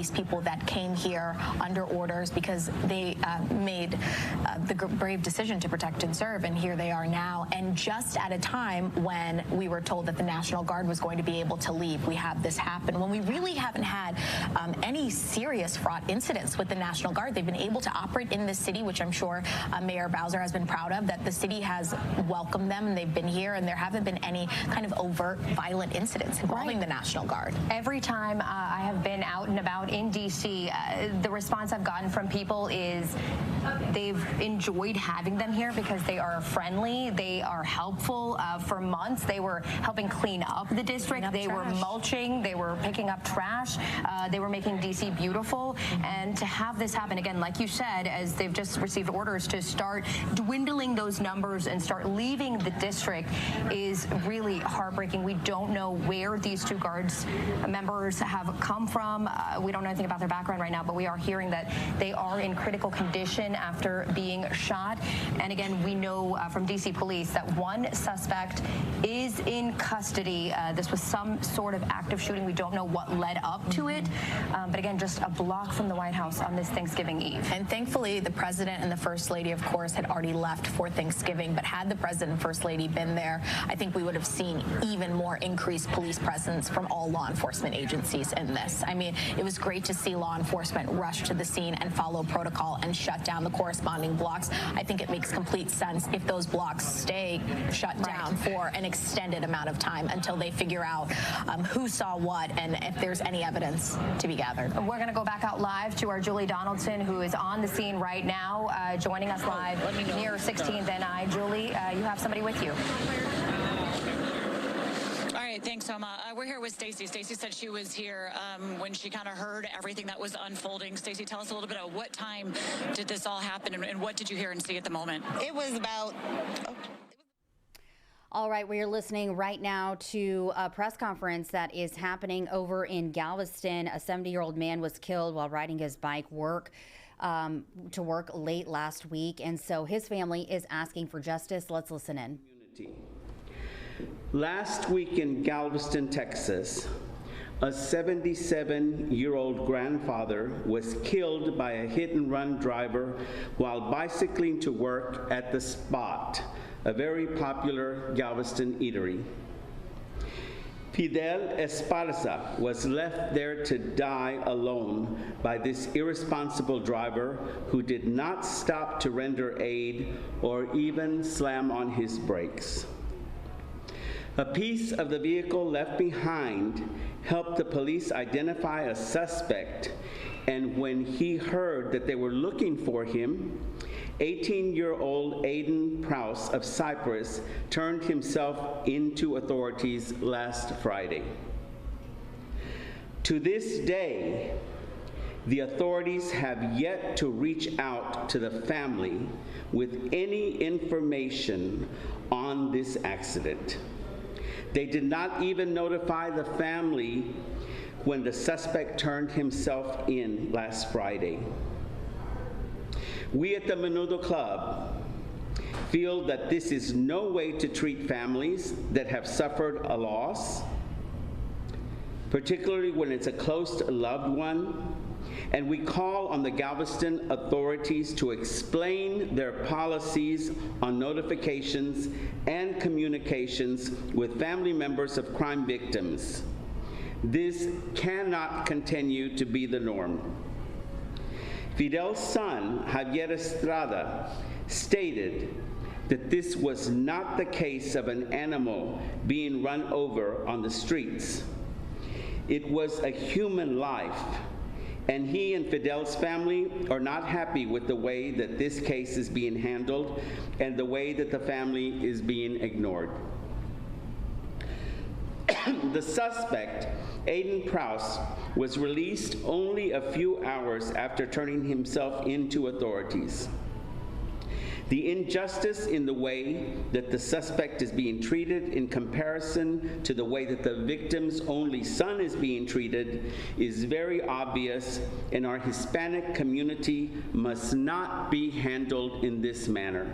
these people that came here under orders because they made the brave decision to protect and serve, and here they are now. And just at a time when we were told that the National Guard was going to be able to leave, we have this happen when we really haven't had any serious fraught incidents with the National Guard. They've been able to operate in this city, which I'm sure Mayor Bowser has been proud of, that the city has welcomed them and they've been here, and there haven't been any kind of overt violent incidents involving the National Guard. Every time I have been out and about in D.C., the response I've gotten from people is they've enjoyed having them here because they are friendly, they are helpful. For months, they were helping clean up the district, they were mulching, they were picking up trash, they were making D.C. beautiful. And to have this happen, again, like you said, as they've just received orders to start dwindling those numbers and start leaving the district, is really heartbreaking. We don't know where these two Guards members have come from. We don't know anything about their background right now, but we are hearing that they are in critical condition after being shot. And again, we know from DC police that one suspect is in custody. This was some sort of active shooting. We don't know what led up to it. But again, just a block from the White House on this Thanksgiving Eve. And thankfully, the president and the first lady, of course, had already left for Thanksgiving. But had the president and first lady been there, I think we would have seen even more increased police presence from all law enforcement agencies in this. I mean, it was great to see law enforcement rush to the scene and follow protocol and shut down the corresponding blocks. I think it makes complete sense if those blocks stay shut down for an extended amount of time until they figure out who saw what and if there's any evidence to be gathered. We're going to go back out live to our Julie Donaldson, who is on the scene right now, joining us live near 16th and I. Julie, you have somebody with you. All right, thanks, Soma. We're here with Stacey. Stacey said she was here when she kind of heard everything that was unfolding. Stacey, tell us a little bit about what time did this all happen and what did you hear and see at the moment? It was about... All right, we are listening right now to a press conference that is happening over in Galveston. A 70-year-old man was killed while riding his bike to work late last week, and so his family is asking for justice. Let's listen in. Last week in Galveston, Texas, a 77-year-old grandfather was killed by a hit-and-run driver while bicycling to work at The Spot, a very popular Galveston eatery. Fidel Esparza was left there to die alone by this irresponsible driver who did not stop to render aid or even slam on his brakes. A piece of the vehicle left behind helped the police identify a suspect, and when he heard that they were looking for him, 18-year-old Aiden Prowse of Cypress turned himself into authorities last Friday. To this day, the authorities have yet to reach out to the family with any information on this accident. They did not even notify the family when the suspect turned himself in last Friday. We at the Menudo Club feel that this is no way to treat families that have suffered a loss, particularly when it's a close loved one, and we call on the Galveston authorities to explain their policies on notifications and communications with family members of crime victims. This cannot continue to be the norm. Fidel's son, Javier Estrada, stated that this was not the case of an animal being run over on the streets. It was a human life, and he and Fidel's family are not happy with the way that this case is being handled and the way that the family is being ignored. The suspect, Aiden Prowse, was released only a few hours after turning himself into authorities. The injustice in the way that the suspect is being treated in comparison to the way that the victim's only son is being treated is very obvious, and our Hispanic community must not be handled in this manner.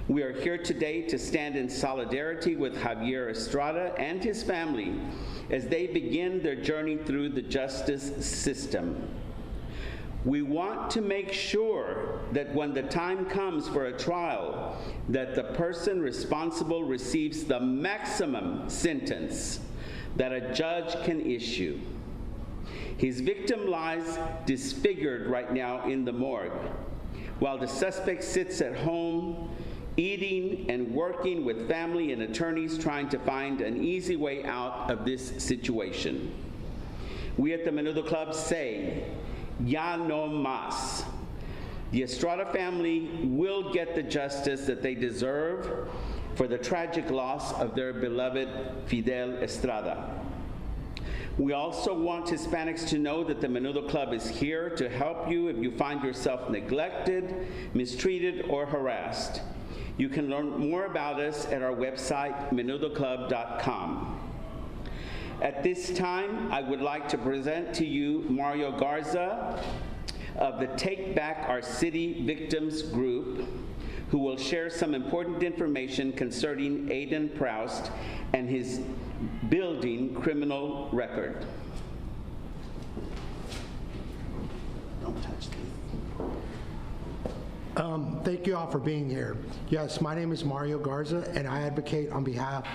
We are here today to stand in solidarity with Javier Estrada and his family as they begin their journey through the justice system. We want to make sure that when the time comes for a trial, that the person responsible receives the maximum sentence that a judge can issue. His victim lies disfigured right now in the morgue, while the suspect sits at home eating and working with family and attorneys trying to find an easy way out of this situation. We at the Menudo Club say, ya no más. The Estrada family will get the justice that they deserve for the tragic loss of their beloved Fidel Estrada. We also want Hispanics to know that the Menudo Club is here to help you if you find yourself neglected, mistreated, or harassed. You can learn more about us at our website, menudoclub.com. At this time, I would like to present to you Mario Garza of the Take Back Our City Victims Group, who will share some important information concerning Aiden Proust and his building criminal record. Don't touch these. Thank you all for being here. Yes, my name is Mario Garza, and I advocate on behalf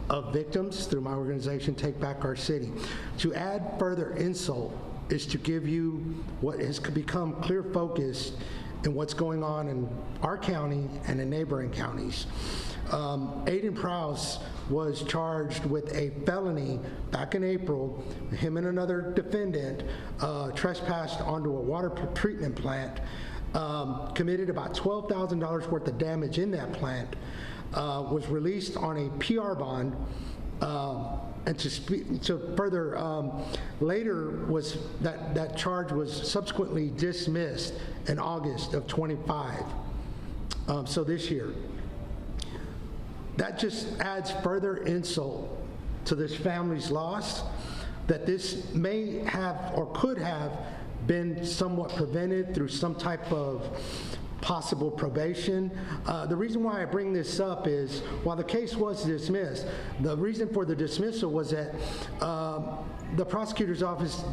of victims through my organization, Take Back Our City. To add further insult is to give you what has become clear focus in what's going on in our county and in neighboring counties. Aiden Proust was charged with a felony back in April. Him and another defendant trespassed onto a water treatment plant, committed about $12,000 worth of damage in that plant, was released on a PR bond, and to further, later was that charge was subsequently dismissed in August of 25, so this year. That just adds further insult to this family's loss, that this may have or could have been somewhat prevented through some type of possible probation. The reason why I bring this up is, while the case was dismissed, the reason for the dismissal was that the prosecutor's office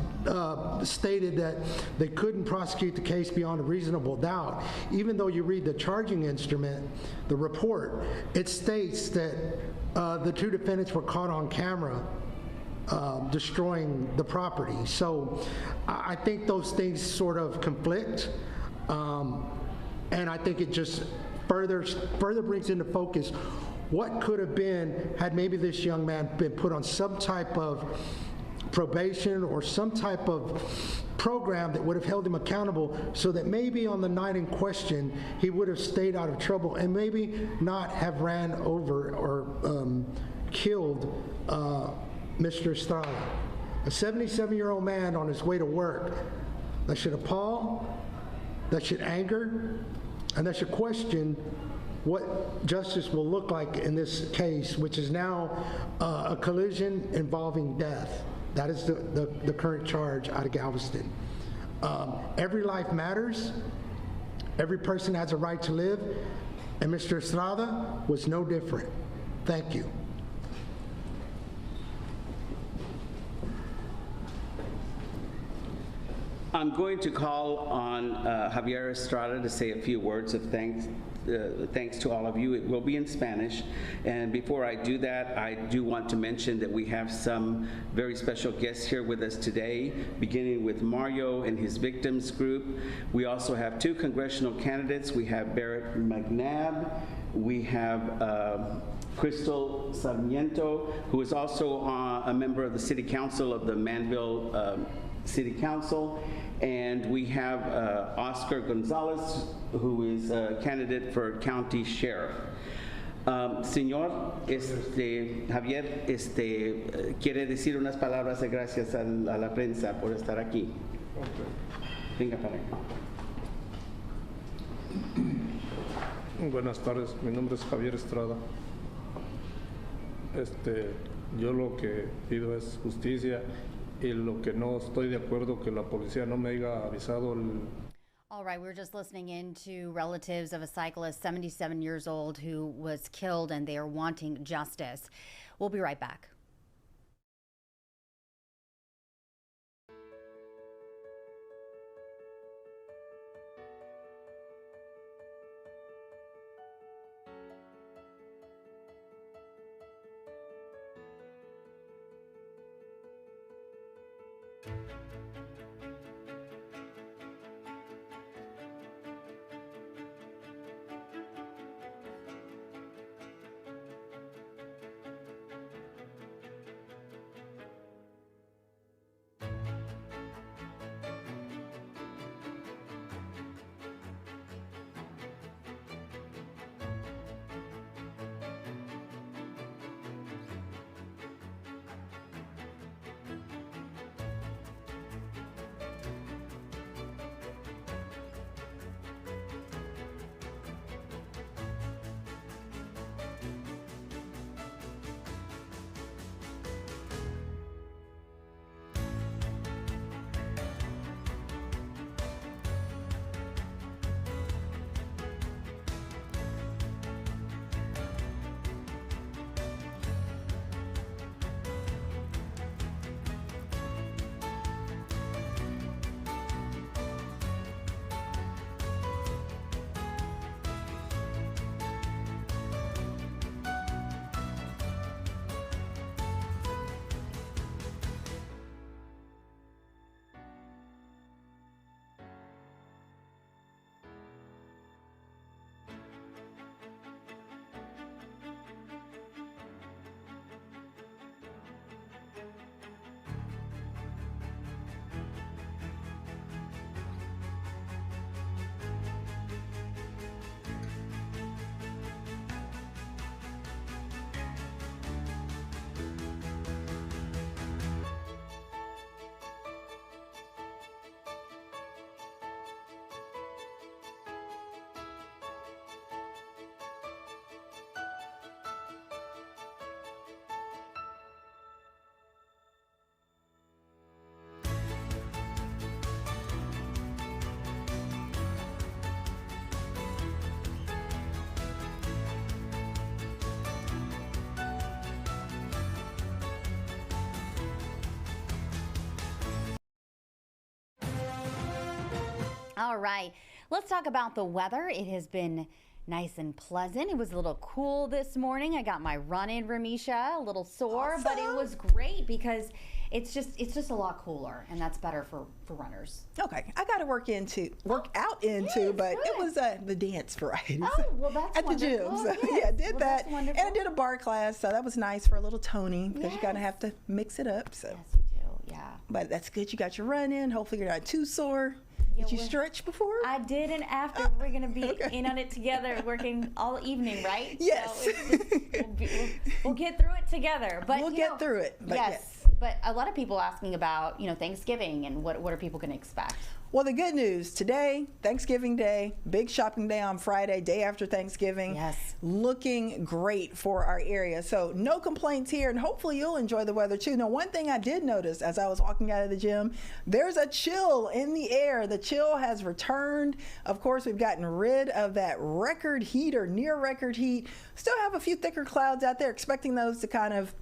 stated that they couldn't prosecute the case beyond a reasonable doubt. Even though you read the charging instrument, the report, it states that the two defendants were caught on camera destroying the property. So I think those things sort of conflict. And I think it just further brings into focus what could have been had maybe this young man been put on some type of probation or some type of program that would have held him accountable, so that maybe on the night in question he would have stayed out of trouble and maybe not have ran over or killed Mr. Estrada. A 77-year-old man on his way to work. That should appall, that should anger, and that should question what justice will look like in this case, which is now a collision involving death. That is the current charge out of Galveston. Every life matters. Every person has a right to live, and Mr. Estrada was no different. Thank you. I'm going to call on Javier Estrada to say a few words of thanks to all of you. It will be in Spanish. And before I do that, I do want to mention that we have some very special guests here with us today, beginning with Mario and his victims group. We also have two congressional candidates. We have Barrett McNabb. We have Crystal Sarmiento, who is also a member of the City Council of the Manville City Council, and we have Oscar Gonzalez, who is a candidate for county sheriff. Señor, Javier, quiere decir unas palabras de gracias a la prensa por estar aquí. Venga para acá. Buenas tardes, mi nombre es Javier Estrada. Yo lo que pido es justicia, y lo que no estoy de acuerdo que la policía no me haya avisado All right, we were just listening in to relatives of a cyclist, 77 years old, who was killed, and they are wanting justice. We'll be right back. All right, let's talk about the weather. It has been nice and pleasant. It was a little cool this morning. I got my run in, Ramisha, a little sore, Awesome. but it was great because it's just a lot cooler, and that's better for runners. Okay, I got to work out into, but good. it was the dance variety. Oh, well, that's at the gym. wonderful. So, Yes. yeah, I did Well, that, that's wonderful. and I did a bar class, so that was nice for a little toning because you gotta Yes. have to mix it up. So, Yes, you do. Yeah. but that's good. You got your run in. Hopefully, you're not too sore. Yeah, Did you well, stretch before? I did, and after we're gonna be Okay. in on it together, working all evening, right? Yes. So we'll get through it together. But We'll get through it, but yes. But a lot of people asking about Thanksgiving and what are people going to expect? Well, the good news today, Thanksgiving Day, big shopping day on Friday, day after Thanksgiving. Yes. Looking great for our area. So no complaints here, and hopefully you'll enjoy the weather too. Now, one thing I did notice as I was walking out of the gym, there's a chill in the air. The chill has returned. Of course, we've gotten rid of that record heat or near record heat. Still have a few thicker clouds out there, expecting those to kind of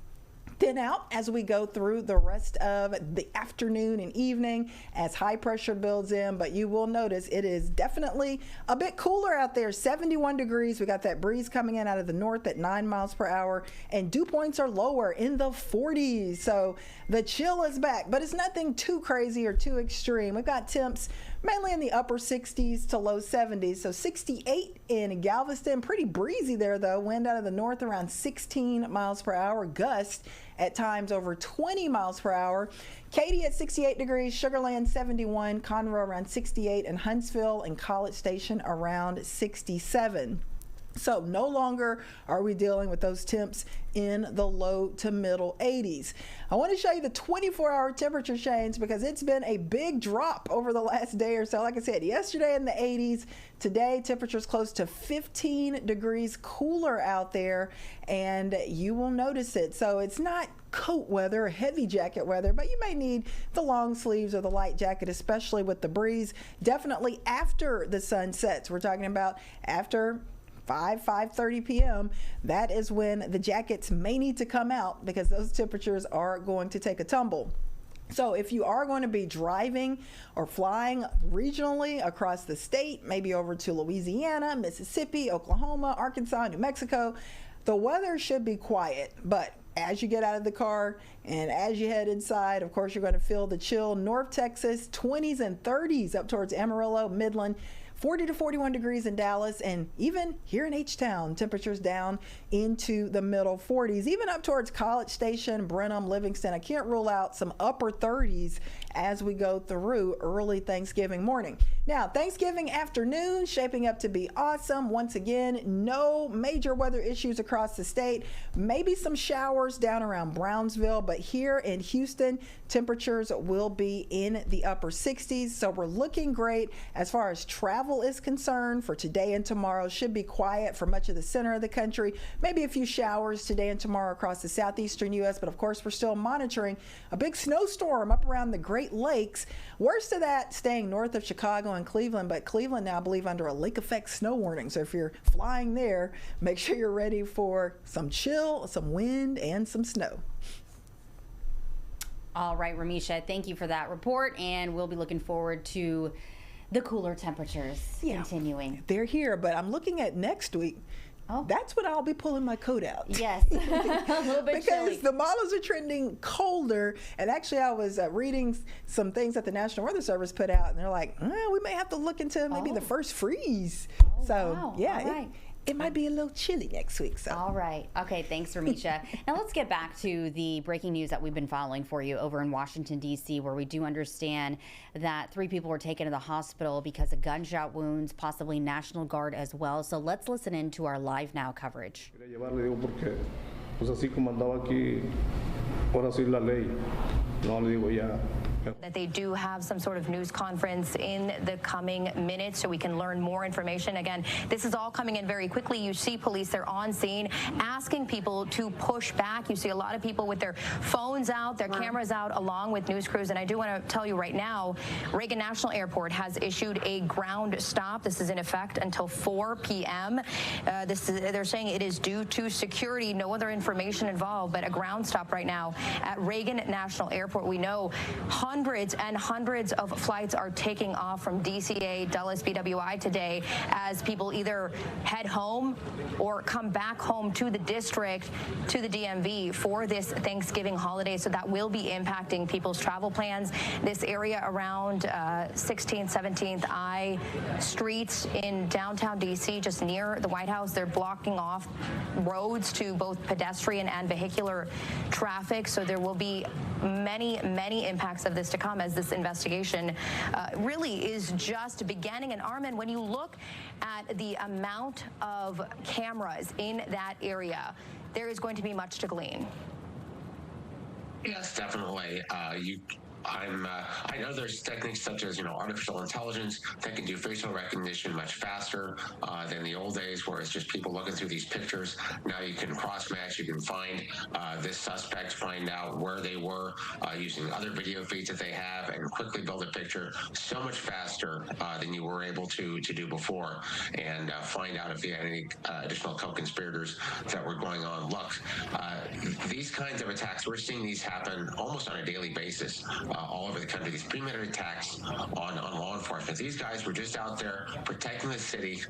thin out as we go through the rest of the afternoon and evening as high pressure builds in, but you will notice it is definitely a bit cooler out there. 71 degrees. We got that breeze coming in out of the north at 9 miles per hour, and dew points are lower in the 40s. So the chill is back, but it's nothing too crazy or too extreme. We've got temps mainly in the upper 60s to low 70s. So 68 in Galveston, pretty breezy there though. Wind out of the north around 16 miles per hour, gust at times over 20 miles per hour. Katy at 68 degrees, Sugar Land 71, Conroe around 68, and Huntsville and College Station around 67. So no longer are we dealing with those temps in the low to middle 80s. I want to show you the 24-hour temperature change because it's been a big drop over the last day or so. Like I said, yesterday in the 80s, today temperatures close to 15 degrees cooler out there, and you will notice it. So it's not coat weather, heavy jacket weather, but you may need the long sleeves or the light jacket, especially with the breeze. Definitely after the sun sets. We're talking about after 5:30 p.m. That is when the jackets may need to come out because those temperatures are going to take a tumble. So if you are going to be driving or flying regionally across the state, maybe over to Louisiana, Mississippi, Oklahoma, Arkansas, New Mexico, the weather should be quiet. But as you get out of the car and as you head inside, of course, you're going to feel the chill. North Texas, 20s and 30s up towards Amarillo, Midland. 40 to 41 degrees in Dallas, and even here in H-Town, temperatures down into the middle 40s, even up towards College Station, Brenham, Livingston. I can't rule out some upper 30s as we go through early Thanksgiving morning. Now, Thanksgiving afternoon shaping up to be awesome. Once again, no major weather issues across the state. Maybe some showers down around Brownsville, but here in Houston, temperatures will be in the upper 60s. So we're looking great as far as travel is concerned for today and tomorrow. Should be quiet for much of the center of the country. Maybe a few showers today and tomorrow across the southeastern U.S., but of course we're still monitoring a big snowstorm up around the Great Lakes. Worst of that staying north of Chicago and Cleveland, but Cleveland now I believe under a lake effect snow warning. So if you're flying there, make sure you're ready for some chill, some wind, and some snow. All right, Ramisha, thank you for that report, and we'll be looking forward to the cooler temperatures continuing. They're here, but I'm looking at next week. Oh. That's when I'll be pulling my coat out. Yes, a little bit because chilly. the models are trending colder. And actually, I was reading some things that the National Weather Service put out, and they're like, we may have to look into maybe the first freeze. Wow. Yeah, all right. It might be a little chilly next week. So. All right. Okay, thanks, Ramisha. Now let's get back to the breaking news that we've been following for you over in Washington, D.C., where we do understand that 3 people were taken to the hospital because of gunshot wounds, possibly National Guard as well. So let's listen in to our Live Now coverage. That they do have some sort of news conference in the coming minutes so we can learn more information. Again, this is all coming in very quickly. You see police, they're on scene asking people to push back. You see a lot of people with their phones out, their cameras out, along with news crews. And I do want to tell you right now, Reagan National Airport has issued a ground stop. This is in effect until 4 p.m. They're saying it is due to security, no other information involved, but a ground stop right now at Reagan National Airport. We know hundreds and hundreds of flights are taking off from DCA, Dulles, BWI today as people either head home or come back home to the district, to the DMV for this Thanksgiving holiday. So that will be impacting people's travel plans. This area around 16th, 17th I streets in downtown DC, just near the White House, they're blocking off roads to both pedestrian and vehicular traffic. So there will be many, many impacts of this to come as this investigation really is just beginning. And Armin, when you look at the amount of cameras in that area, there is going to be much to glean. Yes, definitely. I know there's techniques such as, artificial intelligence that can do facial recognition much faster than the old days where it's just people looking through these pictures. Now you can cross-match, you can find this suspect, find out where they were using other video feeds that they have and quickly build a picture so much faster than you were able to do before and find out if you had any additional co-conspirators that were going on. Look, these kinds of attacks, we're seeing these happen almost on a daily basis. All over the country, these premeditated attacks on law enforcement. These guys were just out there protecting the city.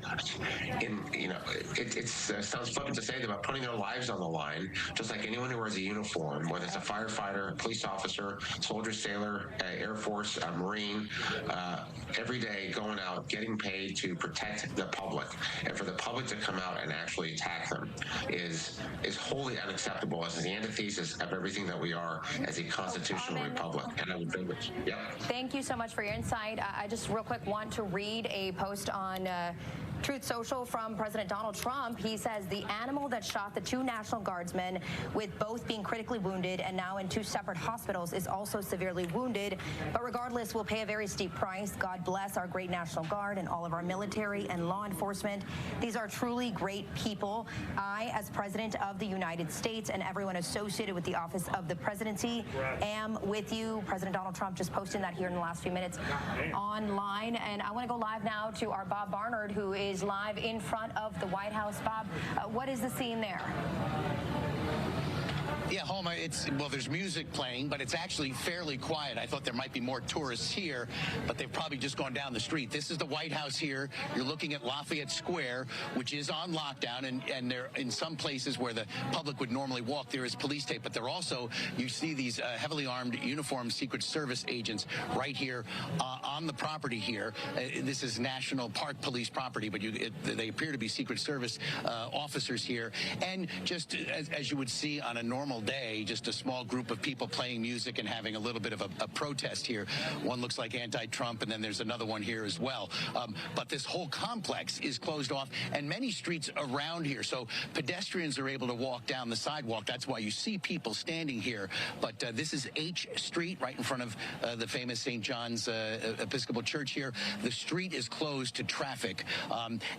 It sounds flippant to say about putting their lives on the line, just like anyone who wears a uniform, whether it's a firefighter, a police officer, soldier, sailor, Air Force, a Marine, every day going out, getting paid to protect the public. And for the public to come out and actually attack them is wholly unacceptable as the antithesis of everything that we are as a constitutional republic. And that I would privilege. Yep. Thank you so much for your insight. I just real quick want to read a post on Truth Social from President Donald Trump. He says the animal that shot the 2 National Guardsmen, with both being critically wounded and now in 2 separate hospitals, is also severely wounded. But regardless, will pay a very steep price. God bless our great National Guard and all of our military and law enforcement. These are truly great people. I, as President of the United States, and everyone associated with the office of the presidency, am with you. President Donald Trump just posted that here in the last few minutes online. And I want to go live now to our Bob Barnard, who is live in front of the White House. Bob, what is the scene there? Yeah, Homa, well, there's music playing, but it's actually fairly quiet. I thought there might be more tourists here, but they've probably just gone down the street. This is the White House here. You're looking at Lafayette Square, which is on lockdown, and there, in some places where the public would normally walk, there is police tape, but there also, you see these heavily armed, uniformed Secret Service agents right here on the property here. This is National Park Police property, but they appear to be Secret Service officers here. And just as you would see on a normal day, just a small group of people playing music and having a little bit of a protest here. One looks like anti-Trump, and then there's another one here as well. But this whole complex is closed off, and many streets around here, so pedestrians are able to walk down the sidewalk. That's why you see people standing here. But this is H Street, right in front of the famous St. John's Episcopal Church here. The street is closed to traffic,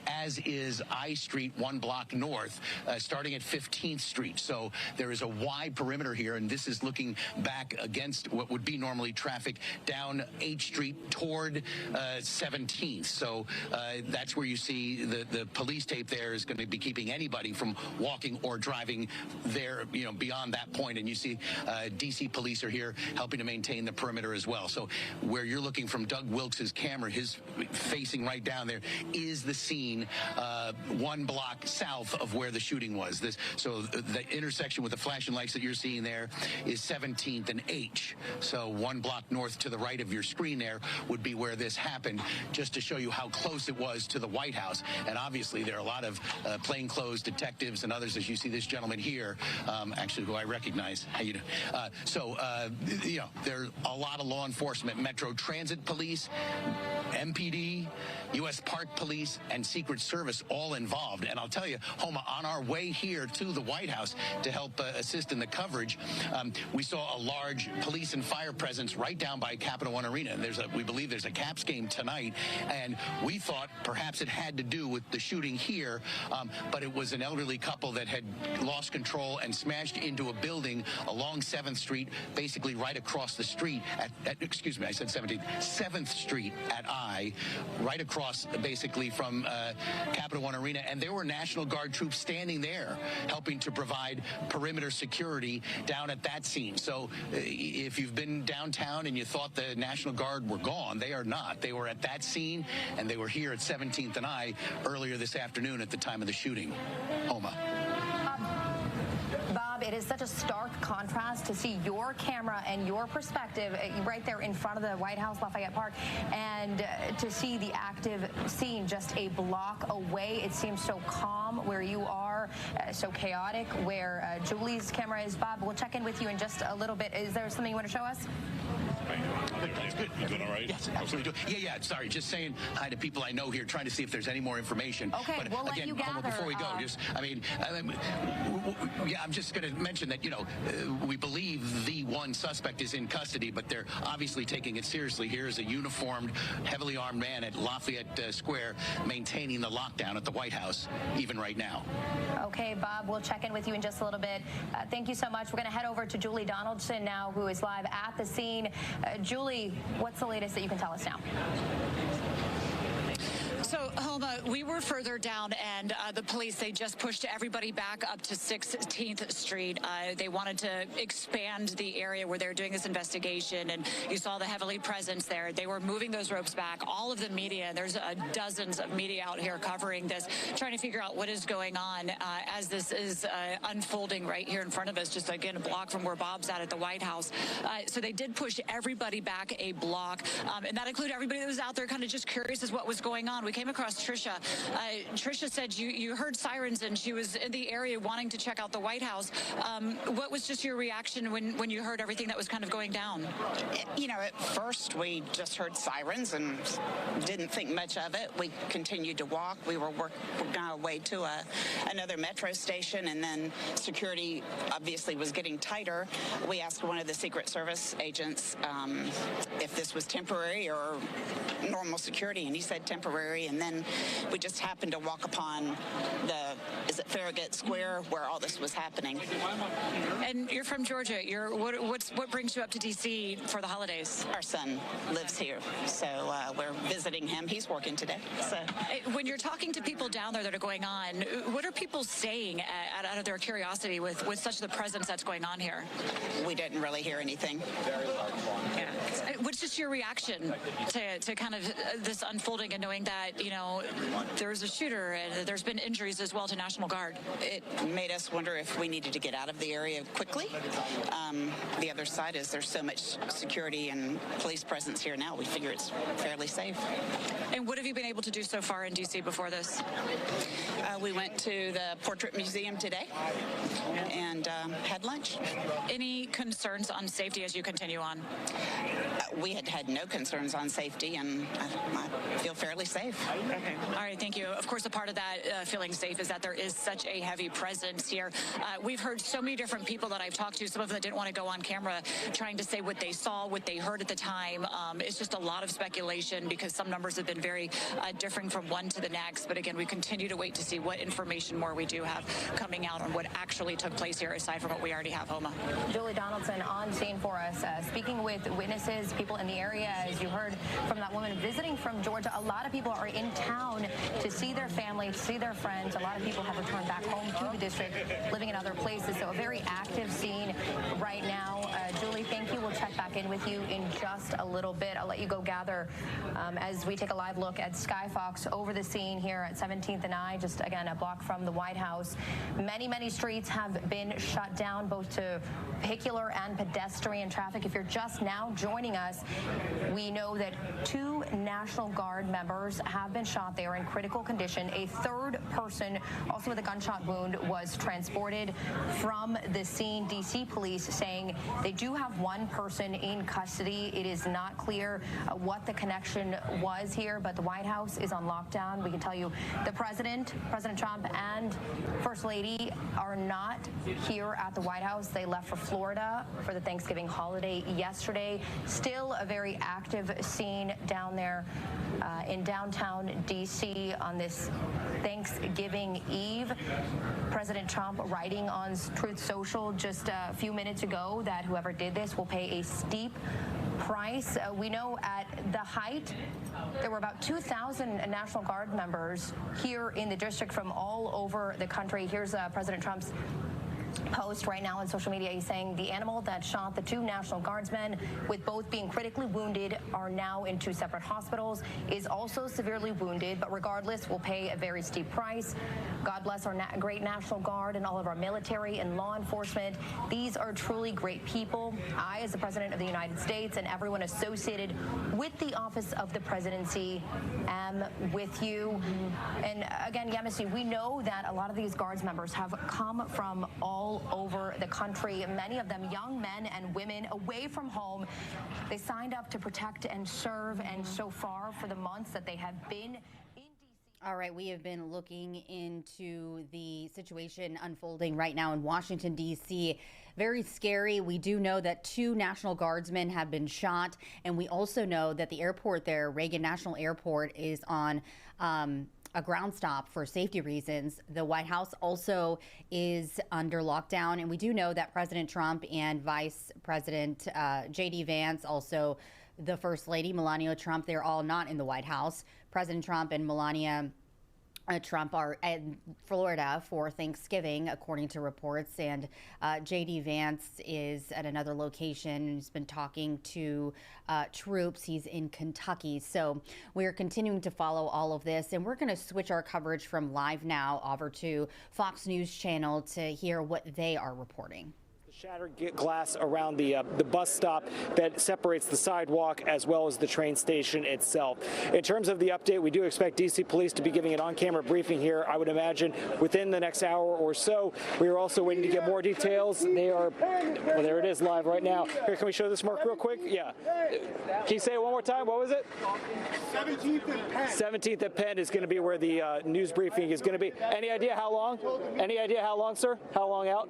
as is I Street 1 block north, starting at 15th Street. So there is a wide perimeter here, and this is looking back against what would be normally traffic down H Street toward 17th. So that's where you see the police tape there is going to be keeping anybody from walking or driving there, beyond that point. And you see DC police are here helping to maintain the perimeter as well. So where you're looking from Doug Wilkes's camera, his facing right down there, is the scene 1 block south of where the shooting was. So the intersection with the flashing lights that you're seeing there is 17th and H. So 1 block north to the right of your screen there would be where this happened, just to show you how close it was to the White House. And obviously there are a lot of plainclothes detectives and others, as you see this gentleman here, actually who I recognize. How you do? There are a lot of law enforcement, Metro Transit Police, MPD, U.S. Park Police, and Secret Service all involved. And I'll tell you, Homa, on our way here to the White House to help assist in the coverage, we saw a large police and fire presence right down by Capital One Arena. And we believe there's a Caps game tonight, and we thought perhaps it had to do with the shooting here, but it was an elderly couple that had lost control and smashed into a building along 7th Street, basically right across the street excuse me, I said 17th, 7th Street at I, right across basically from Capital One Arena, and there were National Guard troops standing there helping to provide perimeter security down at that scene. So if you've been downtown and you thought the National Guard were gone, they are not. They were at that scene, and they were here at 17th and I earlier this afternoon at the time of the shooting. Homa. Bob, it is such a stark contrast to see your camera and your perspective right there in front of the White House, Lafayette Park, and to see the active scene just a block away. It seems so calm where you are, so chaotic where Julie's camera is. Bob, we'll check in with you in just a little bit. Is there something you want to show us? That's good. You doing all right? Yes, absolutely. Yeah. Sorry, just saying hi to people I know here, trying to see if there's any more information. Okay, but we'll again, let you gather. Before we go, I'm just going to mention that we believe the one suspect is in custody, but they're obviously taking it seriously. Here is a uniformed, heavily armed man at Lafayette Square maintaining the lockdown at the White House, even right now. Okay, Bob, we'll check in with you in just a little bit. Thank you so much. We're going to head over to Julie Donaldson now, who is live at the scene. Julie, what's the latest that you can tell us now? So, Homa, we were further down, and the police, they just pushed everybody back up to 16th Street. They wanted to expand the area where they're doing this investigation, and you saw the heavily presence there. They were moving those ropes back. All of the media, there's dozens of media out here covering this, trying to figure out what is going on as this is unfolding right here in front of us, just again a block from where Bob's at the White House. So they did push everybody back a block, and that included everybody that was out there kind of just curious as what was going on. We came across Trisha. Trisha said you heard sirens and she was in the area wanting to check out the White House. What was just your reaction when you heard everything that was kind of going down? You know, at first we just heard sirens and didn't think much of it. We continued to walk. We were working our way to another metro station, and then security obviously was getting tighter. We asked one of the Secret Service agents if this was temporary or normal security, and he said temporary. And then we just happened to walk upon is it Farragut Square, where all this was happening. And you're from Georgia. What brings you up to D.C. for the holidays? Our son lives here, so we're visiting him. He's working today. So when you're talking to people down there that are going on, what are people saying out of their curiosity with such the presence that's going on here? We didn't really hear anything. Yeah. What's just your reaction to kind of this unfolding and knowing that, you know, there's a shooter and there's been injuries as well to National Guard? It made us wonder if we needed to get out of the area quickly. The other side is there's so much security and police presence here now. We figure it's fairly safe. And what have you been able to do so far in D.C. before this? We went to the Portrait Museum today and had lunch. Any concerns on safety as you continue on? We had no concerns on safety, and I feel fairly safe. Okay. All right, thank you. Of course, a part of that feeling safe is that there is such a heavy presence here. We've heard so many different people that I've talked to, some of them that didn't want to go on camera, trying to say what they saw, what they heard at the time. It's just a lot of speculation because some numbers have been very differing from one to the next. But again, we continue to wait to see what information more we do have coming out on what actually took place here, aside from what we already have, Homa. Julie Donaldson on scene for us, speaking with witnesses, people in the area. As you heard from that woman visiting from Georgia, a lot of people are in town to see their family, to see their friends. A lot of people have returned back home to the district, living in other places. So a very active scene right now. Julie, thank you. We'll check back in with you in just a little bit. I'll let you go gather as we take a live look at Skyfox over the scene here at 17th and I, just again a block from the White House. Many streets have been shut down, both to vehicular and pedestrian traffic. If you're just now joining us, we know that 2 National Guard members have been shot. They are in critical condition. A third person, also with a gunshot wound, was transported from the scene. D.C. police saying they do have one person in custody. It is not clear what the connection was here, but the White House is on lockdown. We can tell you the President Trump, and First Lady are not here at the White House. They left for Florida for the Thanksgiving holiday yesterday. Still a very active scene down there in downtown D.C. on this Thanksgiving Eve. President Trump writing on Truth Social just a few minutes ago that whoever did this will pay a steep price. We know at the height there were about 2,000 National Guard members here in the district from all over the country. Here's President Trump's post right now on social media. He's saying the animal that shot the 2 National Guardsmen, with both being critically wounded, are now in 2 separate hospitals, is also severely wounded, but regardless will pay a very steep price. God bless our great National Guard and all of our military and law enforcement. These are truly great people. I, as the President of the United States, and everyone associated with the office of the presidency, am with you. And again, Yemisi, we know that a lot of these Guards members have come from all over the country, many of them young men and women away from home. They signed up to protect and serve, and so far for the months that they have been in D.C. All right, we have been looking into the situation unfolding right now in Washington, D.C. Very scary. We do know that 2 National Guardsmen have been shot, and we also know that the airport there, Reagan National Airport, is on a ground stop for safety reasons. The White House also is under lockdown, and we do know that President Trump and Vice President J.D. Vance, also the First Lady Melania Trump, they're all not in the White House. President Trump and Melania Trump are in Florida for Thanksgiving, according to reports, and J.D. Vance is at another location. He's been talking to troops. He's in Kentucky. So we're continuing to follow all of this, and we're going to switch our coverage from Live Now over to Fox News Channel to hear what they are reporting. The Shattered glass around the bus stop that separates the sidewalk as well as the train station itself. In terms of the update, we do expect D.C. police to be giving an on-camera briefing here, I would imagine, within the next hour or so. We are also waiting to get more details. They are, well, there it is live right now. Here, can we show this, Mark, real quick? Yeah. Can you say it one more time? What was it? 17th and Penn. 17th and Penn is going to be where the news briefing is going to be. Any idea how long? Any idea how long, sir? How long out?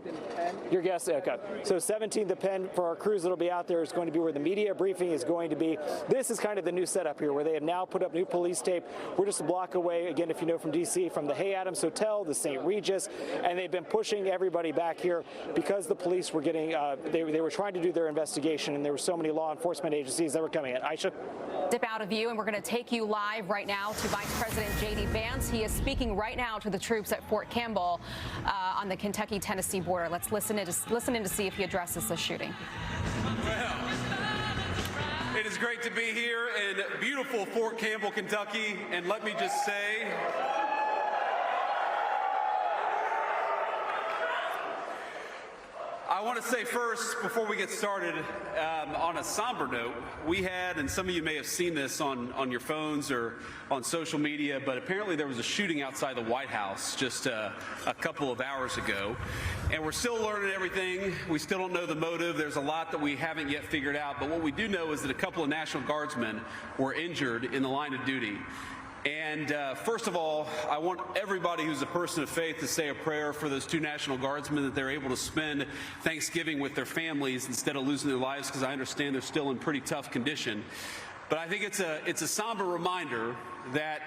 Your guess? Okay. So 17th and Penn for our crews that'll be out there is going to be where the media briefing is going to be. This is kind of the new setup here, where they have now put up new police tape. We're just a block away, again, if you know from D.C., from the Hay Adams Hotel, the St. Regis, and they've been pushing everybody back here because the police were getting, they were trying to do their investigation, and there were so many law enforcement agencies that were coming in. Aisha? Dip out of view, and we're going to take you live right now to Vice President J.D. Vance. He is speaking right now to the troops at Fort Campbell on the Kentucky-Tennessee border. Let's listen in to see if he addresses the shooting. Well, it is great to be here in beautiful Fort Campbell, Kentucky, and let me just say, I want to say first, before we get started, on a somber note, we had, and some of you may have seen this on your phones or on social media, but apparently there was a shooting outside the White House just a couple of hours ago. And we're still learning everything. We still don't know the motive. There's a lot that we haven't yet figured out. But what we do know is that a couple of National Guardsmen were injured in the line of duty. And first of all, I want everybody who's a person of faith to say a prayer for those two National Guardsmen, that they're able to spend Thanksgiving with their families instead of losing their lives, because I understand they're still in pretty tough condition. But I think it's a somber reminder that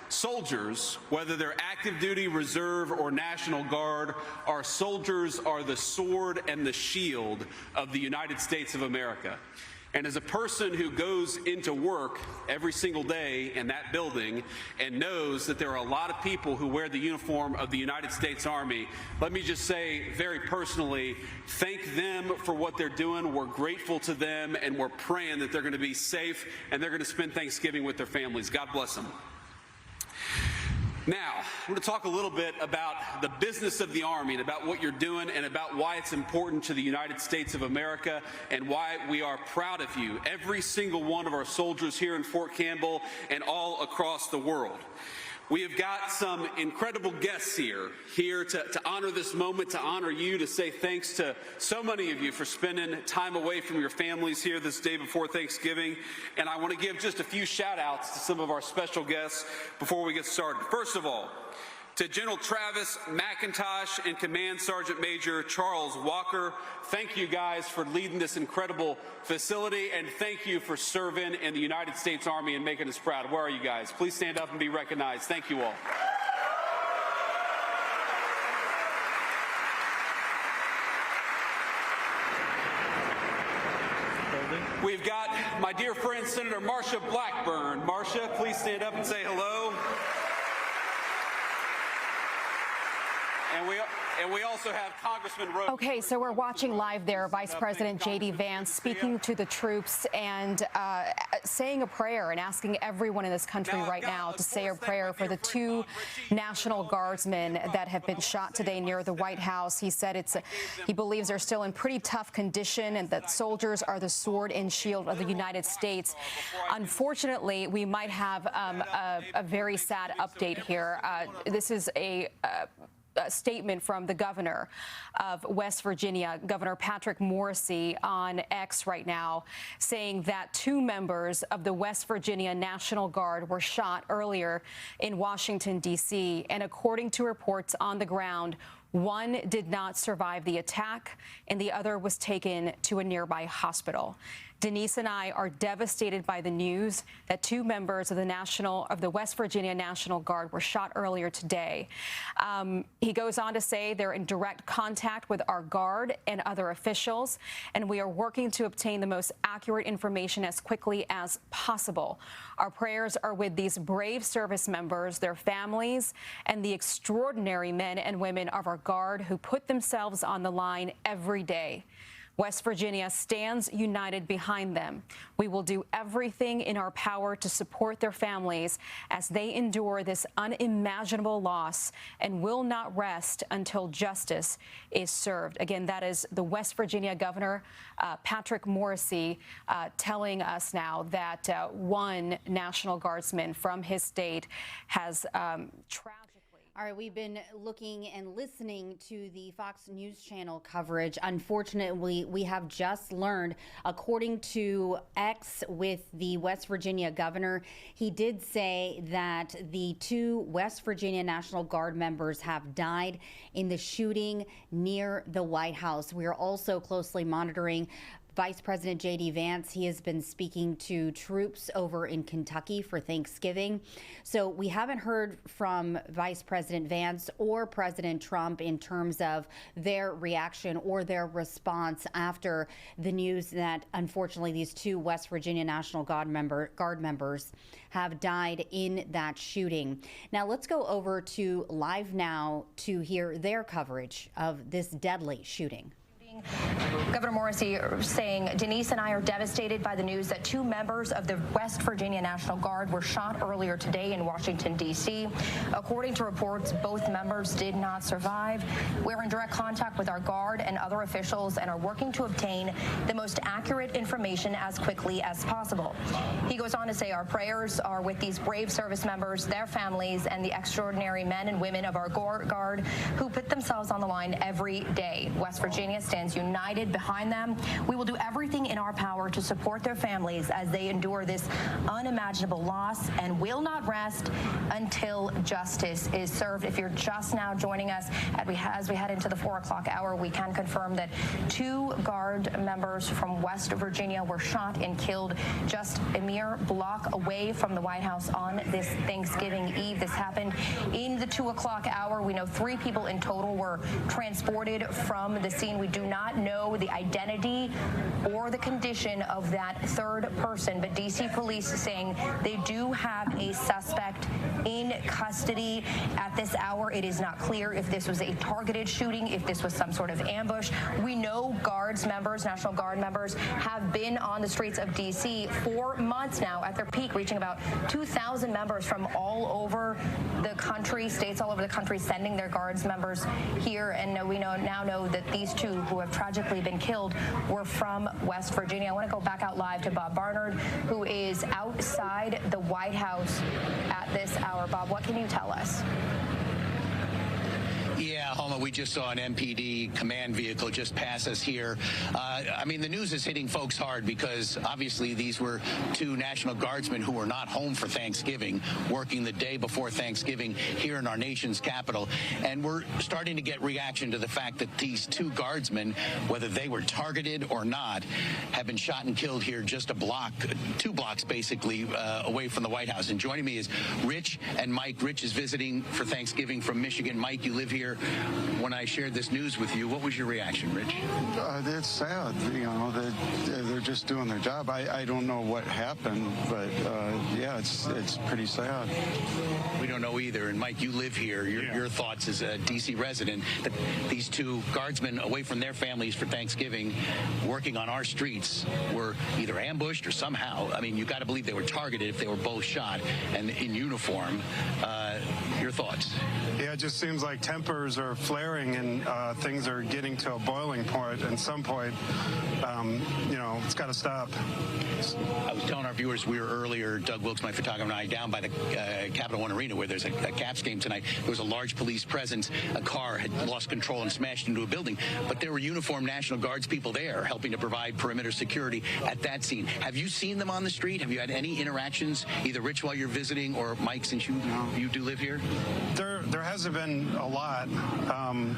soldiers, whether they're active duty, reserve, or National Guard, our soldiers are the sword and the shield of the United States of America. And as a person who goes into work every single day in that building and knows that there are a lot of people who wear the uniform of the United States Army, let me just say very personally, thank them for what they're doing. We're grateful to them, and we're praying that they're going to be safe and they're going to spend Thanksgiving with their families. God bless them. Now, I'm going to talk a little bit about the business of the Army and about what you're doing and about why it's important to the United States of America and why we are proud of you, every single one of our soldiers here in Fort Campbell and all across the world. We have got some incredible guests here to honor this moment, to honor you, to say thanks to so many of you for spending time away from your families here this day before Thanksgiving. And I want to give just a few shout outs to some of our special guests before we get started. First of all, to General Travis McIntosh and Command Sergeant Major Charles Walker, thank you guys for leading this incredible facility, and thank you for serving in the United States Army and making us proud. Where are you guys? Please stand up and be recognized. Thank you all. We've got my dear friend Senator Marsha Blackburn. Marsha, please stand up and say hello. And we also have Congressman Rose. Okay, so we're watching live there Vice President J.D. Vance speaking to the troops and saying a prayer and asking everyone in this country right now to say a prayer for the two National Guardsmen that have been shot today near the White House. He said he believes they're still in pretty tough condition and that soldiers are the sword and shield of the United States. Unfortunately, we might have a very sad update here. This is a statement from the governor of West Virginia, Governor Patrick Morrisey, on X right now, saying that two members of the West Virginia National Guard were shot earlier in Washington, D.C., and according to reports on the ground, one did not survive the attack and the other was taken to a nearby hospital. Denise and I are devastated by the news that two members of the West Virginia National Guard were shot earlier today. He goes on to say they're in direct contact with our Guard and other officials, and we are working to obtain the most accurate information as quickly as possible. Our prayers are with these brave service members, their families, and the extraordinary men and women of our Guard who put themselves on the line every day. West Virginia stands united behind them. We will do everything in our power to support their families as they endure this unimaginable loss and will not rest until justice is served. Again, that is the West Virginia Governor, Patrick Morrisey, telling us now that one National Guardsman from his state has tragically. All right, we've been looking and listening to the Fox News Channel coverage. Unfortunately, we have just learned, according to X with the West Virginia governor, he did say that the 2 West Virginia National Guard members have died in the shooting near the White House. We are also closely monitoring Vice President J.D. Vance. He has been speaking to troops over in Kentucky for Thanksgiving. So we haven't heard from Vice President Vance or President Trump in terms of their reaction or their response after the news that unfortunately these 2 West Virginia National Guard members have died in that shooting. Now let's go over to Live Now to hear their coverage of this deadly shooting. Governor Morrisey saying, Denise and I are devastated by the news that 2 members of the West Virginia National Guard were shot earlier today in Washington, D.C. According to reports, both members did not survive. We're in direct contact with our Guard and other officials and are working to obtain the most accurate information as quickly as possible. He goes on to say our prayers are with these brave service members, their families, and the extraordinary men and women of our Guard who put themselves on the line every day. West Virginia stands united behind them. We will do everything in our power to support their families as they endure this unimaginable loss and will not rest until justice is served. If you're just now joining us as we head into the 4 o'clock hour, we can confirm that 2 Guard members from West Virginia were shot and killed just a mere block away from the White House on this Thanksgiving Eve. This happened in the 2 o'clock hour. We know 3 people in total were transported from the scene. We do not know the identity or the condition of that 3rd person, but D.C. police is saying they do have a suspect in custody at this hour. It is not clear if this was a targeted shooting, if this was some sort of ambush. We know Guards members, National Guard members, have been on the streets of D.C. for months now at their peak, reaching about 2,000 members from all over the country, states all over the country sending their Guards members here. And we now know that these 2 who have tragically been killed were from West Virginia. I want to go back out live to Bob Barnard, who is outside the White House at this hour. Bob, what can you tell us? Yeah, Homa, we just saw an MPD command vehicle just pass us here. I mean, the news is hitting folks hard because obviously these were 2 National Guardsmen who were not home for Thanksgiving, working the day before Thanksgiving here in our nation's capital. And we're starting to get reaction to the fact that these 2 Guardsmen, whether they were targeted or not, have been shot and killed here just a block, 2 blocks basically away from the White House. And joining me is Rich and Mike. Rich is visiting for Thanksgiving from Michigan. Mike, you live here. When I shared this news with you, what was your reaction, Rich? It's sad, you know, they're just doing their job. I don't know what happened, but yeah, it's pretty sad. We don't know either. And Mike, you live here. Your thoughts as a D.C. resident that these 2 Guardsmen away from their families for Thanksgiving, working on our streets, were either ambushed or somehow, I mean, you got to believe they were targeted if they were both shot and in uniform. Your thoughts? Yeah, it just seems like tempers are flaring and things are getting to a boiling point. At some point, you know, it's got to stop. I was telling our viewers we were earlier, Doug Wilkes, my photographer, and I, down by the Capital One Arena where there's a Caps game tonight. There was a large police presence. A car had lost control and smashed into a building, but there were uniformed National Guards people there helping to provide perimeter security at that scene. Have you seen them on the street? Have you had any interactions, either Rich while you're visiting or Mike since you do live here? There hasn't been a lot,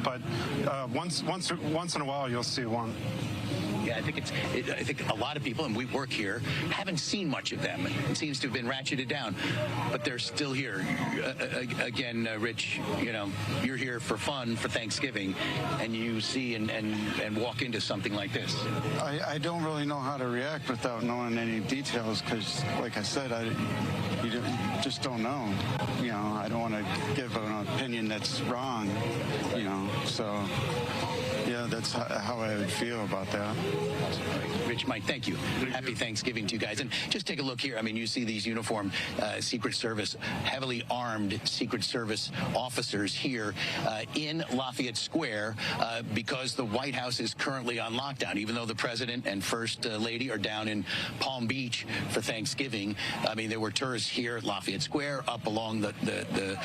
but once in a while you'll see one. Yeah, I think a lot of people, and we work here, haven't seen much of them. It seems to have been ratcheted down, but they're still here. Again, Rich, you know, you're here for fun for Thanksgiving, and you see and walk into something like this. I don't really know how to react without knowing any details because, like I said, you just don't know. You know, I don't want to give an opinion that's wrong. You know, so. yeah, that's how I would feel about that. Rich, Mike, thank you. Happy Thanksgiving to you guys. And just take a look here. I mean, you see these uniformed Secret Service, heavily armed Secret Service officers here in Lafayette Square because the White House is currently on lockdown, even though the president and first lady are down in Palm Beach for Thanksgiving. I mean, there were tourists here at Lafayette Square, up along the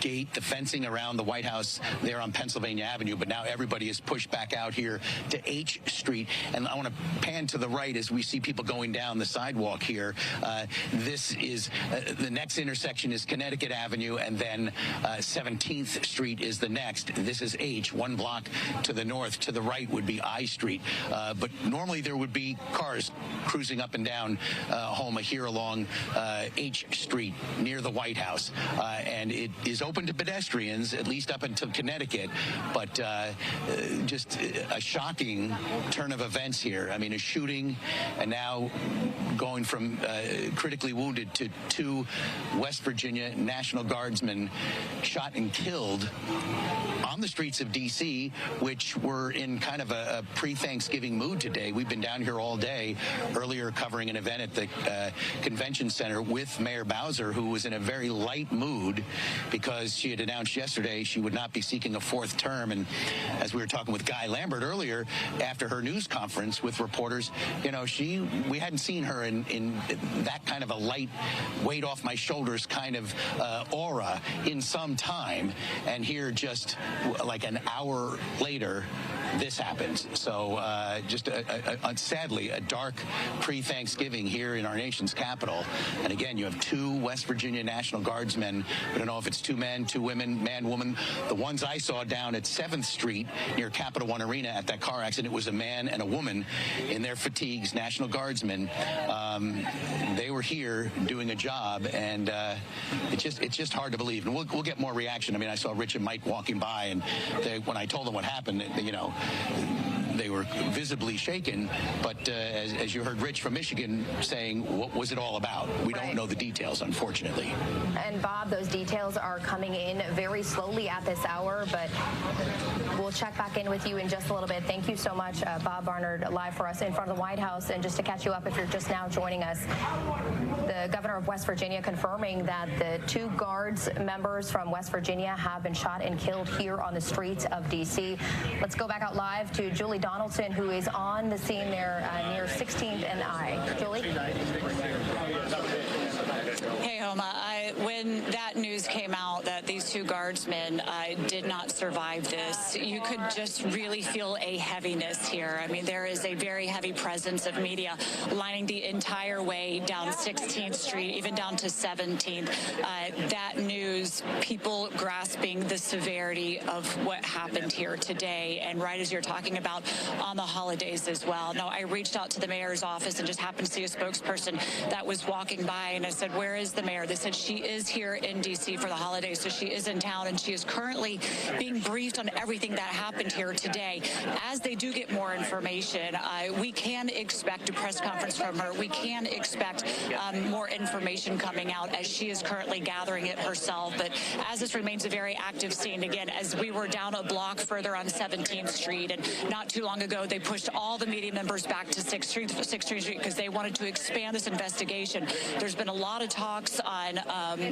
gate, the fencing around the White House there on Pennsylvania Avenue, but now everybody is pushed back out here to H Street. And I want to pan to the right as we see people going down the sidewalk here. This is the next intersection is Connecticut Avenue, and then 17th Street is the next. This is H. One block to the north. To the right would be I Street. But normally there would be cars cruising up and down Houma here along H Street near the White House. And it is open to pedestrians, at least up until Connecticut. But just a shocking turn of events here. I mean, a shooting, and now going from critically wounded to 2 West Virginia National Guardsmen shot and killed on the streets of D.C., which were in kind of a pre-Thanksgiving mood today. We've been down here all day, earlier covering an event at the convention center with Mayor Bowser, who was in a very light mood because she had announced yesterday she would not be seeking a 4th term. And as we were talking with Guy Lambert earlier, after her news conference with reporters, you know, we hadn't seen her in that kind of a light, weight off my shoulders kind of aura in some time. And here, just like an hour later, this happens. So just sadly, a dark pre-Thanksgiving here in our nation's capital. And again, you have 2 West Virginia National Guardsmen. I don't know if it's 2 men, 2 women, man, woman. The ones I saw down at 7th Street near Capital One Arena at that car accident, it was a man and a woman in their fatigues, National Guardsmen. They were here doing a job, and it's just hard to believe. And we'll get more reaction. I mean, I saw Rich and Mike walking by, and when I told them what happened, you know, they were visibly shaken, but as you heard Rich from Michigan saying, what was it all about? We don't know the details, unfortunately. And Bob, those details are coming in very slowly at this hour, but we'll check back in with you in just a little bit. Thank you so much, Bob Barnard, live for us in front of the White House. And just to catch you up, if you're just now joining us, the governor of West Virginia confirming that the 2 Guards members from West Virginia have been shot and killed here on the streets of D.C. Let's go back out live to Julie Donaldson, who is on the scene there near 16th and I. Julie? Hey, Houma. When that news came out that these 2 Guardsmen did not survive this, you could just really feel a heaviness here. I mean, there is a very heavy presence of media lining the entire way down 16th Street, even down to 17th. That news, people grasping the severity of what happened here today, and right as you're talking about on the holidays as well. Now, I reached out to the mayor's office and just happened to see a spokesperson that was walking by, and I said, where is the mayor? They said she is here in D.C. for the holidays, so she is in town, and she is currently being briefed on everything that happened here today. As they do get more information, we can expect a press conference from her. We can expect more information coming out as she is currently gathering it herself. But as this remains a very active scene, again, as we were down a block further on 17th Street, and not too long ago, they pushed all the media members back to 16th Street because they wanted to expand this investigation. There's been a lot of talks on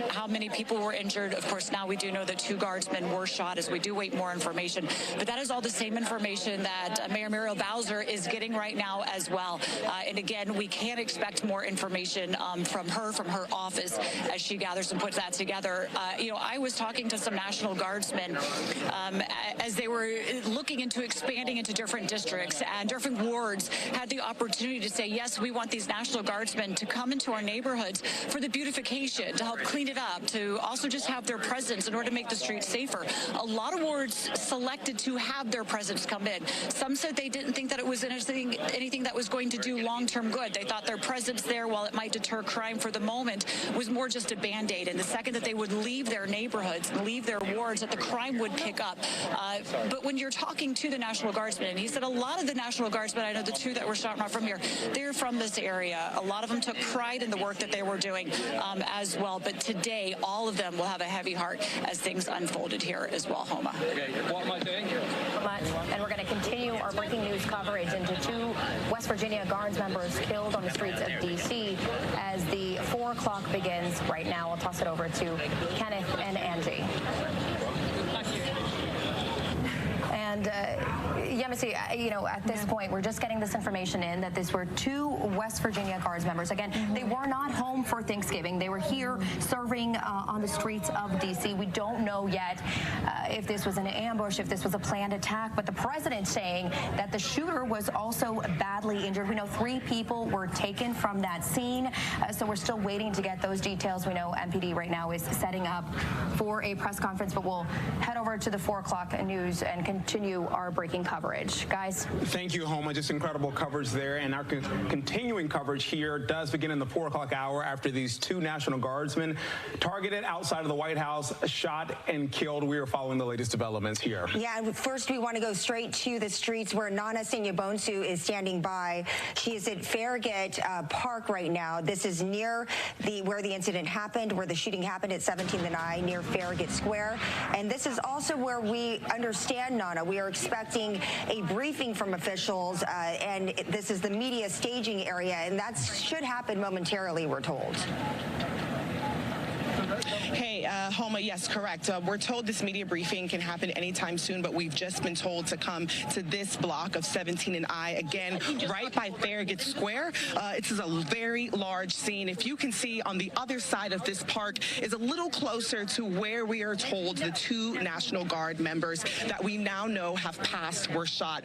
how many people were injured. Of course, now we do know that 2 Guardsmen were shot as we do wait more information. But that is all the same information that Mayor Muriel Bowser is getting right now as well. And again, we can expect more information from her office as she gathers and puts that together. You know, I was talking to some National Guardsmen as they were looking into expanding into different districts and different wards, had the opportunity to say, yes, we want these National Guardsmen to come into our neighborhoods for the beautification, to help clean it up, to also just have their presence in order to make the streets safer. A lot of wards selected to have their presence come in. Some said they didn't think that it was anything that was going to do long-term good. They thought their presence there, while it might deter crime for the moment, was more just a Band-Aid. And the second that they would leave their neighborhoods, leave their wards, that the crime would pick up. But when you're talking to the National Guardsmen, and he said a lot of the National Guardsmen, I know the 2 that were shot not from here, they're from this area. A lot of them took pride in the work that they were doing. as well. But today, all of them will have a heavy heart as things unfolded here as well, Homa. Okay, what am I doing? And we're going to continue our breaking news coverage into 2 West Virginia Guards members killed on the streets of D.C. as the 4 o'clock begins right now. I'll toss it over to Kenneth and Angie. And Yemisi, at this point, we're just getting this information in that these were 2 West Virginia Guards members. Again, they were not home for Thanksgiving. They were here serving on the streets of D.C. We don't know yet if this was an ambush, if this was a planned attack, but the president saying that the shooter was also badly injured. We know 3 people were taken from that scene, so we're still waiting to get those details. We know MPD right now is setting up for a press conference, but we'll head over to the 4 o'clock news and continue our breaking coverage. Guys. Thank you, Homa. Just incredible coverage there. And our continuing coverage here does begin in the 4 o'clock hour after these 2 National Guardsmen targeted outside of the White House, shot and killed. We are following the latest developments here. Yeah, first we want to go straight to the streets where Nana Sinyabonsu is standing by. She is at Farragut Park right now. This is near where the incident happened, where the shooting happened at 17th and I, near Farragut Square. And this is also where we understand, Nana, we are expecting a briefing from officials, and this is the media staging area, and that should happen momentarily, we're told. Hey, Homa, yes, correct. We're told this media briefing can happen anytime soon, but we've just been told to come to this block of 17 and I, again, right by Farragut Square. This is a very large scene. If you can see on the other side of this park is a little closer to where we are told the 2 National Guard members that we now know have passed were shot.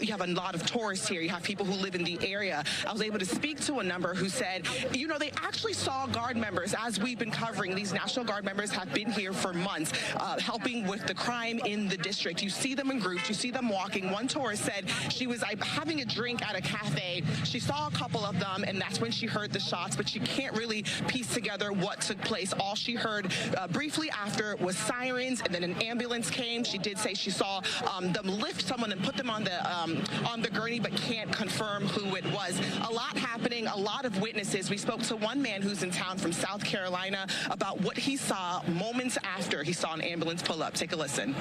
You have a lot of tourists here. You have people who live in the area. I was able to speak to a number who said, they actually saw Guard members as we've been covering. These National Guard members have been here for months, helping with the crime in the district. You see them in groups. You see them walking. One tourist said she was having a drink at a cafe. She saw a couple of them, and that's when she heard the shots, but she can't really piece together what took place. All she heard briefly after was sirens, and then an ambulance came. She did say she saw them lift someone and put them on the gurney, but can't confirm who it was. A lot happening, a lot of witnesses. We spoke to one man who's in town from South Carolina about what he saw moments after he saw an ambulance pull up. Take a listen.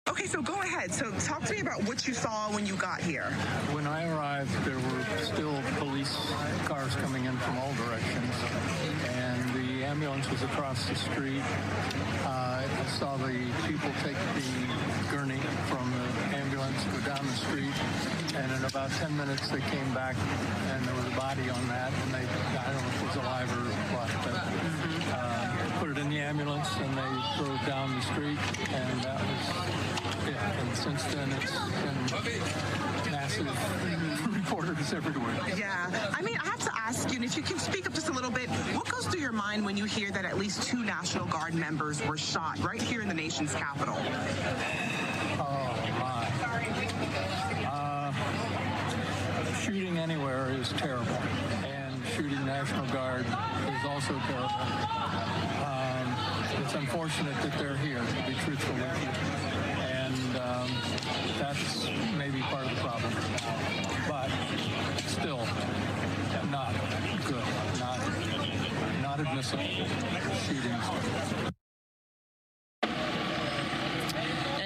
Okay, so go ahead. So talk to me about what you saw when you got here. When I arrived, there were still police cars coming in from all directions, and the ambulance was across the street. I saw the people take the gurney from the ambulance, go down the street, and in about 10 minutes they came back, and there was a body on that, and I don't know if it was alive or what, but put it in the ambulance, and they drove down the street, and that was it. And since then, it's been massive reporters everywhere. Yeah. I mean, I have to ask you, and if you can speak up just a little bit, what goes through your mind when you hear that at least 2 National Guard members were shot right here in the nation's capital? Oh, my. Shooting anywhere is terrible, and shooting National Guard is also terrible. It's unfortunate that they're here, to be truthful with you, and that's maybe part of the problem. But still, not good, not admissible shootings.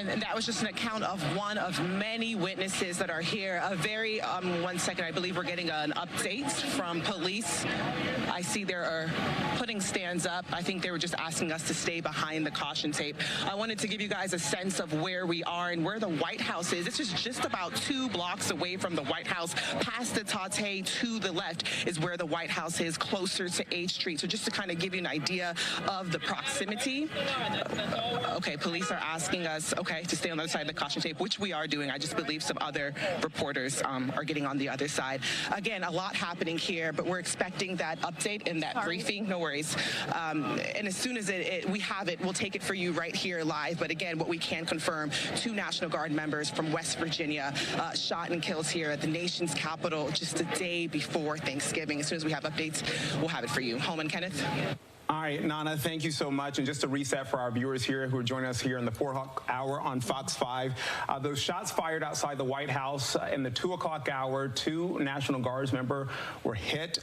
And that was just an account of one of many witnesses that are here. A very, 1 second, I believe we're getting an update from police. I see they are putting stands up. I think they were just asking us to stay behind the caution tape. I wanted to give you guys a sense of where we are and where the White House is. This is just about 2 blocks away from the White House. Past the Tate to the left is where the White House is, closer to H Street. So just to kind of give you an idea of the proximity. Okay, police are asking us, to stay on the other side of the caution tape, which we are doing. I just believe some other reporters are getting on the other side. Again, a lot happening here, but we're expecting that update and that briefing. No worries. And as soon as we have it, we'll take it for you right here live. But again, what we can confirm, 2 National Guard members from West Virginia shot and killed here at the nation's capital just a day before Thanksgiving. As soon as we have updates, we'll have it for you. Homa and Kenneth. All right, Nana, thank you so much. And just to reset for our viewers here who are joining us here in the 4 o'clock hour on Fox 5, those shots fired outside the White House in the 2 o'clock hour, 2 National Guards members were hit.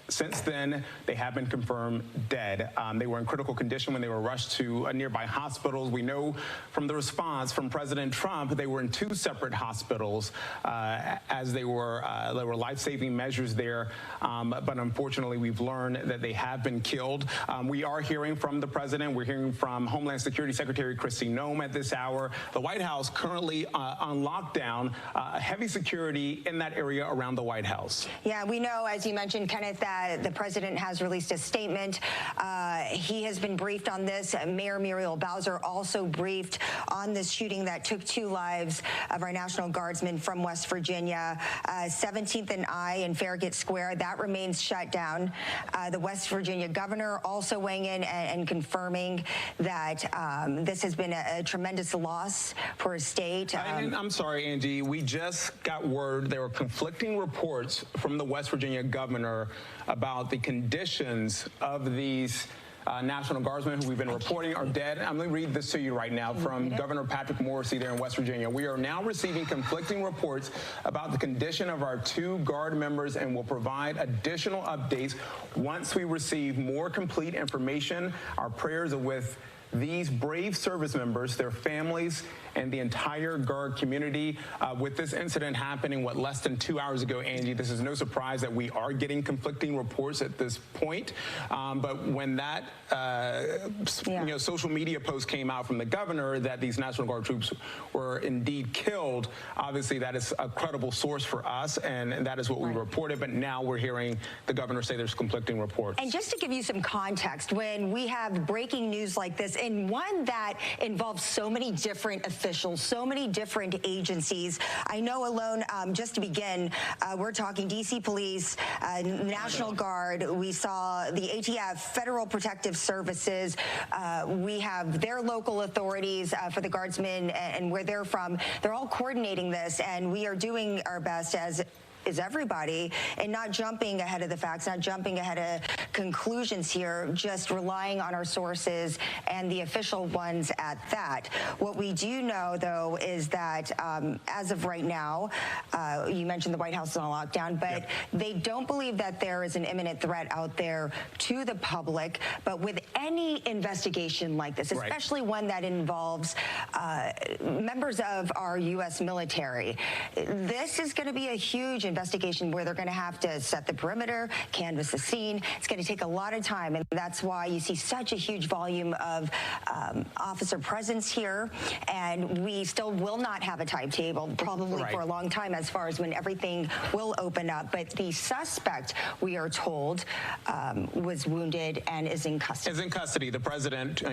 Since then, they have been confirmed dead. They were in critical condition when they were rushed to nearby hospitals. We know from the response from President Trump, they were in 2 separate hospitals as there were life-saving measures there. But unfortunately, we've learned that they have been killed. We are hearing from the president. We're hearing from Homeland Security Secretary Kristi Noem at this hour. The White House currently on lockdown, heavy security in that area around the White House. Yeah, we know, as you mentioned, Kenneth, that the president has released a statement. He has been briefed on this. Mayor Muriel Bowser also briefed on this shooting that took 2 lives of our National Guardsmen from West Virginia. 17th and I in Farragut Square, that remains shut down. The West Virginia governor also weighing in and confirming that this has been a tremendous loss for his state. I'm sorry, Angie. We just got word there were conflicting reports from the West Virginia governor about the conditions of these National Guardsmen who we've been reporting are dead. I'm going to read this to you right now from Governor Patrick Morrisey there in West Virginia. We are now receiving conflicting reports about the condition of our 2 Guard members and will provide additional updates once we receive more complete information. Our prayers are with these brave service members, their families, and the entire Guard community. With this incident happening, less than 2 hours ago, Angie, this is no surprise that we are getting conflicting reports at this point. But when that social media post came out from the governor that these National Guard troops were indeed killed, obviously that is a credible source for us, and that is what we reported. But now we're hearing the governor say there's conflicting reports. And just to give you some context, when we have breaking news like this, and one that involves so many different officials, so many different agencies. I know alone, just to begin, we're talking D.C. Police, National Guard. We saw the ATF, Federal Protective Services. We have their local authorities for the Guardsmen and where they're from. They're all coordinating this, and we are doing our best as is everybody, and not jumping ahead of the facts, not jumping ahead of conclusions here, just relying on our sources and the official ones at that. What we do know, though, is that as of right now, you mentioned the White House is on lockdown, but they don't believe that there is an imminent threat out there to the public. But with any investigation like this, especially one that involves members of our U.S. military, this is going to be a huge investigation where they're going to have to set the perimeter, canvass the scene. It's going to take a lot of time, and that's why you see such a huge volume of officer presence here. And we still will not have a timetable, probably for a long time, as far as when everything will open up. But the suspect, we are told, was wounded and is in custody. Is in custody. The president,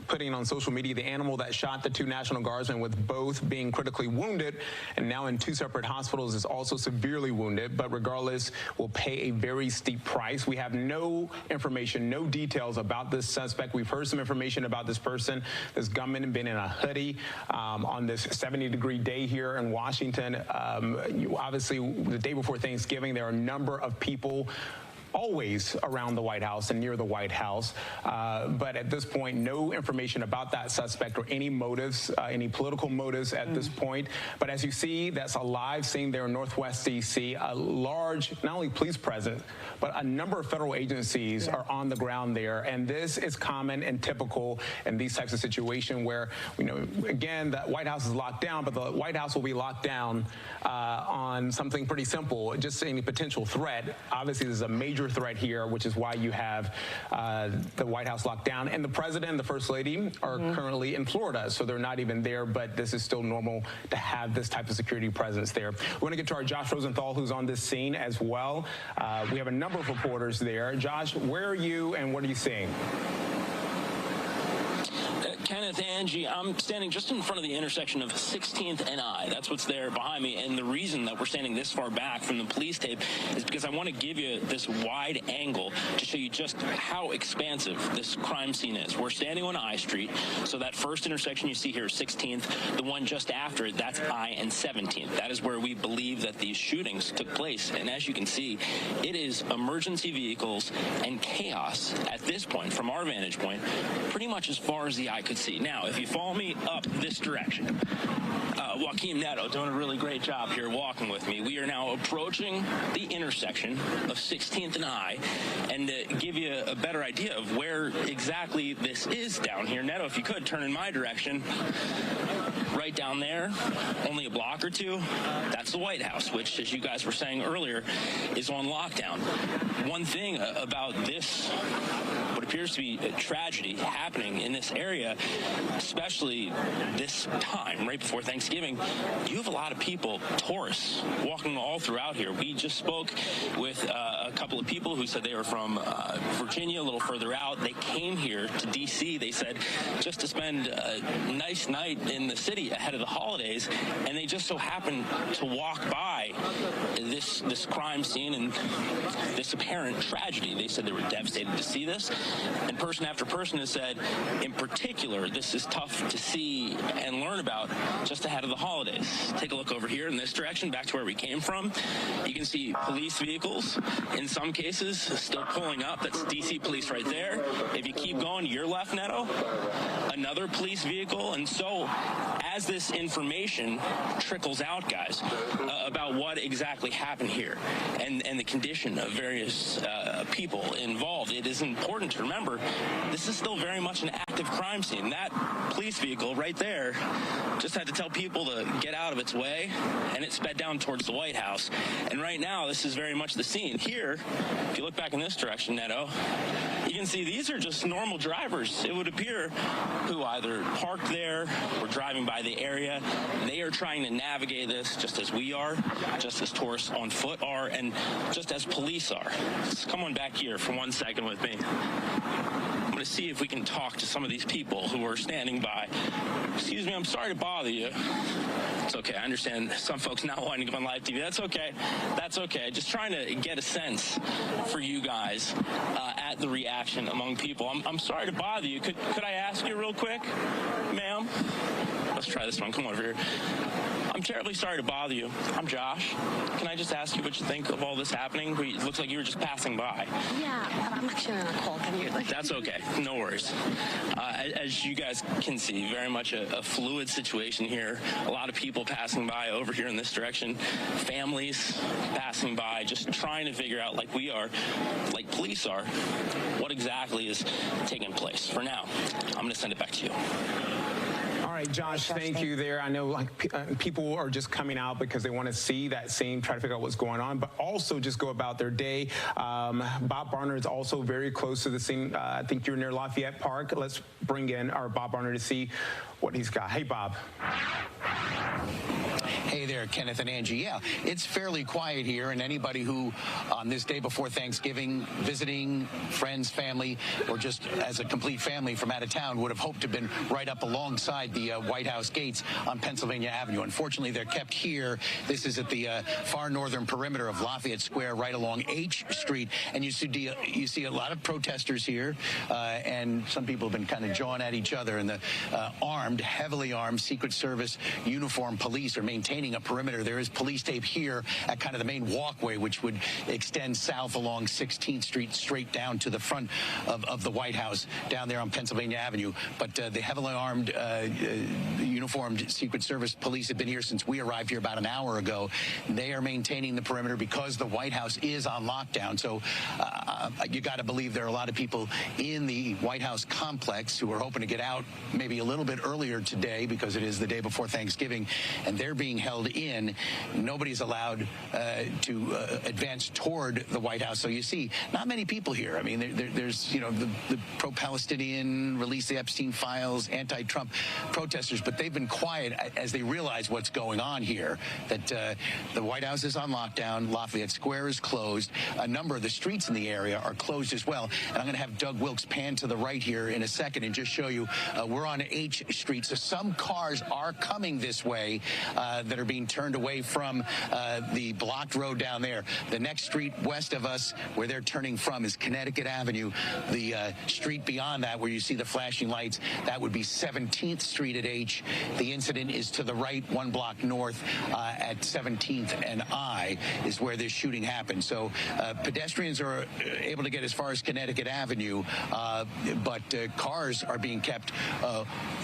putting on social media the animal that shot the 2 National Guardsmen, with both being critically wounded and now in 2 separate hospitals, is also severely wounded, but regardless will pay a very steep price. We have no information, no details about this suspect. We've heard some information about this person. This gunman had been in a hoodie on this 70-degree day here in Washington. Obviously, the day before Thanksgiving, there are a number of people always around the White House and near the White House. But at this point, no information about that suspect or any motives, any political motives at this point. But as you see, that's a live scene there in Northwest D.C. A large, not only police presence, but a number of federal agencies are on the ground there. And this is common and typical in these types of situations where, again, the White House is locked down, but the White House will be locked down on something pretty simple, just any potential threat. Obviously, there's a major threat here, which is why you have the White House locked down. And the president and the first lady are currently in Florida, so they're not even there, but this is still normal to have this type of security presence there. We're going to get to our Josh Rosenthal, who's on this scene as well. We have a number of reporters there. Josh, where are you and what are you seeing? Kenneth, Angie, I'm standing just in front of the intersection of 16th and I. That's what's there behind me. And the reason that we're standing this far back from the police tape is because I want to give you this wide angle to show you just how expansive this crime scene is. We're standing on I Street, so that first intersection you see here is 16th. The one just after it, that's I and 17th. That is where we believe that these shootings took place. And as you can see, it is emergency vehicles and chaos at this point, from our vantage point, pretty much as far as the eye could could see. Now, if you follow me up this direction, Joaquin Neto doing a really great job here walking with me. We are now approaching the intersection of 16th and I, and to give you a better idea of where exactly this is down here, Neto, if you could turn in my direction, right down there, only a block or two, that's the White House, which, as you guys were saying earlier, is on lockdown. One thing about this, what appears to be a tragedy happening in this area, especially this time, right before Thanksgiving, you have a lot of people, tourists, walking all throughout here. We just spoke with a couple of people who said they were from Virginia, a little further out. They came here to D.C., they said, just to spend a nice night in the city ahead of the holidays, and they just so happened to walk by this crime scene and this apparent tragedy. They said they were devastated to see this, and person after person has said, in particular, this is tough to see and learn about just ahead of the holidays. Take a look over here in this direction, back to where we came from. You can see police vehicles, in some cases, still pulling up. That's D.C. police right there. If you keep going to your left, Neto, another police vehicle. And so, as this information trickles out, guys, about what exactly happened here and the condition of various people involved, it is important to remember this is still very much an active crime scene. That police vehicle right there just had to tell people to get out of its way, and it sped down towards the White House. And right now, this is very much the scene. Here, if you look back in this direction, Neto, you can see these are just normal drivers, it would appear, who either parked there or driving by the area. They are trying to navigate this just as we are, just as tourists on foot are, and just as police are. Just come on back here for 1 second with me. I'm going to see if we can talk to some of these people who are standing by. Excuse me, I'm sorry to bother you. It's okay. I understand some folks not wanting to go on live TV. That's okay. That's okay. Just trying to get a sense for you guys at the reaction among people. I'm sorry to bother you. Could I ask you real quick, ma'am? Let's try this one. Come over here. I'm terribly sorry to bother you. I'm Josh. Can I just ask you what you think of all this happening? It looks like you were just passing by. Yeah, I'm actually on a call. Can you? That's okay. No worries. As you guys can see, very much a fluid situation here. A lot of people passing by over here in this direction. Families passing by, just trying to figure out, like we are, like police are, what exactly is taking place. For now, I'm going to send it back to you. All right, Josh, thank you there. I know people are just coming out because they want to see that scene, try to figure out what's going on, but also just go about their day. Bob Barner is also very close to the scene. I think you're near Lafayette Park. Let's bring in our Bob Barner to see what he's got. Hey, Bob. Hey there, Kenneth and Angie. Yeah, it's fairly quiet here, and anybody who on this day before Thanksgiving, visiting friends, family, or just as a complete family from out of town would have hoped to have been right up alongside the White House gates on Pennsylvania Avenue. Unfortunately, they're kept here. This is at the far northern perimeter of Lafayette Square, right along H Street, and you see a lot of protesters here, and some people have been kind of jawing at each other, and the heavily armed Secret Service uniformed police are maintaining a perimeter. There is police tape here at kind of the main walkway, which would extend south along 16th Street straight down to the front of the White House down there on Pennsylvania Avenue. But the heavily armed uniformed Secret Service police have been here since we arrived here about an hour ago. They are maintaining the perimeter because the White House is on lockdown. So you got to believe there are a lot of people in the White House complex who are hoping to get out maybe a little bit earlier today because it is the day before Thanksgiving, and they're being held in. Nobody's allowed to advance toward the White House. So you see, not many people here. I mean, there's the pro-Palestinian, release the Epstein files, anti-Trump protesters, but they've been quiet as they realize what's going on here, that the White House is on lockdown, Lafayette Square is closed, a number of the streets in the area are closed as well. And I'm going to have Doug Wilkes pan to the right here in a second and just show you we're on H Street. So some cars are coming this way that are are being turned away from the blocked road down there. The next street west of us, where they're turning from, is Connecticut Avenue. The street beyond that, where you see the flashing lights, that would be 17th Street at H. The incident is to the right, 1 block north at 17th and I is where this shooting happened. So pedestrians are able to get as far as Connecticut Avenue, but cars are being kept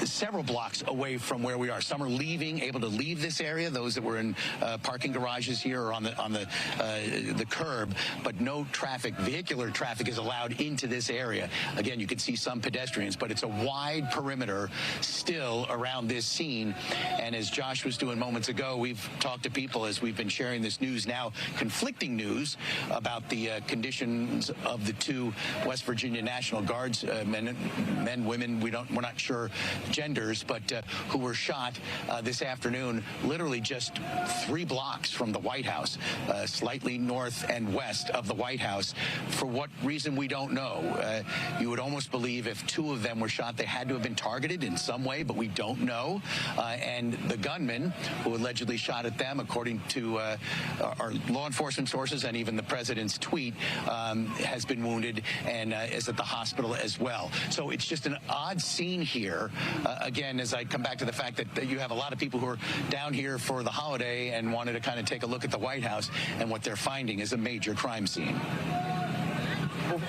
several blocks away from where we are. Some are able to leave this area. Those that were in parking garages here or on the curb, but no vehicular traffic is allowed into this area. Again, you can see some pedestrians, but it's a wide perimeter still around this scene. And as Josh was doing moments ago, we've talked to people as we've been sharing this news now, conflicting news about the conditions of the 2 West Virginia National Guards men, women, we're not sure genders, but who were shot this afternoon, literally just 3 blocks from the White House, slightly north and west of the White House. For what reason, we don't know. You would almost believe if 2 of them were shot, they had to have been targeted in some way, but we don't know. And the gunman who allegedly shot at them, according to our law enforcement sources and even the president's tweet, has been wounded and is at the hospital as well. So it's just an odd scene here. Again, as I come back to the fact that you have a lot of people who are down here for the holiday and wanted to kind of take a look at the White House, and what they're finding is a major crime scene. Well,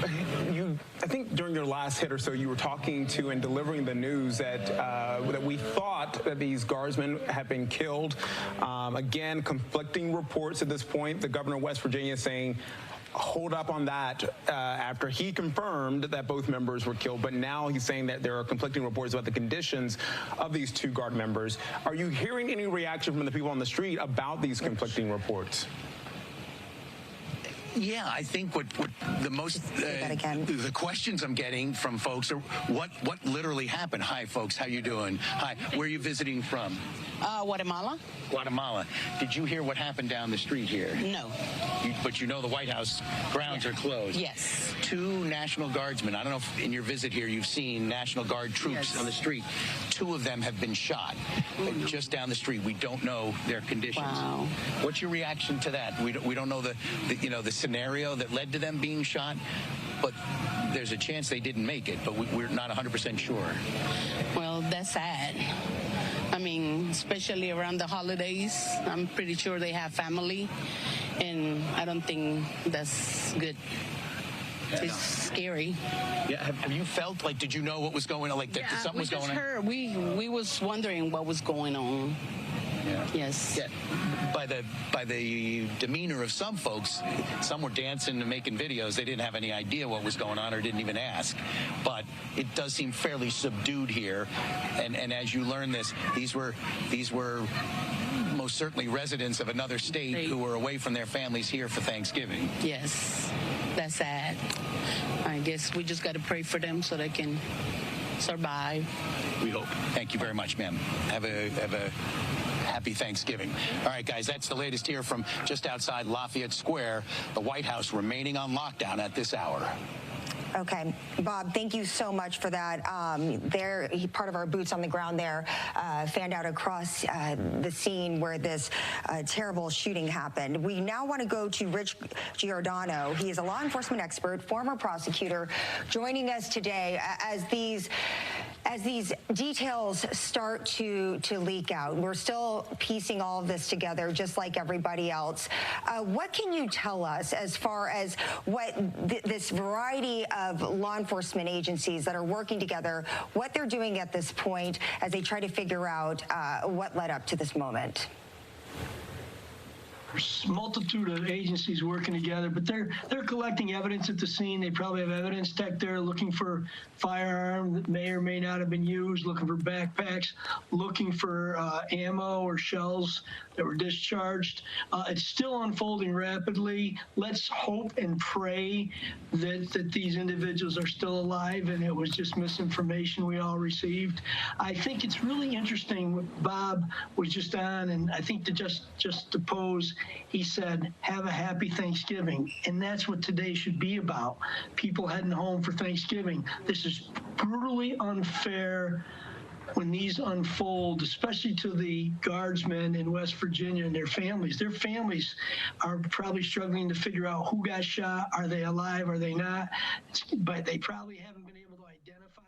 I think during your last hit or so, you were talking to and delivering the news that that we thought that these guardsmen had been killed. Again, conflicting reports at this point. The governor of West Virginia saying, hold up on that after he confirmed that both members were killed, but now he's saying that there are conflicting reports about the conditions of these 2 guard members. Are you hearing any reaction from the people on the street about these conflicting reports? Yeah, I think what the most the questions I'm getting from folks are what literally happened. Hi, folks, how you doing? Hi, where are you visiting from? Guatemala. Guatemala. Did you hear what happened down the street here? No. But you know the White House grounds are closed. Yes. 2 National Guardsmen. I don't know if in your visit here you've seen National Guard troops on the street. 2 of them have been shot just down the street. We don't know their conditions. Wow. What's your reaction to that? We don't know the scenario that led to them being shot, but there's a chance they didn't make it, but we're not 100% sure. Well, that's sad. I mean, especially around the holidays, I'm pretty sure they have family, and I don't think that's good. It's scary. Yeah. Have you felt like, did you know what was going on? Like that something was going on? Heard. We was wondering what was going on. Yeah. Yes. Yeah. By the demeanor of some folks, some were dancing and making videos. They didn't have any idea what was going on or didn't even ask. But it does seem fairly subdued here. And as you learn this, these were most certainly residents of another state who were away from their families here for Thanksgiving. Yes. That's sad. I guess we just got to pray for them so they can survive. We hope. Thank you very much, ma'am. Have a happy Thanksgiving. All right, guys, that's the latest here from just outside Lafayette Square. The White House remaining on lockdown at this hour. Okay, Bob, thank you so much for that. Part of our boots on the ground there fanned out across the scene where this terrible shooting happened. We now want to go to Rich Giordano. He is a law enforcement expert, former prosecutor, joining us today as these details start to leak out. We're still piecing all of this together, just like everybody else. What can you tell us as far as what this variety of law enforcement agencies that are working together, what they're doing at this point as they try to figure out what led up to this moment? There's a multitude of agencies working together, but they're collecting evidence at the scene. They probably have evidence tech there looking for firearm that may or may not have been used, looking for backpacks, looking for ammo or shells that were discharged. It's still unfolding rapidly. Let's hope and pray that these individuals are still alive and it was just misinformation we all received. I think it's really interesting what Bob was just on, and I think to just to pose, he said, have a happy Thanksgiving. And that's what today should be about. People heading home for Thanksgiving. This is brutally unfair when these unfold, especially to the Guardsmen in West Virginia and their families are probably struggling to figure out who got shot. Are they alive? Are they not? But they probably haven't been able to identify.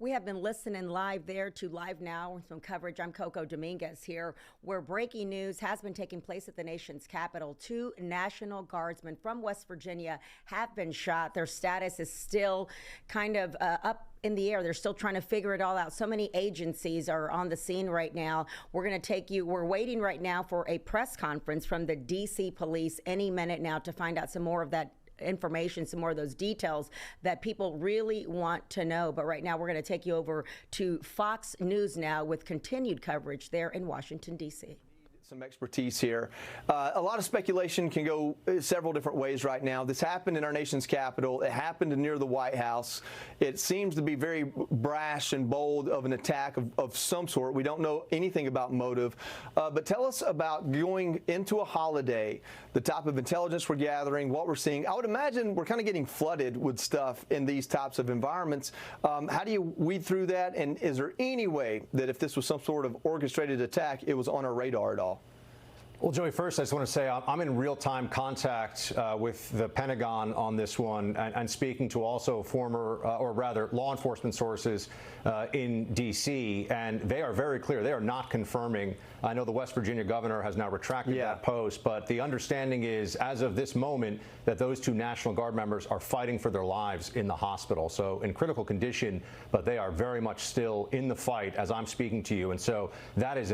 We have been listening live there to Live Now with some coverage. I'm Coco Dominguez here, where breaking news has been taking place at the nation's capital. 2 National Guardsmen from West Virginia have been shot. Their status is still kind of up in the air. They're still trying to figure it all out. So many agencies are on the scene right now. We're waiting right now for a press conference from the DC police any minute now to find out some more of that information, some more of those details that people really want to know. But right now we're going to take you over to Fox News now with continued coverage there in Washington, D.C. Some expertise here. A lot of speculation can go several different ways right now. This happened in our nation's capital. It happened near the White House. It seems to be very brash and bold of an attack of some sort. We don't know anything about motive. But tell us about going into a holiday, the type of intelligence we're gathering, what we're seeing. I would imagine we're kind of getting flooded with stuff in these types of environments. How do you weed through that? And is there any way that if this was some sort of orchestrated attack, it was on our radar at all? Well, Joey, first I just want to say I'm in real-time contact with the Pentagon on this one and speaking to also former, or rather law enforcement sources in D.C., and they are very clear. They are not confirming. I know the West Virginia governor has now retracted that post, but the understanding is, as of this moment, that those 2 National Guard members are fighting for their lives in the hospital. So in critical condition, but they are very much still in the fight as I'm speaking to you. And so that is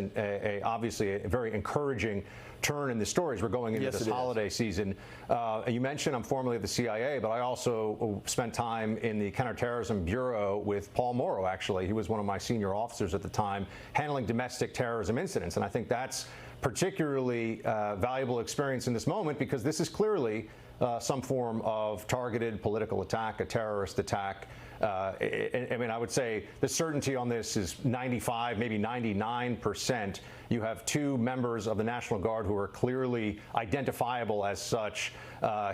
obviously a very encouraging turn in the stories we're going into this holiday season. You mentioned I'm formerly at the CIA, but I also spent time in the Counterterrorism Bureau with Paul Morrow, actually. He was one of my senior officers at the time, handling domestic terrorism incidents. And I think that's particularly valuable experience in this moment, because this is clearly some form of targeted political attack, a terrorist attack. I mean, I would say the certainty on this is 95, maybe 99%. You have 2 members of the National Guard who are clearly identifiable as such,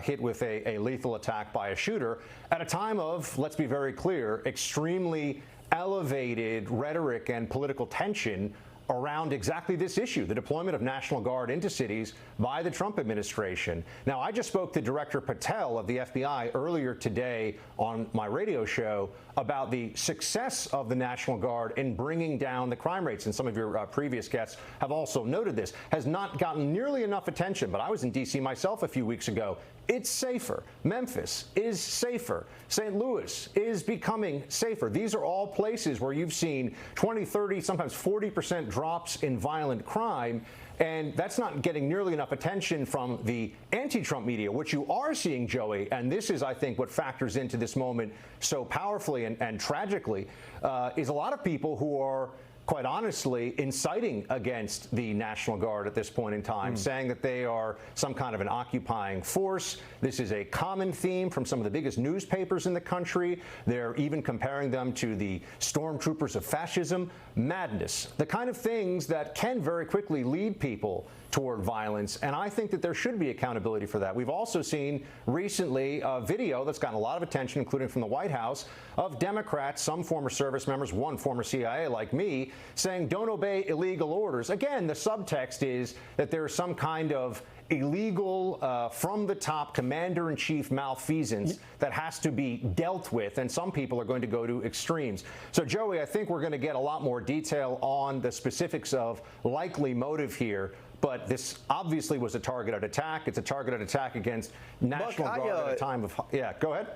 hit with a lethal attack by a shooter at a time of, let's be very clear, extremely elevated rhetoric and political tension around exactly this issue, the deployment of National Guard into cities by the Trump administration. Now, I just spoke to Director Patel of the FBI earlier today on my radio show about the success of the National Guard in bringing down the crime rates. And some of your previous guests have also noted this. Has not gotten nearly enough attention, but I was in D.C. myself a few weeks ago. It's safer. Memphis is safer. St. Louis is becoming safer. These are all places where you've seen 20, 30, sometimes 40% drops in violent crime. And that's not getting nearly enough attention from the anti-Trump media. What you are seeing, Joey, and this is, I think, what factors into this moment so powerfully and tragically, is a lot of people who are, quite honestly, inciting against the National Guard at this point in time, saying that they are some kind of an occupying force. This is a common theme from some of the biggest newspapers in the country. They're even comparing them to the stormtroopers of fascism. Madness. The kind of things that can very quickly lead people toward violence, and I think that there should be accountability for that. We've also seen recently a video that's gotten a lot of attention, including from the White House, of Democrats, some former service members, one former CIA like me, saying don't obey illegal orders. Again, the subtext is that there's some kind of illegal, from the top, commander-in-chief malfeasance that has to be dealt with, and some people are going to go to extremes. So, Joey, I think we're going to get a lot more detail on the specifics of likely motive here. But this obviously was a targeted attack. It's a targeted attack against National Guard at a time of... Yeah, go ahead.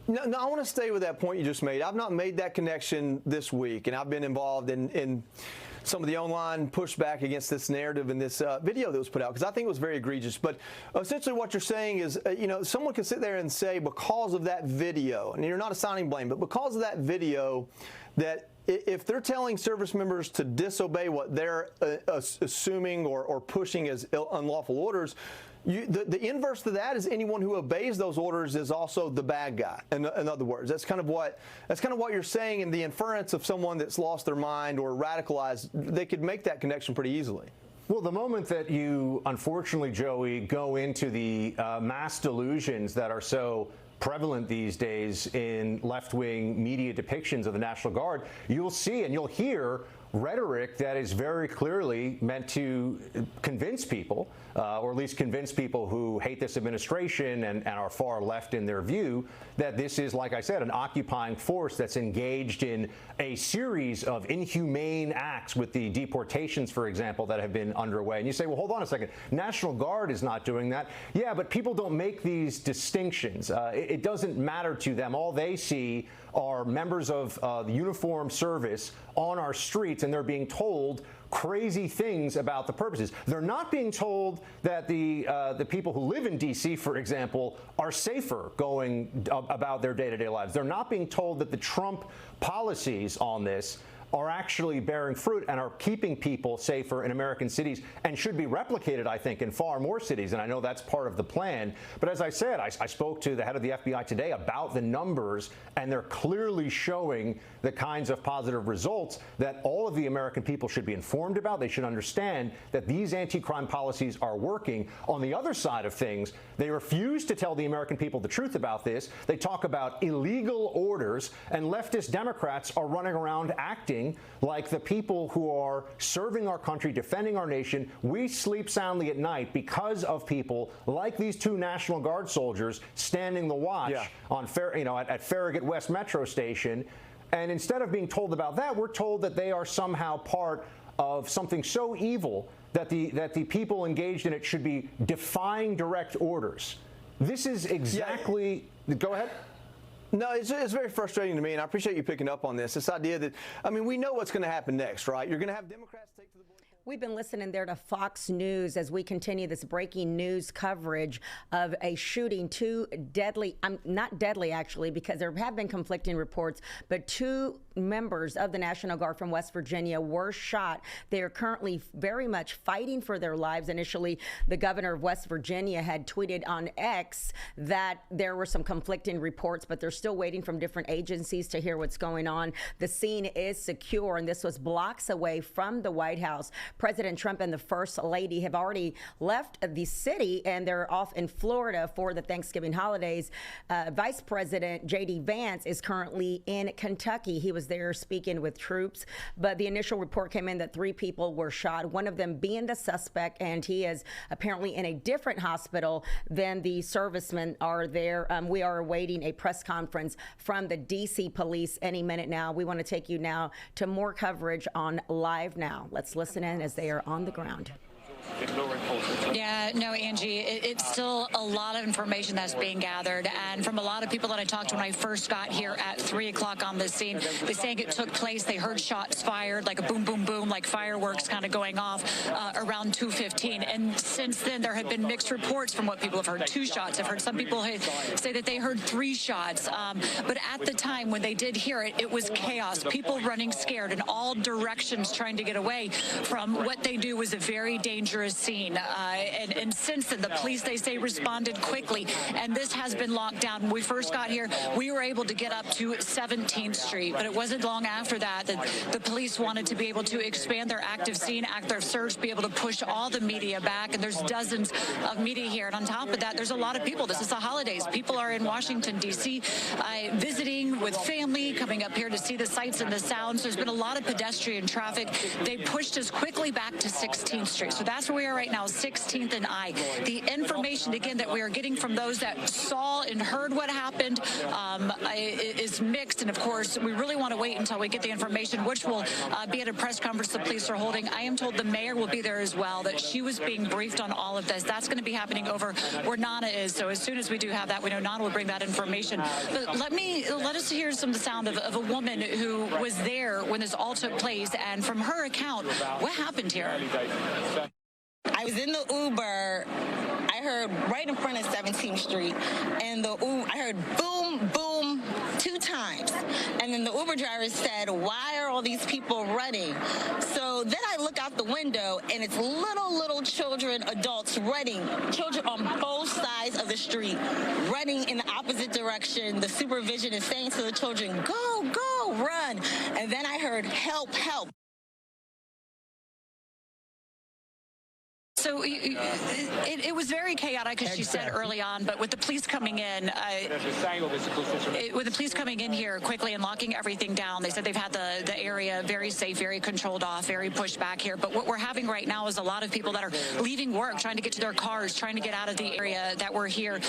No, I want to stay with that point you just made. I've not made that connection this week, and I've been involved in some of the online pushback against this narrative in this video that was put out, because I think it was very egregious. But essentially what you're saying is, someone can sit there and say because of that video, and you're not assigning blame, but because of that video, that if they're telling service members to disobey what they're assuming or pushing as unlawful orders, the inverse to that is anyone who obeys those orders is also the bad guy. In other words, that's kind of what you're saying. And the inference of someone that's lost their mind or radicalized, they could make that connection pretty easily. Well, the moment that you, unfortunately, Joey, go into the mass delusions that are so prevalent these days in left-wing media depictions of the National Guard, you'll see and you'll hear rhetoric that is very clearly meant to convince people, or at least convince people who hate this administration and are far left in their view, that this is, like I said, an occupying force that's engaged in a series of inhumane acts with the deportations, for example, that have been underway. And you say, well, hold on a second. National Guard is not doing that. Yeah, but people don't make these distinctions. It doesn't matter to them. All they see are members of the uniformed service on our streets, and they're being told crazy things about the purposes. They're not being told that the people who live in D.C., for example, are safer going about their day-to-day lives. They're not being told that the Trump policies on this are actually bearing fruit and are keeping people safer in American cities and should be replicated, I think, in far more cities. And I know that's part of the plan. But as I said, I spoke to the head of the FBI today about the numbers, and they're clearly showing the kinds of positive results that all of the American people should be informed about. They should understand that these anti-crime policies are working. On the other side of things, they refuse to tell the American people the truth about this. They talk about illegal orders, and leftist Democrats are running around acting like the people who are serving our country, defending our nation. We sleep soundly at night because of people like these two National Guard soldiers standing the watch on at Farragut West Metro Station. And instead of being told about that, we're told that they are somehow part of something so evil that the people engaged in it should be defying direct orders. This is exactly. Go ahead. No, it's very frustrating to me, and I appreciate you picking up on this. This idea that, I mean, we know what's going to happen next, right? You're going to have Democrats take to the board. We've been listening there to Fox News as we continue this breaking news coverage of a shooting. Two deadly, not deadly actually, because there have been conflicting reports, but two members of the National Guard from West Virginia were shot. They are currently very much fighting for their lives. Initially, the governor of West Virginia had tweeted on X that there were some conflicting reports, but they're still waiting from different agencies to hear what's going on. The scene is secure, and this was blocks away from the White House. President Trump and the First Lady have already left the city, and they're off in Florida for the Thanksgiving holidays. Vice President J.D. Vance is currently in Kentucky. He was there speaking with troops, but the initial report came in that 3 people were shot, one of them being the suspect, and he is apparently in a different hospital than the servicemen are there. We are awaiting a press conference from the D.C. police any minute now. We want to take you now to more coverage on Live Now. Let's listen in as they are on the ground. Yeah, no, Angie, it's still a lot of information that's being gathered. And from a lot of people that I talked to when I first got here at 3 o'clock on the scene, they're saying it took place. They heard shots fired, like a boom, boom, boom, like fireworks kind of going off around 2:15. And since then, there have been mixed reports from what people have heard. 2 shots. I've heard some people say that they heard 3 shots. But at the time when they did hear it, it was chaos. People running scared in all directions trying to get away from what they do was a very dangerous scene. And since then, the police, they say, responded quickly, and this has been locked down. When we first got here, we were able to get up to 17th Street, but it wasn't long after that that the police wanted to be able to expand their active scene, active search, be able to push all the media back, and there's dozens of media here. And on top of that, there's a lot of people. This is the holidays. People are in Washington, D.C., visiting with family, coming up here to see the sights and the sounds. There's been a lot of pedestrian traffic. They pushed us quickly back to 16th Street. So that's where we are right now, 16th and I. The information, again, that we are getting from those that saw and heard what happened is mixed. And, of course, we really want to wait until we get the information, which will be at a press conference the police are holding. I am told the mayor will be there as well, that she was being briefed on all of this. That's going to be happening over where Nana is. So as soon as we do have that, we know Nana will bring that information. But let us hear some of the sound of a woman who was there when this all took place. And from her account, what happened here? I was in the Uber. I heard right in front of 17th Street, and I heard boom, boom 2 times. And then the Uber driver said, "Why are all these people running?" So then I look out the window, and it's little children, adults running, children on both sides of the street, running in the opposite direction. The supervision is saying to the children, "Go, go, run." And then I heard, "Help, help." So So it was very chaotic, as she said early on, but with the police coming in, with the police coming in here quickly and locking everything down, they said they've had the area very safe, very controlled off, very pushed back here. But what we're having right now is a lot of people that are leaving work, trying to get to their cars, trying to get out of the area that we're here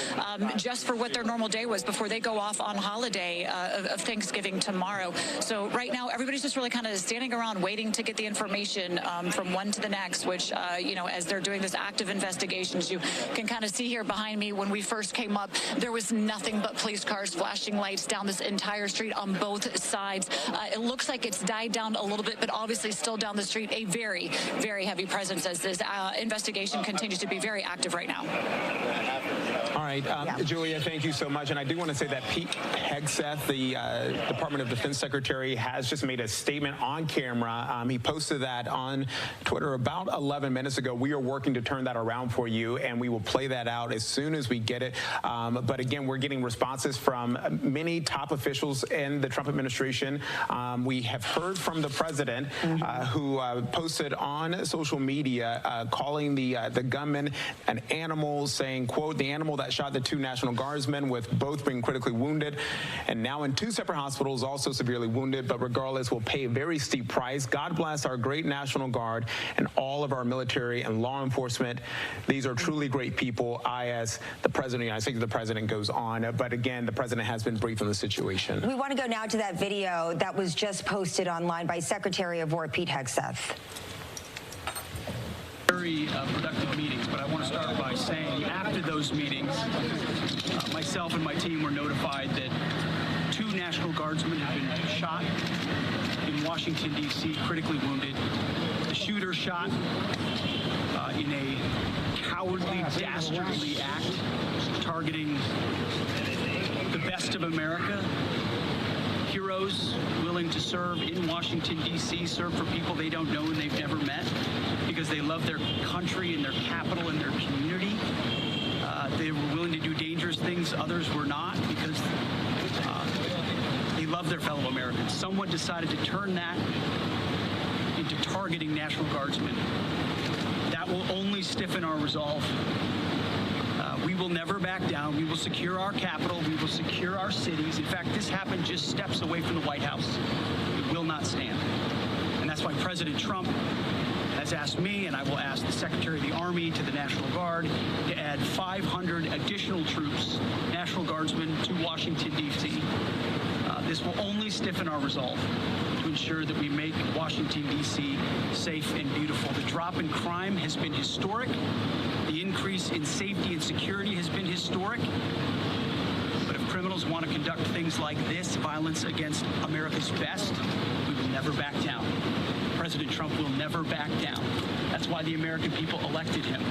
just for what their normal day was before they go off on holiday of Thanksgiving tomorrow. So right now, everybody's just really kind of standing around waiting to get the information from one to the next, which, you know, as they're doing this active investigations, you can kind of see here behind me, when we first came up, there was nothing but police cars flashing lights down this entire street on both sides. It looks like it's died down a little bit, but obviously still down the street, a very, very heavy presence as this investigation continues to be very active right now. All right, Julia, thank you so much. And I do want to say that Pete Hegseth, the Department of Defense Secretary, has just made a statement on camera. He posted that on Twitter about 11 minutes ago. We are working to turn that around for you, and we will play that out as soon as we get it. But again, we're getting responses from many top officials in the Trump administration. We have heard from the president, who posted on social media calling the gunman an animal, saying, quote, the animal that shot the 2 National Guardsmen, with both being critically wounded and now in 2 separate hospitals, also severely wounded, but regardless will pay a very steep price. God bless our great National Guard and all of our military and law enforcement. These are truly great people. As the President of the United States, the President goes on. But again, the President has been briefed on the situation. We want to go now to that video that was just posted online by Secretary of War Pete Hegseth. Very productive meetings, but I want to start by saying after those meetings, myself and my team were notified that 2 National Guardsmen have been shot in Washington, D.C., critically wounded. The shooter shot in a cowardly, dastardly act targeting the best of America. Heroes willing to serve in Washington, D.C., serve for people they don't know and they've never met because they love their country and their capital and their community. They were willing to do dangerous things others were not because they love their fellow Americans. Someone decided to turn that into targeting National Guardsmen. That will only stiffen our resolve. We will never back down. We will secure our capital. We will secure our cities. In fact, this happened just steps away from the White House. We will not stand. And that's why President Trump has asked me, and I will ask the Secretary of the Army, to the National Guard, to add 500 additional troops, National Guardsmen, to Washington, D.C. This will only stiffen our resolve to ensure that we make Washington, D.C. safe and beautiful. The drop in crime has been historic. The increase in safety and security has been historic. But if criminals want to conduct things like this, violence against America's best, we will never back down. President Trump will never back down. That's why the American people elected him.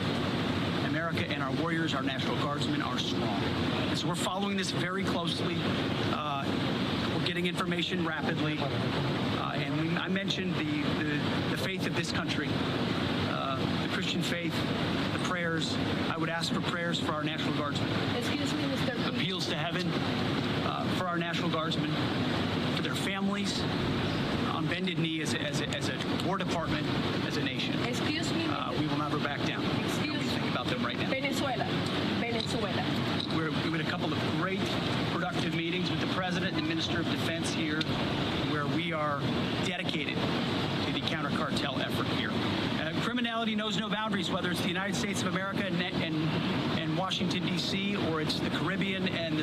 America and our warriors, our National Guardsmen, are strong. And so we're following this very closely. We're getting information rapidly. And I mentioned the faith of this country, the Christian faith, the prayers. I would ask for prayers for our National Guardsmen. Excuse me, Mr. Appeals to heaven for our National Guardsmen, for their families, on bended knee as a War Department, as a nation. Excuse me. We will never back down. Excuse me. Think about them right now. Venezuela. We had a couple of great, productive meetings with the President and Minister of Defense here, where we are dedicated to the counter-cartel effort here. Criminality knows no boundaries, whether it's the United States of America and Washington, D.C., or it's the Caribbean and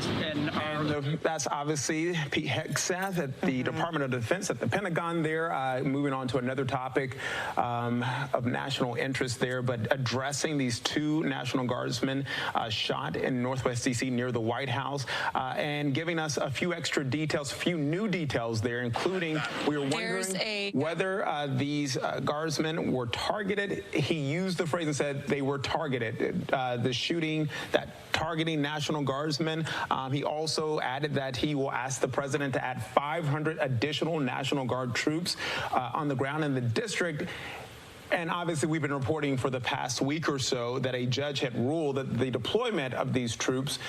that's obviously Pete Hegseth at the Department of Defense at the Pentagon there. Moving on to another topic of national interest there, but addressing these 2 National Guardsmen shot in Northwest D.C. near the White House, and giving us a few extra details, a few new details there, including we were wondering whether these Guardsmen were targeted. He used the phrase and said they were targeted. The shooting, that targeting National Guardsmen. He also added that he will ask the president to add 500 additional National Guard troops on the ground in the district. And obviously, we've been reporting for the past week or so that a judge had ruled that the deployment of these troops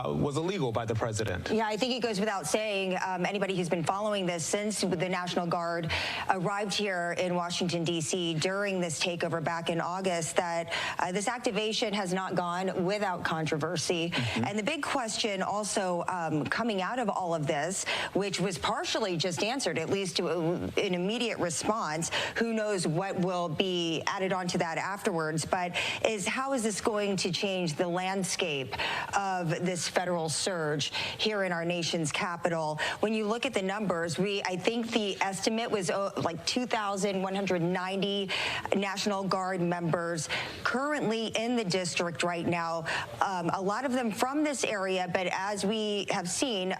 was illegal by the president. Yeah, I think it goes without saying, anybody who's been following this since the National Guard arrived here in Washington, D.C. during this takeover back in August, that this activation has not gone without controversy. And the big question also coming out of all of this, which was partially just answered, at least to an immediate response, who knows what will be added onto that afterwards, but is how is this going to change the landscape of this federal surge here in our nation's capital? When you look at the numbers, I think the estimate was like 2,190 National Guard members currently in the district right now. A lot of them from this area, but as we have seen,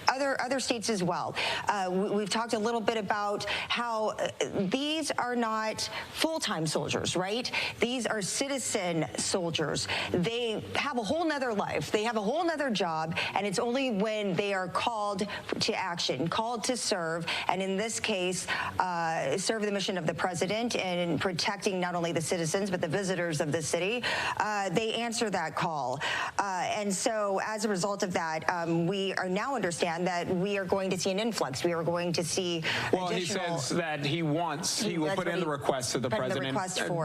other states as well. We've talked a little bit about how these are not full-time soldiers, right? These are citizen soldiers. They have a whole nother life. They have a whole nother job, and it's only when they are called to action, called to serve, and in this case, serve the mission of the president in protecting not only the citizens, but the visitors of the city. They answer that call. And so as a result of that, we are now understand that we are going to see an influx. We are going to see Well, he says that he will put in the request to the president.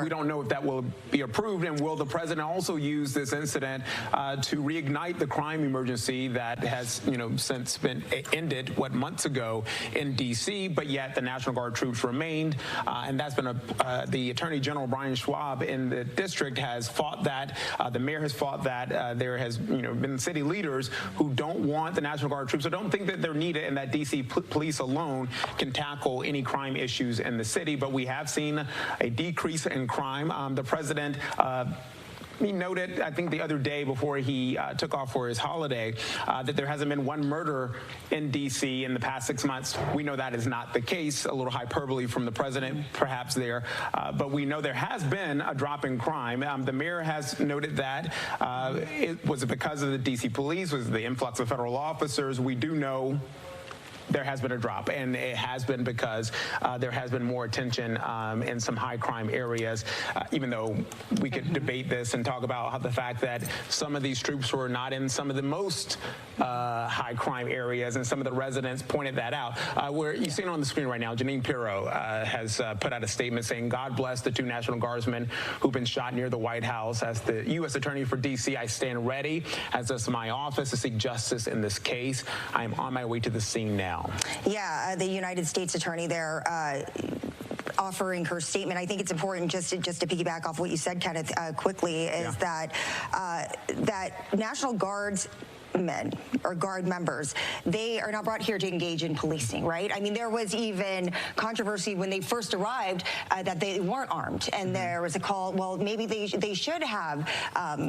We don't know if that will be approved, and will the president also use this incident to reignite the crime emergency that has, since been ended, months ago in D.C., but yet the National Guard troops remained, and that's been the Attorney General Brian Schwab in the district has fought that. The mayor has fought that. There has, been city leaders who don't want the National Guard troops, or don't think that they're needed, and that D.C. police alone can tackle any crime issues in the city. But we have seen a decrease in crime. The president he noted, I think the other day before he took off for his holiday, that there hasn't been one murder in D.C. in the past 6 months. We know that is not the case. A little hyperbole from the president, perhaps there. But we know there has been a drop in crime. The mayor has noted that. Was it because of the D.C. police? Was it the influx of federal officers? We do know there has been a drop, and it has been because there has been more attention in some high crime areas, even though we could debate this and talk about how the fact that some of these troops were not in some of the most high crime areas, and some of the residents pointed that out. Where you see it on the screen right now, Janine Pirro has put out a statement saying, "God bless the two National Guardsmen who've been shot near the White House. As the U.S. Attorney for D.C., I stand ready, as does my office, to seek justice in this case. I am on my way to the scene now." Yeah, the United States Attorney there offering her statement. I think it's important just to piggyback off what you said, Kenneth, quickly, is that National Guardsmen or Guard members, they are not brought here to engage in policing, right? I mean, there was even controversy when they first arrived that they weren't armed, and there was a call, well, maybe they should have,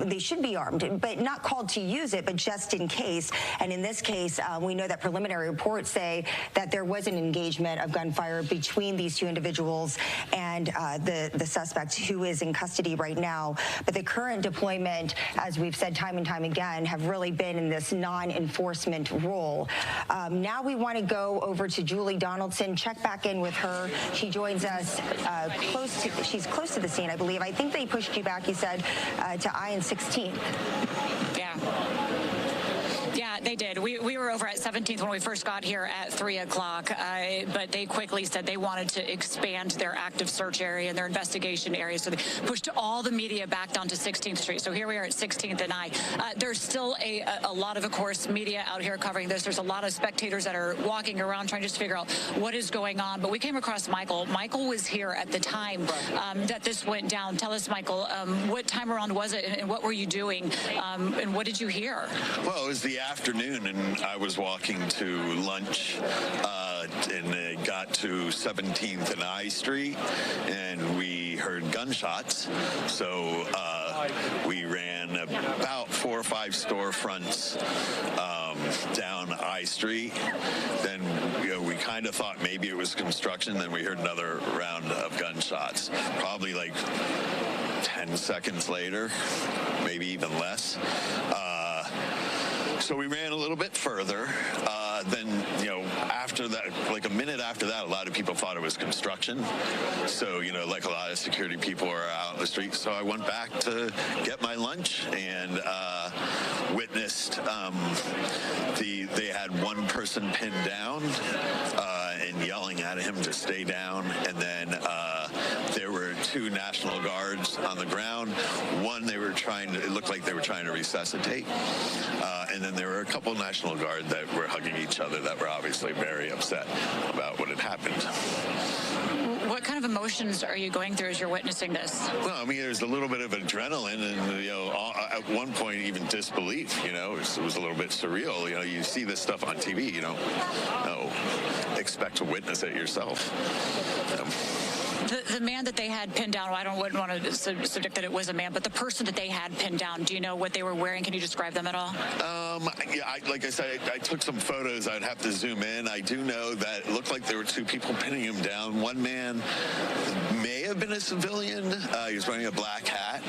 they should be armed, but not called to use it, but just in case. And in this case, we know that preliminary reports say that there was an engagement of gunfire between these two individuals and the suspect, who is in custody right now. But the current deployment, as we've said time and time again, have really been in this non-enforcement role. Now we want to go over to Julie Donaldson, check back in with her. She joins us she's close to the scene, I believe. I think they pushed you back, you said, to I and 16th. Yeah, they did. We were over at 17th when we first got here at 3 o'clock, but they quickly said they wanted to expand their active search area and their investigation area, so they pushed all the media back down to 16th Street. So here we are at 16th and I. There's still a lot of course, media out here covering this. There's a lot of spectators that are walking around trying just to figure out what is going on. But we came across Michael. Michael was here at the time that this went down. Tell us, Michael, what time around was it, and what were you doing, and what did you hear? Well, it was the afternoon, and I was walking to lunch, and it got to 17th and I Street, and we heard gunshots. So we ran about 4 or 5 storefronts down I Street. Then we kind of thought maybe it was construction. Then we heard another round of gunshots, probably like 10 seconds later, maybe even less. So we ran a little bit further. Then, you know, after that, like a minute after that, a lot of people thought it was construction. So, you know, like a lot of security people are out in the street. So I went back to get my lunch and witnessed they had one person pinned down and yelling at him to stay down. And then there were 2 National Guards on the ground. One, it looked like they were trying to resuscitate. And then there were a couple National Guard that were hugging each other that were obviously very upset about what had happened. What kind of emotions are you going through as you're witnessing this? Well, I mean, there's a little bit of adrenaline and, you know, at one point even disbelief, you know. It was a little bit surreal. You know, you see this stuff on TV, you don't expect to witness it yourself. The man that they had pinned down, I wouldn't want to subject that it was a man, but the person that they had pinned down, do you know what they were wearing? Can you describe them at all? Yeah, like I said, I took some photos. I'd have to zoom in. I do know that it looked like there were 2 people pinning him down. One man may have been a civilian. He was wearing a black hat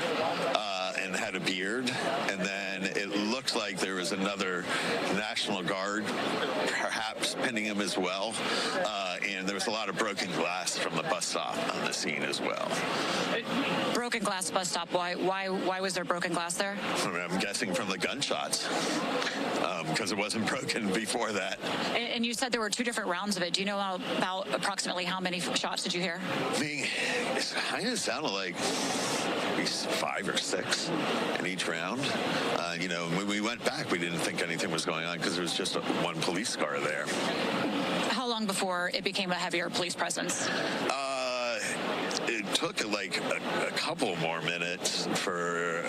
and had a beard. And then it looked like there was another National Guard perhaps pinning him as well. And there was a lot of broken glass from the bus stop on the scene as well. Broken glass bus stop. Why was there broken glass there? I'm guessing from the gunshots, because it wasn't broken before that. And you said there were 2 different rounds of it. Do you know about approximately how many shots did you hear? It kind of sounded like maybe 5 or 6 in each round. You know, when we went back, we didn't think anything was going on because there was just one police car there. How long before it became a heavier police presence? It took like a couple more minutes for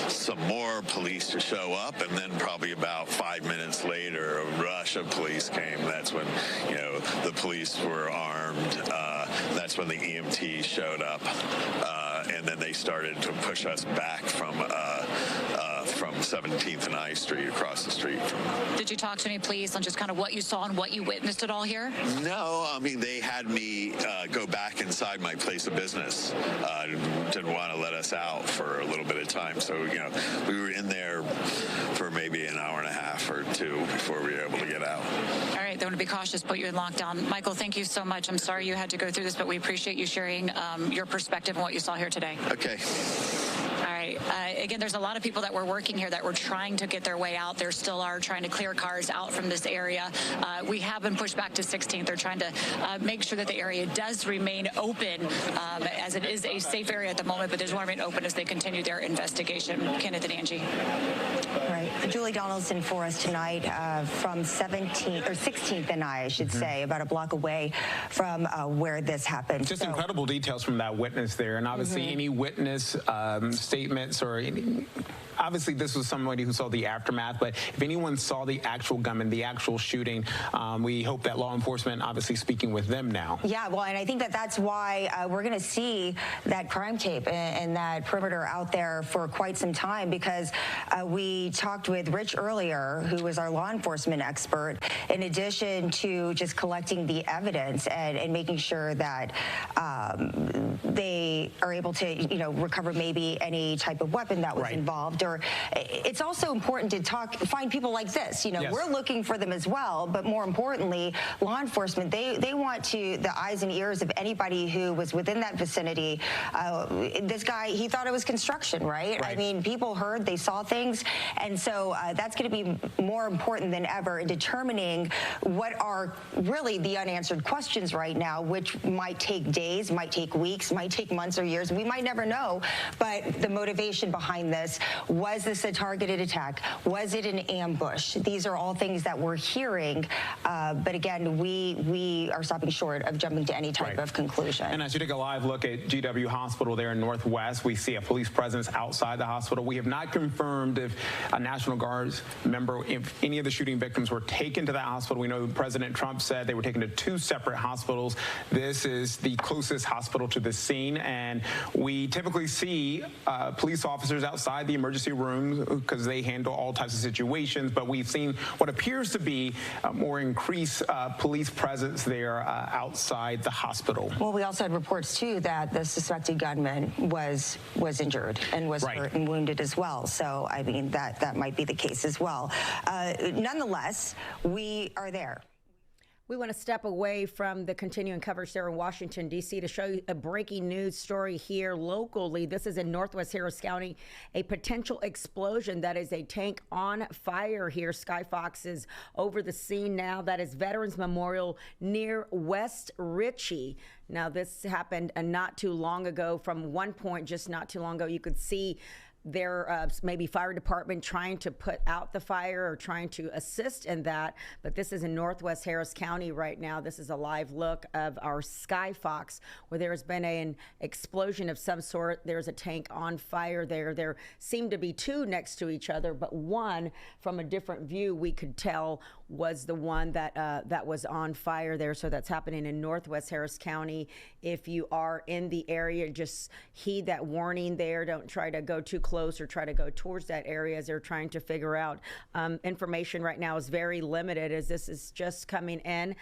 some more police to show up, and then probably about 5 minutes later, a rush of police came. That's when, you know, the police were armed. That's when the EMTs showed up, and then they started to push us back from 17th and I Street across the street. Did you talk to me, please, on just kind of what you saw and what you witnessed at all here? No, I mean, they had me go back inside my place of business. Didn't want to let us out for a little bit of time. So, you know, we were in there for maybe an hour and a half or 2 before we were able to get out. All right, they want to be cautious, put you in lockdown. Michael, thank you so much. I'm sorry you had to go through this, but we appreciate you sharing your perspective and what you saw here today. Okay. All right. Again, there's a lot of people that were working here that were trying to get their way out. There still are trying to clear cars out from this area. We have been pushed back to 16th. They're trying to make sure that the area does remain open, as it is a safe area at the moment, but they just want to remain open as they continue their investigation. Kenneth and Angie. Right. Julie Donaldson for us tonight from 16th and I should say, about a block away from where this happened. Just incredible details from that witness there, and obviously any witness statements or any, obviously this was somebody who saw the aftermath, but if anyone saw the actual gunman, the actual shooting, we hope that law enforcement obviously speaking with them now. Yeah, well, and I think that that's why we're going to see that crime tape and that perimeter out there for quite some time, because we talked with Rich earlier, who was our law enforcement expert, in addition to just collecting the evidence and making sure that they are able to, you know, recover maybe any type of weapon that was involved. Or it's also important to find people like this. You know, we're looking for them as well, but more importantly, law enforcement, they want the eyes and ears of anybody who was within that vicinity. This guy, he thought it was construction, right? I mean, people heard, they saw things, and so that's going to be more important than ever in determining what are really the unanswered questions right now, which might take days, might take weeks, might take months or years. We might never know, but the motivation behind this, was this a targeted attack? Was it an ambush? These are all things that we're hearing, but again, we are stopping short of jumping to any type of conclusion. And as you take a live look at GW Hospital there in Northwest, we see a police presence outside the hospital. We have not confirmed if a National Guards member, if any of the shooting victims were taken to that hospital. We know President Trump said they were taken to 2 separate hospitals. This is the closest hospital to the scene, and we typically see police officers outside the emergency rooms because they handle all types of situations, but we've seen what appears to be a more increased police presence there outside the hospital. Well, we also had reports too that the suspected gunman was injured and was hurt and wounded as well. So I mean, that might be the case as well. Nonetheless, we are there. We want to step away from the continuing coverage there in Washington, D.C. to show you a breaking news story here locally. This is in Northwest Harris County, a potential explosion that is a tank on fire here. Sky Fox is over the scene now. That is Veterans Memorial near West Ritchie. Now, this happened not too long ago. From one point, just not too long ago, you could see their maybe fire department trying to put out the fire or trying to assist in that. But this is in Northwest Harris County right now. This is a live look of our Sky Fox, where there has been an explosion of some sort. There's a tank on fire there. There seem to be two next to each other, but one from a different view we could tell was the one that that was on fire there. So that's happening in Northwest Harris County. If you are in the area, just heed that warning there. Don't try to go too close or try to go towards that area as they're trying to figure out. Information right now is very limited as this is just coming in.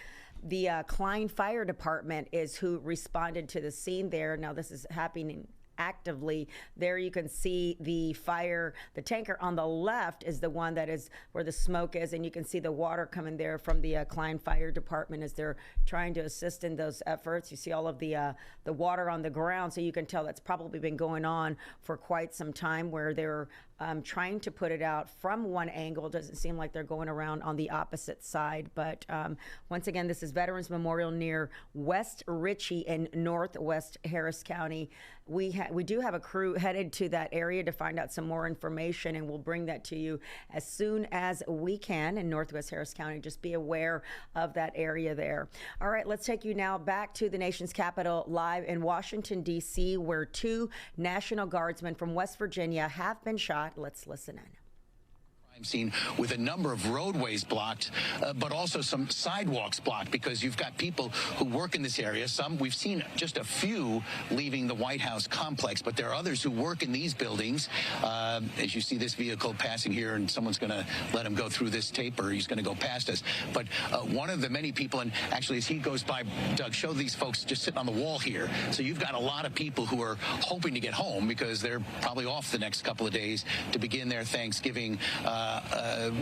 The Klein Fire Department is who responded to the scene there. Now this is happening actively. There you can see the fire. The tanker on the left is the one that is where the smoke is, and you can see the water coming there from the Klein Fire Department as they're trying to assist in those efforts. You see all of the water on the ground, so you can tell that's probably been going on for quite some time, where they're trying to put it out from one angle. It doesn't seem like they're going around on the opposite side. But once again, this is Veterans Memorial near West Ritchie in Northwest Harris County. We do have a crew headed to that area to find out some more information, and we'll bring that to you as soon as we can in Northwest Harris County. Just be aware of that area there. All right, let's take you now back to the nation's capital, live in Washington, D.C., where two National Guardsmen from West Virginia have been shot. Let's listen in. Scene with a number of roadways blocked, but also some sidewalks blocked because you've got people who work in this area. Some, we've seen just a few leaving the White House complex, but there are others who work in these buildings. As you see this vehicle passing here, and someone's going to let him go through this tape, or he's going to go past us. But one of the many people, and actually as he goes by, Doug, show these folks just sitting on the wall here. So you've got a lot of people who are hoping to get home because they're probably off the next couple of days to begin their Thanksgiving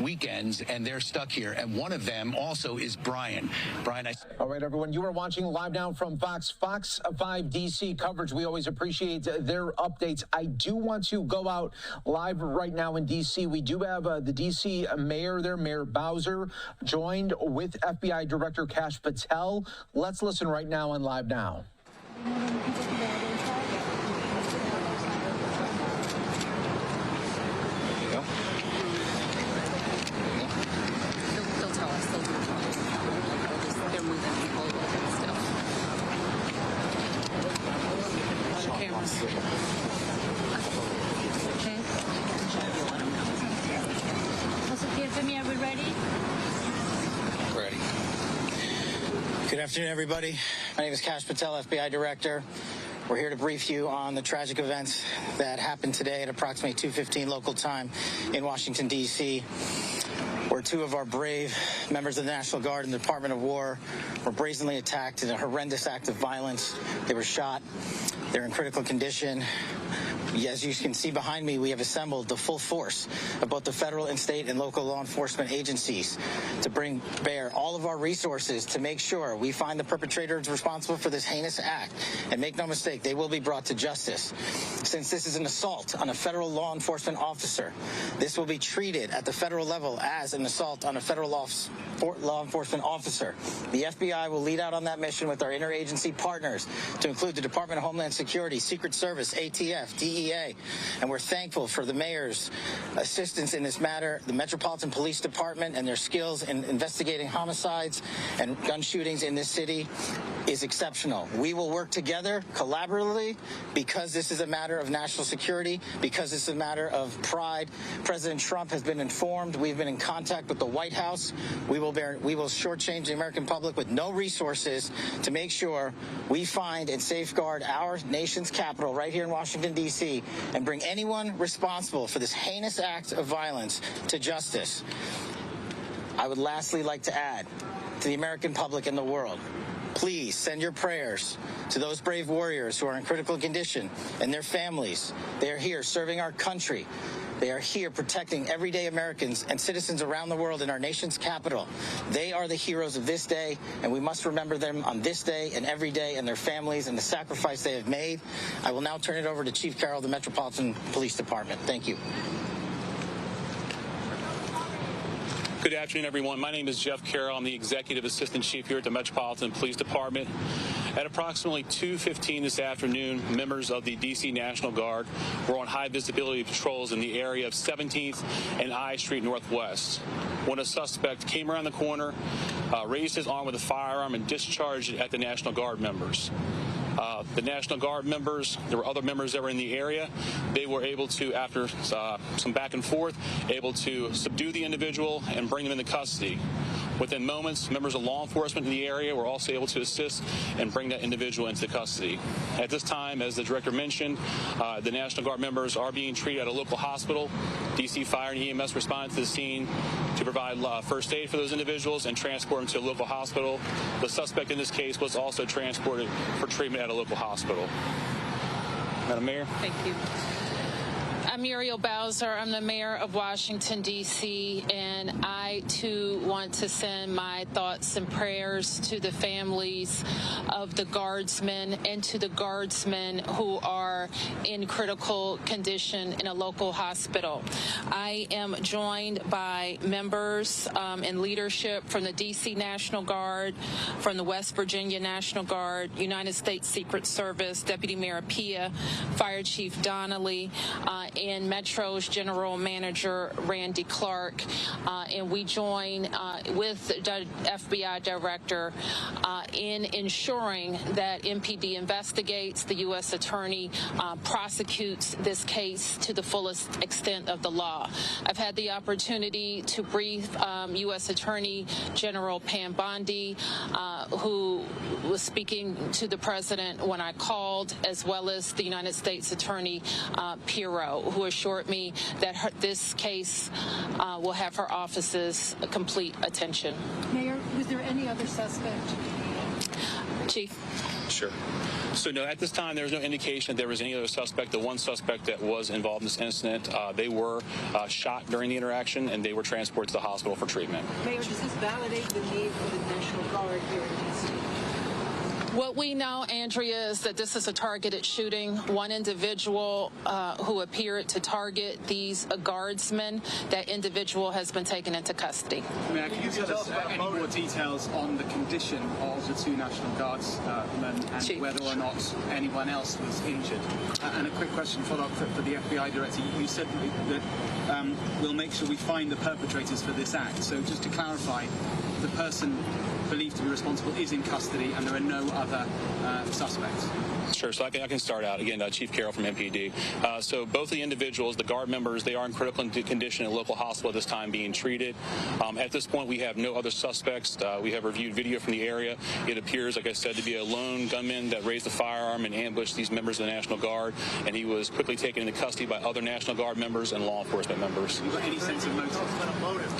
weekends, and they're stuck here. And one of them also is Brian. Brian, all right, everyone, you are watching live now from Fox 5 DC coverage. We always appreciate their updates. I do want to go out live right now in DC. We do have the DC mayor there, Mayor Bowser, joined with FBI Director Kash Patel. Let's listen right now on Live Now. Good afternoon, everybody. My name is Kash Patel, FBI Director. We're here to brief you on the tragic events that happened today at approximately 2:15 local time in Washington, D.C., where two of our brave members of the National Guard and the Department of War were brazenly attacked in a horrendous act of violence. They were shot. They're in critical condition. As you can see behind me, we have assembled the full force of both the federal and state and local law enforcement agencies to bring bear all of our resources to make sure we find the perpetrators responsible for this heinous act. And make no mistake, they will be brought to justice. Since this is an assault on a federal law enforcement officer, this will be treated at the federal level as an assault on a federal law enforcement officer. The FBI will lead out on that mission with our interagency partners, to include the Department of Homeland Security, Secret Service, ATF, DEA, and we're thankful for the mayor's assistance in this matter, the Metropolitan Police Department and their skills in investigating homicides and gun shootings in this city is exceptional. We will work together collaboratively because this is a matter of national security, because this is a matter of pride. President Trump has been informed. We've been in contact with the White House. We will shortchange the American public with no resources to make sure we find and safeguard our nation's capital right here in Washington, D.C., and bring anyone responsible for this heinous act of violence to justice. I would lastly like to add to the American public and the world, Please send your prayers to those brave warriors who are in critical condition and their families. They are here serving our country. They are here protecting everyday Americans and citizens around the world in our nation's capital. They are the heroes of this day, and we must remember them on this day and every day, and their families and the sacrifice they have made. I will now turn it over to Chief Carroll of the Metropolitan Police Department. Thank you. Good afternoon, everyone. My name is Jeff Carroll. I'm the Executive Assistant Chief here at the Metropolitan Police Department. At approximately 2:15 this afternoon, members of the D.C. National Guard were on high visibility patrols in the area of 17th and I Street Northwest when a suspect came around the corner, raised his arm with a firearm, and discharged it at the National Guard members. The National Guard members, there were other members that were in the area. They were able to, after some back and forth, able to subdue the individual and bring them into custody. Within moments, members of law enforcement in the area were also able to assist and bring that individual into custody. At this time, as the director mentioned, the National Guard members are being treated at a local hospital. DC Fire and EMS responded to the scene to provide first aid for those individuals and transport them to a local hospital. The suspect in this case was also transported for treatment at a local hospital. Madam Mayor. Thank you. I'm Muriel Bowser. I'm the mayor of Washington, D.C., and I, too, want to send my thoughts and prayers to the families of the Guardsmen and to the Guardsmen who are in critical condition in a local hospital. I am joined by members and leadership from the D.C. National Guard, from the West Virginia National Guard, United States Secret Service, Deputy Mayor Pia, Fire Chief Donnelly, and Metro's General Manager Randy Clark, and we join with the FBI Director in ensuring that MPD investigates, the U.S. Attorney prosecutes this case to the fullest extent of the law. I've had the opportunity to brief U.S. Attorney General Pam Bondi, who was speaking to the President when I called, as well as the United States Attorney Pirro, who assured me that this case will have her office's complete attention. Mayor, was there any other suspect? Chief. Sure. So, no, at this time, there's no indication that there was any other suspect. The one suspect that was involved in this incident, they were shot during the interaction, and they were transported to the hospital for treatment. Mayor, does this validate the need for the National Guard here in D.C.? What we know, Andrea, is that this is a targeted shooting. One individual who appeared to target these Guardsmen, that individual has been taken into custody. Mayor, can you tell us any more details on the condition of the two National Guardsmen and whether or not anyone else was injured? And a quick question follow-up for the FBI Director. You said that we'll make sure we find the perpetrators for this act. So just to clarify, the person believed to be responsible is in custody and there are no other suspects. Sure. So I can start out. Again, Chief Carroll from MPD. So both the individuals, the Guard members, they are in critical condition in a local hospital at this time being treated. At this point, we have no other suspects. We have reviewed video from the area. It appears, like I said, to be a lone gunman that raised a firearm and ambushed these members of the National Guard, and he was quickly taken into custody by other National Guard members and law enforcement members. Have you got any sense of motive?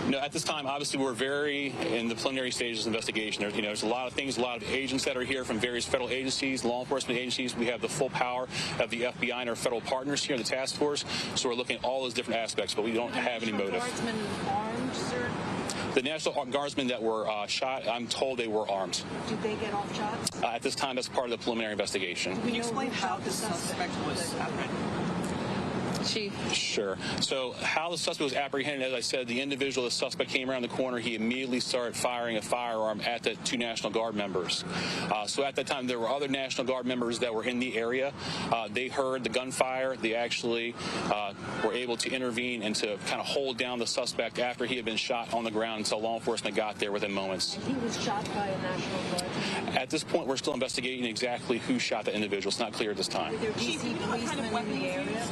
No, at this time, obviously, we're very in the preliminary stages of investigation. There's a lot of things, a lot of agents that are here from various federal agencies, law enforcement agencies. We have the full power of the FBI and our federal partners here in the task force. So we're looking at all those different aspects, but we don't have any motive. Guardsmen armed, sir? The National Guardsmen that were shot, I'm told they were armed. Did they get off shots? At this time, that's part of the preliminary investigation. Can you explain how the suspect was apprehended? Chief. Sure. So how the suspect was apprehended, as I said, the individual, the suspect came around the corner. He immediately started firing a firearm at the two National Guard members. So at that time, there were other National Guard members that were in the area. They heard the gunfire. They actually were able to intervene and to kind of hold down the suspect after he had been shot on the ground until law enforcement got there within moments. And he was shot by a National Guard? At this point, we're still investigating exactly who shot the individual. It's not clear at this time. Were there DC policemen in the area?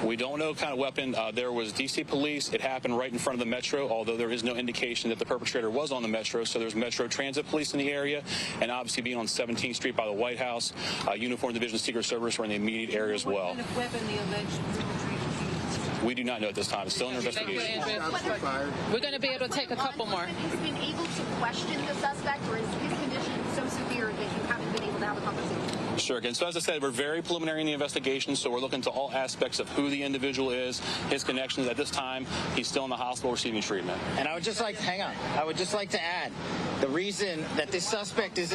We don't know what kind of weapon. There was D.C. police. It happened right in front of the Metro, although there is no indication that the perpetrator was on the Metro. So there's Metro Transit Police in the area, and obviously being on 17th Street by the White House, Uniformed Division of Secret Service were in the immediate area as well. What kind of weapon the alleged perpetrator used? We do not know at this time. It's still under investigation. We're going to be able to take a couple more. Has been able to question the suspect, or is his condition circuit. And so, as I said, we're very preliminary in the investigation, so we're looking to all aspects of who the individual is, his connections. At this time, he's still in the hospital receiving treatment. And I would just like, hang on, I would just like to add, the reason that this suspect is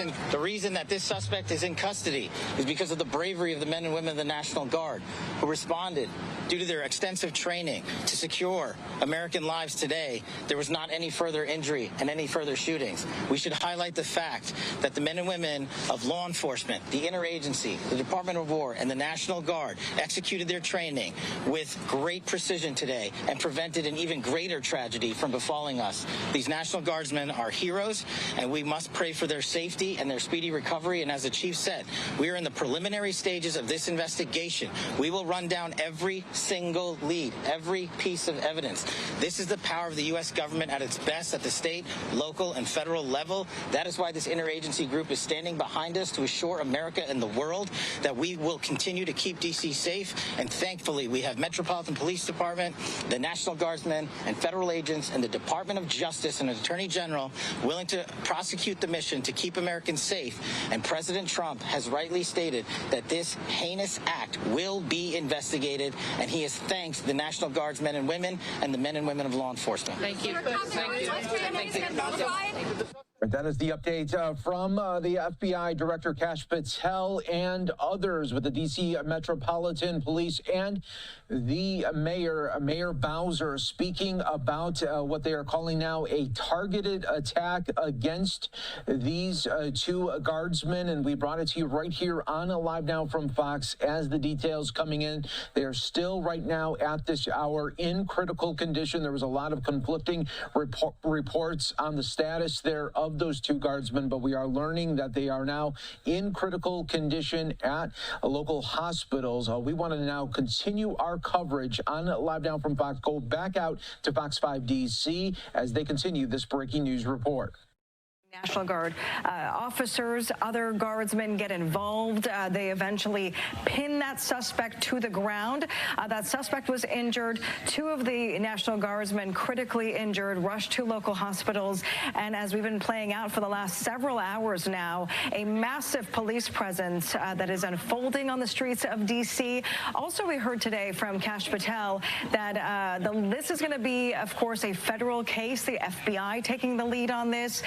in custody is because of the bravery of the men and women of the National Guard who responded due to their extensive training to secure American lives today. There was not any further injury and any further shootings. We should highlight the fact that the men and women of law enforcement, the interagency, the Department of War, and the National Guard executed their training with great precision today and prevented an even greater tragedy from befalling us. These National Guardsmen are heroes, and we must pray for their safety and their speedy recovery. And as the chief said, we are in the preliminary stages of this investigation. We will run down every single lead, every piece of evidence. This is the power of the U.S. government at its best at the state, local, and federal level. That is why this interagency group is standing behind us to assure America and the world that we will continue to keep D.C. safe. And thankfully, we have Metropolitan Police Department, the National Guardsmen, and federal agents, and the Department of Justice and Attorney General willing to prosecute the mission to keep Americans safe. And President Trump has rightly stated that this heinous act will be investigated, and he has thanked the National Guards men and women and the men and women of law enforcement. Thank you. That is the update from the FBI Director Kash Patel and others with the D.C. Metropolitan Police and the Mayor Bowser, speaking about what they are calling now a targeted attack against these two guardsmen. And we brought it to you right here on Live Now from Fox as the details coming in. They are still right now at this hour in critical condition. There was a lot of conflicting reports on the status there of those two guardsmen, but we are learning that they are now in critical condition at local hospitals. We want to now continue our coverage on Live Now from Fox. Go back out to Fox 5 DC as they continue this breaking news report. National Guard officers, other guardsmen get involved. They eventually pin that suspect to the ground. That suspect was injured. Two of the National Guardsmen critically injured, rushed to local hospitals. And as we've been playing out for the last several hours now, a massive police presence that is unfolding on the streets of D.C. Also, we heard today from Kash Patel that this is going to be, of course, a federal case, the FBI taking the lead on this,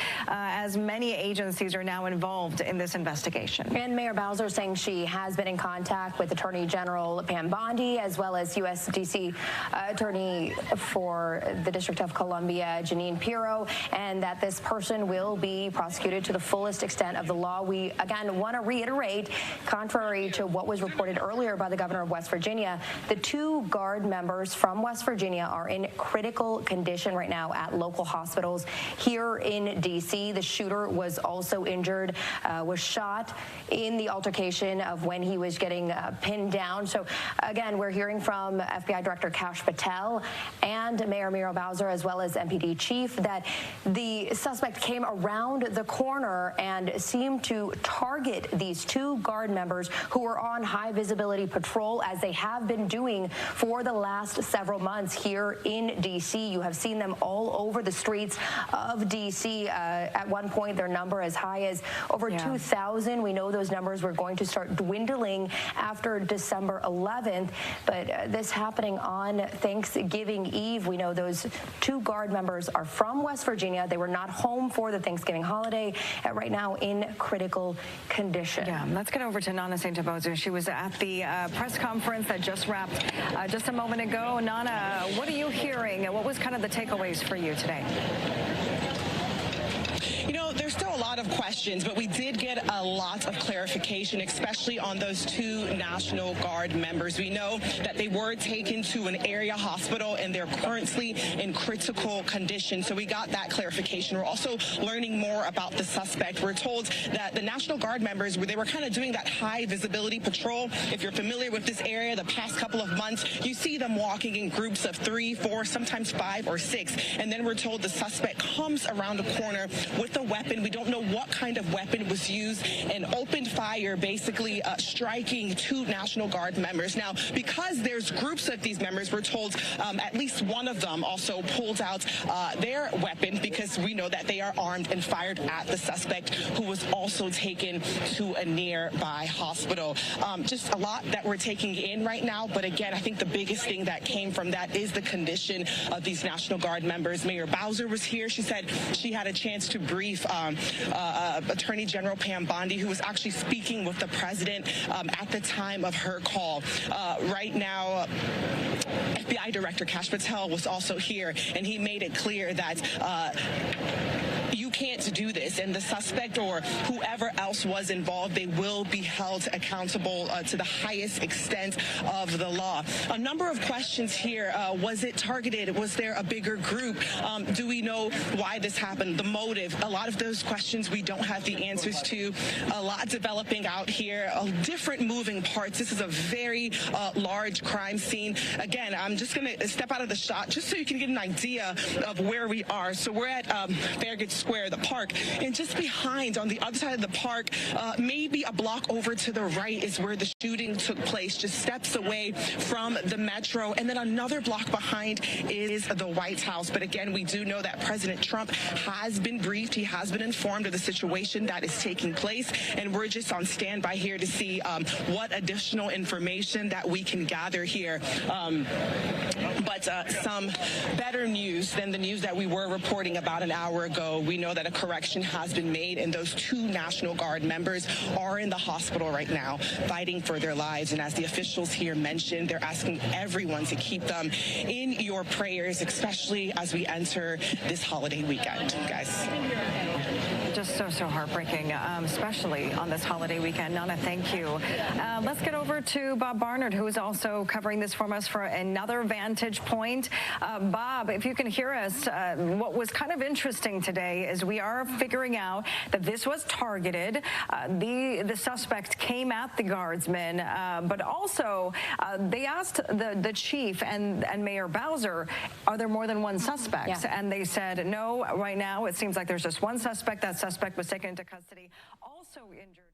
as many agencies are now involved in this investigation. And Mayor Bowser saying she has been in contact with Attorney General Pam Bondi, as well as U.S. D.C. Attorney for the District of Columbia, Janine Pirro, and that this person will be prosecuted to the fullest extent of the law. We, again, want to reiterate, contrary to what was reported earlier by the governor of West Virginia, the two guard members from West Virginia are in critical condition right now at local hospitals here in D.C. The shooter was also injured, was shot in the altercation of when he was getting pinned down. So, again, we're hearing from FBI Director Kash Patel and Mayor Muriel Bowser, as well as MPD Chief, that the suspect came around the corner and seemed to target these two guard members who were on high visibility patrol, as they have been doing for the last several months here in D.C. You have seen them all over the streets of D.C. At one point, their number as high as over 2,000. We know those numbers were going to start dwindling after December 11th, but this happening on Thanksgiving Eve. We know those two guard members are from West Virginia. They were not home for the Thanksgiving holiday, right now in critical condition. Yeah, let's get over to Nana St. Bozo. She was at the press conference that just wrapped just a moment ago. Nana, what are you hearing? What was kind of the takeaways for you today? You know, there's still a lot of questions, but we did get a lot of clarification, especially on those two National Guard members. We know that they were taken to an area hospital and they're currently in critical condition. So we got that clarification. We're also learning more about the suspect. We're told that the National Guard members, they were kind of doing that high visibility patrol. If you're familiar with this area, the past couple of months, you see them walking in groups of 3, 4, sometimes 5 or 6. And then we're told the suspect comes around a corner with a weapon weapon. We don't know what kind of weapon was used, and opened fire, basically striking 2 National Guard members. Now, because there's groups of these members, we're told at least one of them also pulled out their weapon, because we know that they are armed, and fired at the suspect, who was also taken to a nearby hospital. Just a lot that we're taking in right now, but again, I think the biggest thing that came from that is the condition of these National Guard members. Mayor Bowser was here. She said she had a chance to brief Attorney General Pam Bondi, who was actually speaking with the president at the time of her call. Right now, FBI Director Kash Patel was also here, and he made it clear that you can't do this, and the suspect or whoever else was involved, they will be held accountable to the highest extent of the law. A number of questions here. Was it targeted? Was there a bigger group? Do we know why this happened? The motive? A lot of those questions we don't have the answers to. A lot developing out here. Different moving parts. This is a very large crime scene. Again, I'm just going to step out of the shot just so you can get an idea of where we are. So we're at Farragut Square, the park, and just behind on the other side of the park, maybe a block over to the right, is where the shooting took place, just steps away from the metro, and then another block behind is the White House. But again, we do know that President Trump has been briefed. He has been informed of the situation that is taking place, and we're just on standby here to see what additional information that we can gather here. But some better news than the news that we were reporting about an hour ago. We know that a correction has been made, and those 2 National Guard members are in the hospital right now fighting for their lives. And as the officials here mentioned, they're asking everyone to keep them in your prayers, especially as we enter this holiday weekend, guys. Just so heartbreaking, especially on this holiday weekend. Nana, thank you. Let's get over to Bob Barnard, who is also covering this for us for another vantage point. Bob, if you can hear us, what was kind of interesting today is we are figuring out that this was targeted. The suspect came at the Guardsmen, but also they asked the chief and Mayor Bowser, are there more than one suspect? Yeah. And they said, no, right now it seems like there's just one suspect. That suspect was taken into custody, also injured.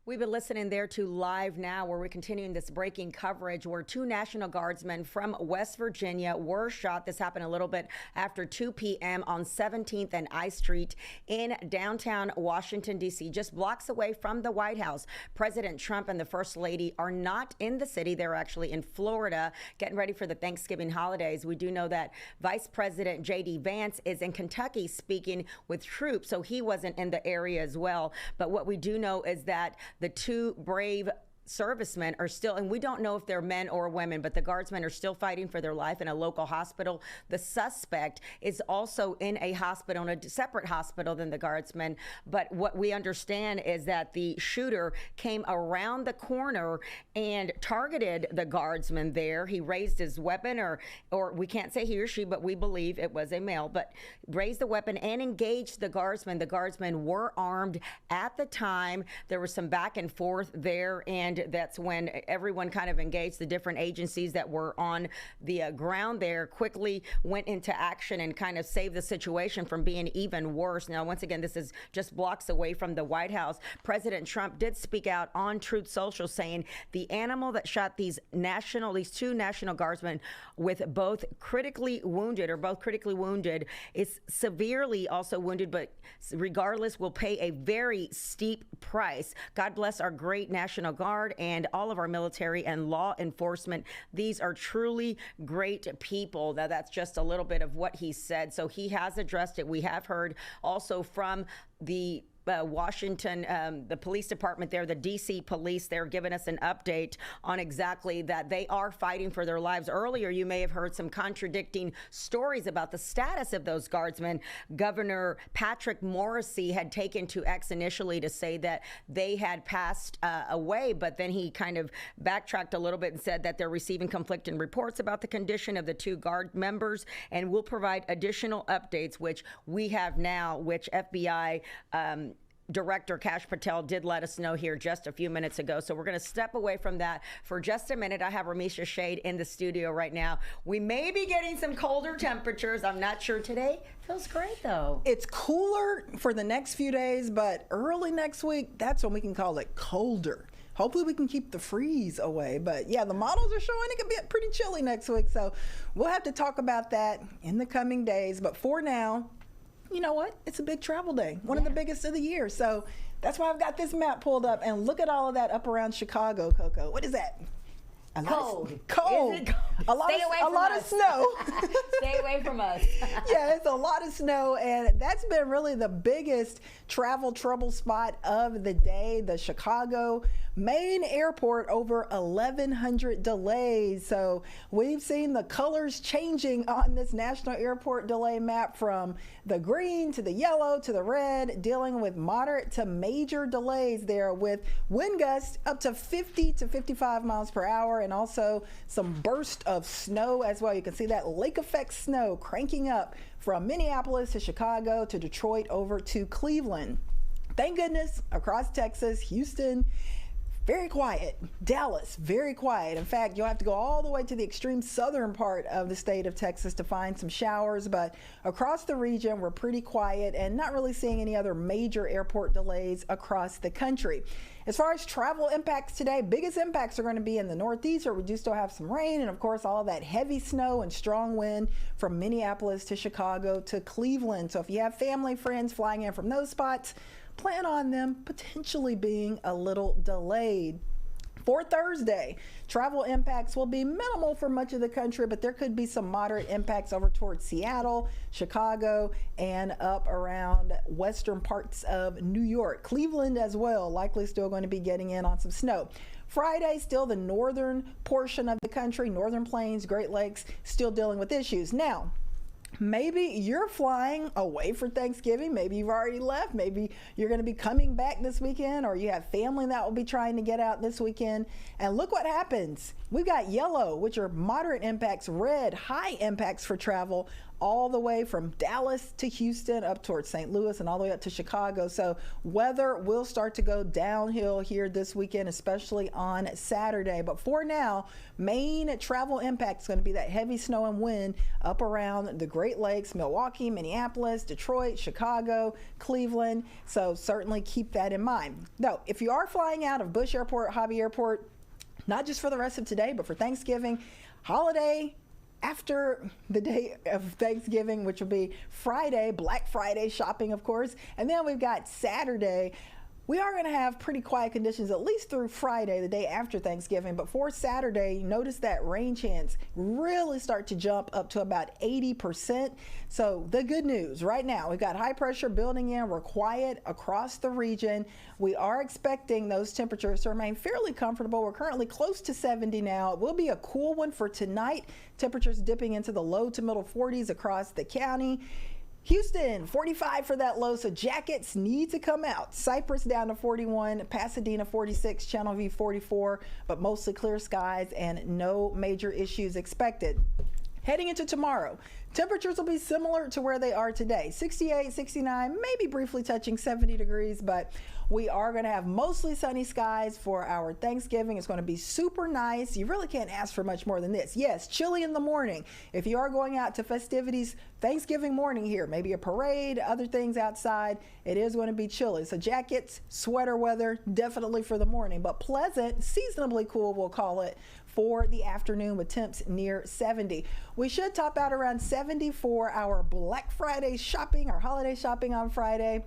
We've been listening there to Live Now, where we're continuing this breaking coverage where 2 National Guardsmen from West Virginia were shot. This happened a little bit after 2 p.m. on 17th and I Street in downtown Washington, D.C., just blocks away from the White House. President Trump and the First Lady are not in the city. They're actually in Florida getting ready for the Thanksgiving holidays. We do know that Vice President J.D. Vance is in Kentucky speaking with troops, so he wasn't in the area as well. But what we do know is that the 2 brave servicemen are still, and we don't know if they're men or women, but the Guardsmen are still fighting for their life in a local hospital. The suspect is also in a hospital, in a separate hospital than the Guardsmen. But what we understand is that the shooter came around the corner and targeted the Guardsman there. He raised his weapon, or we can't say he or she, but we believe it was a male, but raised the weapon and engaged the Guardsmen. The Guardsmen were armed at the time. There was some back and forth there, and that's when everyone kind of engaged. The different agencies that were on the ground there quickly went into action and kind of saved the situation from being even worse. Now, once again, this is just blocks away from the White House. President Trump did speak out on Truth Social saying the animal that shot these 2 National Guardsmen with both critically wounded is severely also wounded, but regardless will pay a very steep price. God bless our great National Guard and all of our military and law enforcement. These are truly great people. Now, that's just a little bit of what he said. So he has addressed it. We have heard also from the Washington, the police department there, the D.C. police, they're giving us an update on exactly that they are fighting for their lives. Earlier, you may have heard some contradicting stories about the status of those Guardsmen. Governor Patrick Morrisey had taken to X initially to say that they had passed away, but then he kind of backtracked a little bit and said that they're receiving conflicting reports about the condition of the 2 Guard members, and will provide additional updates, which we have now, which FBI Director Kash Patel did let us know here just a few minutes ago. So we're going to step away from that for just a minute. I have Ramisha Shade in the studio right now. We may be getting some colder temperatures. I'm not sure today. Feels great, though. It's cooler for the next few days, but early next week, that's when we can call it colder. Hopefully we can keep the freeze away. But yeah, the models are showing it could be pretty chilly next week. So we'll have to talk about that in the coming days. But for now, you know what? It's a big travel day, one of the biggest of the year. So that's why I've got this map pulled up. And look at all of that up around Chicago, Coco. What is that? Cold. Cold. Is it cold? A lot of snow. Stay away from us. Yeah, it's a lot of snow, and that's been really the biggest travel trouble spot of the day. The Chicago main airport, over 1,100 delays. So we've seen the colors changing on this national airport delay map, from the green to the yellow to the red, dealing with moderate to major delays there, with wind gusts up to 50 to 55 miles per hour, and also some burst of snow as well. You can see that lake effect snow cranking up from Minneapolis to Chicago to Detroit over to Cleveland. Thank goodness, across Texas, Houston, very quiet. Dallas, very quiet. In fact, you'll have to go all the way to the extreme southern part of the state of Texas to find some showers, but across the region, we're pretty quiet and not really seeing any other major airport delays across the country. As far as travel impacts today, biggest impacts are going to be in the Northeast, where we do still have some rain, and of course all of that heavy snow and strong wind from Minneapolis to Chicago to Cleveland. So if you have family, friends flying in from those spots, plan on them potentially being a little delayed. For Thursday, travel impacts will be minimal for much of the country, but there could be some moderate impacts over towards Seattle, Chicago, and up around western parts of New York. Cleveland as well, likely still going to be getting in on some snow. Friday, still the northern portion of the country, northern plains, Great Lakes, still dealing with issues. Now, maybe you're flying away for Thanksgiving. Maybe you've already left. Maybe you're going to be coming back this weekend, or you have family that will be trying to get out this weekend. And look what happens. We've got yellow, which are moderate impacts, red, high impacts for travel, all the way from Dallas to Houston, up towards St. Louis, and all the way up to Chicago. So weather will start to go downhill here this weekend, especially on Saturday. But for now, main travel impact is going to be that heavy snow and wind up around the Great Lakes, Milwaukee, Minneapolis, Detroit, Chicago, Cleveland. So certainly keep that in mind. Though, if you are flying out of Bush Airport, Hobby Airport, not just for the rest of today, but for Thanksgiving, holiday, after the day of Thanksgiving, which will be Friday, Black Friday shopping, of course. And then we've got Saturday. We are going to have pretty quiet conditions, at least through Friday, the day after Thanksgiving. But for Saturday, notice that rain chance really start to jump up to about 80%. So the good news right now, we've got high pressure building in. We're quiet across the region. We are expecting those temperatures to remain fairly comfortable. We're currently close to 70 now. It will be a cool one for tonight. Temperatures dipping into the low to middle 40s across the county. Houston, 45 for that low, so jackets need to come out. Cypress down to 41, Pasadena 46, Channelview 44, but mostly clear skies and no major issues expected. Heading into tomorrow, temperatures will be similar to where they are today. 68, 69, maybe briefly touching 70 degrees, but we are going to have mostly sunny skies for our Thanksgiving. It's going to be super nice. You really can't ask for much more than this. Yes, chilly in the morning. If you are going out to festivities Thanksgiving morning here, maybe a parade, other things outside, it is going to be chilly. So jackets, sweater weather, definitely for the morning, but pleasant, seasonably cool, we'll call it, for the afternoon with temps near 70. We should top out around 70 for our Black Friday shopping, our holiday shopping on Friday.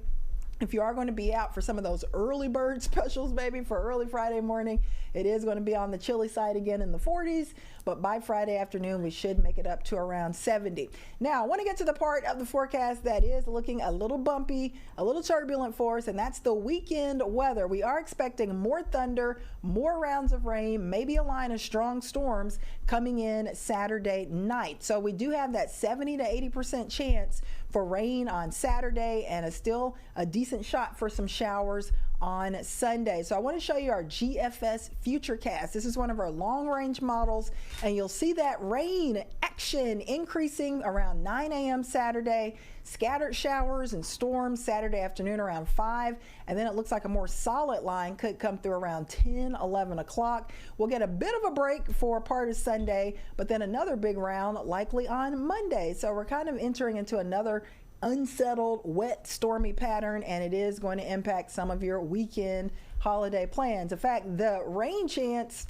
If you are going to be out for some of those early bird specials, maybe for early Friday morning, it is going to be on the chilly side again in the 40s, but by Friday afternoon, we should make it up to around 70. Now, I want to get to the part of the forecast that is looking a little bumpy, a little turbulent for us, and that's the weekend weather. We are expecting more thunder, more rounds of rain, maybe a line of strong storms coming in Saturday night. So we do have that 70 to 80% chance for rain on Saturday, and still a decent shot for some showers on Sunday. So I want to show you our GFS Futurecast. This is one of our long-range models, and you'll see that rain action increasing around 9 a.m. Saturday, scattered showers and storms Saturday afternoon around 5, and then it looks like a more solid line could come through around 10, 11 o'clock. We'll get a bit of a break for part of Sunday, but then another big round likely on Monday. So we're kind of entering into another unsettled, wet, stormy pattern, and it is going to impact some of your weekend holiday plans. In fact, the rain chance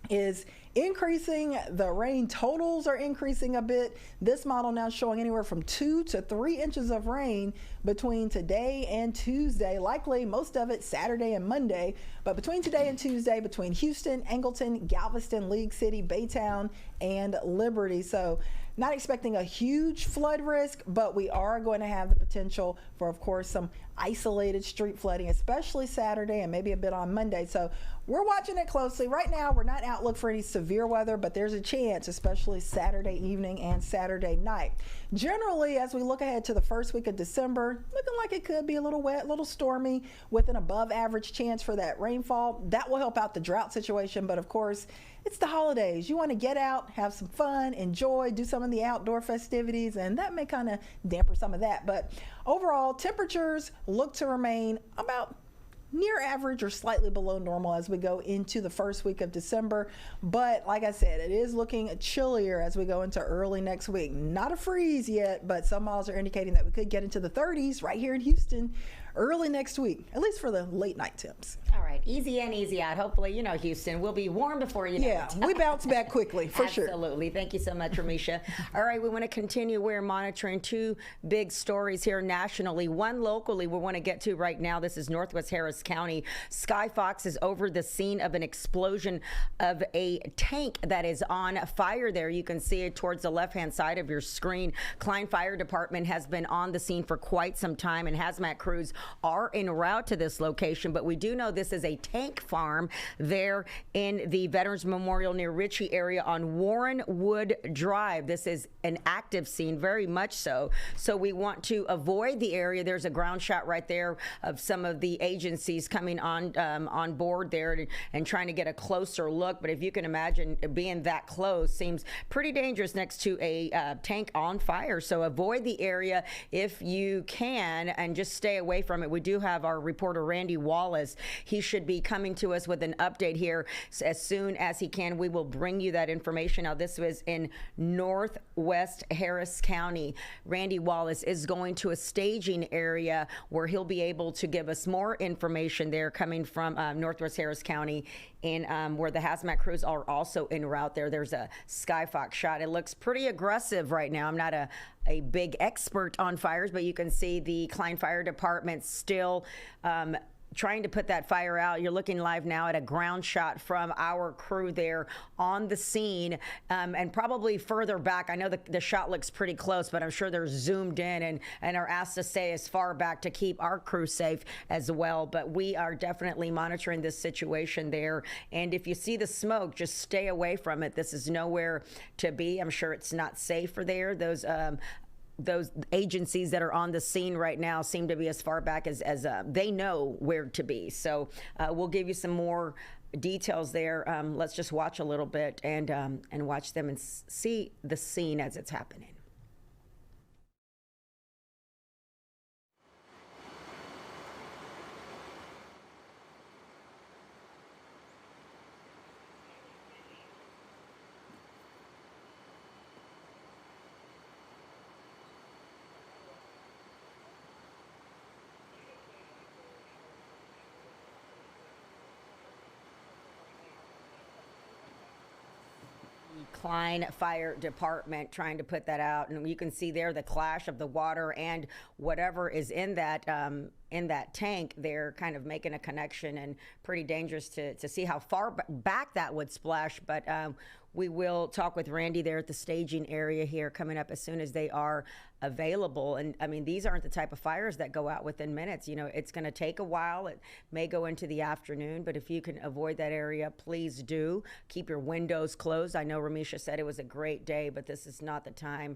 is increasing. The rain totals are increasing a bit. This model now showing anywhere from 2 to 3 inches of rain between today and Tuesday, likely most of it Saturday and Monday, but between today and Tuesday, between Houston, Angleton, Galveston, League City, Baytown, and Liberty. So not expecting a huge flood risk, but we are going to have the potential for, of course, some isolated street flooding, especially Saturday and maybe a bit on Monday. So we're watching it closely. Right now, we're not outlook for any severe weather, but there's a chance, especially Saturday evening and Saturday night. Generally, as we look ahead to the first week of December, looking like it could be a little wet, a little stormy, with an above average chance for that rainfall. That will help out the drought situation, but of course, it's the holidays. You want to get out, have some fun, enjoy, do some of the outdoor festivities, and that may kind of damper some of that. But overall, temperatures look to remain about near average or slightly below normal as we go into the first week of December. But like I said, it is looking chillier as we go into early next week. Not a freeze yet, but some models are indicating that we could get into the 30s right here in Houston early next week, at least for the late night temps. All right, easy in, easy out. Hopefully, you know, Houston will be warm before you know it. Yeah, we bounce back quickly, for sure. Absolutely. Thank you so much, Ramisha. All right, we want to continue. We're monitoring two big stories here nationally. One locally we want to get to right now. This is Northwest Harris County. Sky Fox is over the scene of an explosion of a tank that is on fire there. You can see it towards the left-hand side of your screen. Klein Fire Department has been on the scene for quite some time, and hazmat crews are en route to this location, but we do know this is a tank farm there in the Veterans Memorial near Ritchie area on Warren Wood Drive. This is an active scene, very much so. So we want to avoid the area. There's a ground shot right there of some of the agencies coming on board there and trying to get a closer look. But if you can imagine being that close, seems pretty dangerous next to a tank on fire. So avoid the area if you can and just stay away from it. We do have our reporter Randy Wallace. He should be coming to us with an update here as soon as he can. We will bring you that information. Now, this was in Northwest Harris County. Randy Wallace is going to a staging area where he'll be able to give us more information there coming from Northwest Harris County, and where the hazmat crews are also en route there. There's a Sky Fox shot. It looks pretty aggressive right now. I'm not a big expert on fires, but you can see the Klein Fire Department still trying to put that fire out. You're looking live now at a ground shot from our crew there on the scene, and probably further back. I know the shot looks pretty close, but I'm sure they're zoomed in and are asked to stay as far back to keep our crew safe as well. But we are definitely monitoring this situation there. And if you see the smoke, just stay away from it. This is nowhere to be. I'm sure it's not safe for there. Those agencies that are on the scene right now seem to be as far back as they know where to be. So we'll give you some more details there. Let's just watch a little bit and watch them and see the scene as it's happening. Klein Fire Department trying to put that out, and you can see there the clash of the water and whatever is in that tank. They're kind of making a connection, and pretty dangerous to see how far back that would splash. But we will talk with Randy there at the staging area here coming up as soon as they are available. And I mean, these aren't the type of fires that go out within minutes. You know, it's going to take a while. It may go into the afternoon, but if you can avoid that area, please do. Keep your windows closed. I know Ramisha said it was a great day, but this is not the time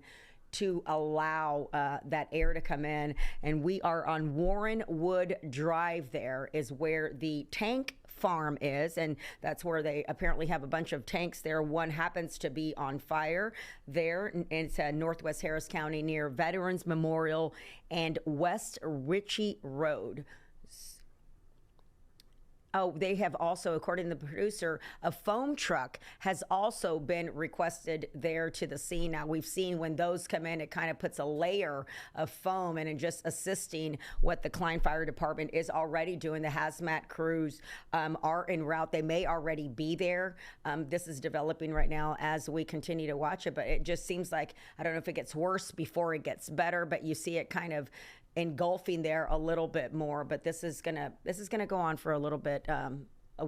to allow that air to come in. And we are on Warren Wood Drive. There is where the tank farm is, and that's where they apparently have a bunch of tanks there. One happens to be on fire there. It's Northwest Harris County near Veterans Memorial and West Ritchie Road. Oh, they have also, according to the producer, a foam truck has also been requested there to the scene. Now, we've seen when those come in, it kind of puts a layer of foam and just assisting what the Klein Fire Department is already doing. The hazmat crews are en route. They may already be there. This is developing right now as we continue to watch it, but it just seems like, I don't know if it gets worse before it gets better, but you see it kind of engulfing there a little bit more. But this is gonna go on for a little bit,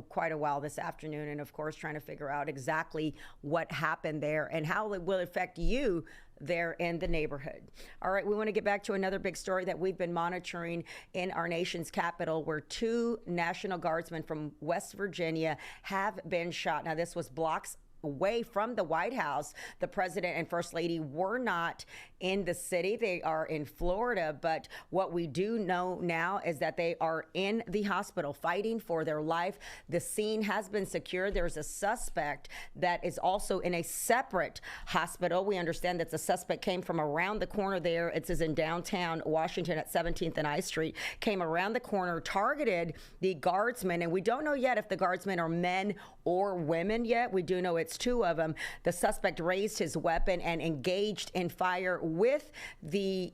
quite a while this afternoon, and of course trying to figure out exactly what happened there and how it will affect you there in the neighborhood. All right, we want to get back to another big story that we've been monitoring in our nation's capital, where 2 National Guardsmen from West Virginia have been shot. Now, this was blocks away from the White House. The president and first lady were not in the city. They are in Florida. But what we do know now is that they are in the hospital fighting for their life. The scene has been secured. There's a suspect that is also in a separate hospital. We understand that the suspect came from around the corner there. It says in downtown Washington at 17th and I Street, came around the corner, targeted the guardsmen. And we don't know yet if the guardsmen are men or women yet. We do know it's 2 of them. The suspect raised his weapon and engaged in fire with the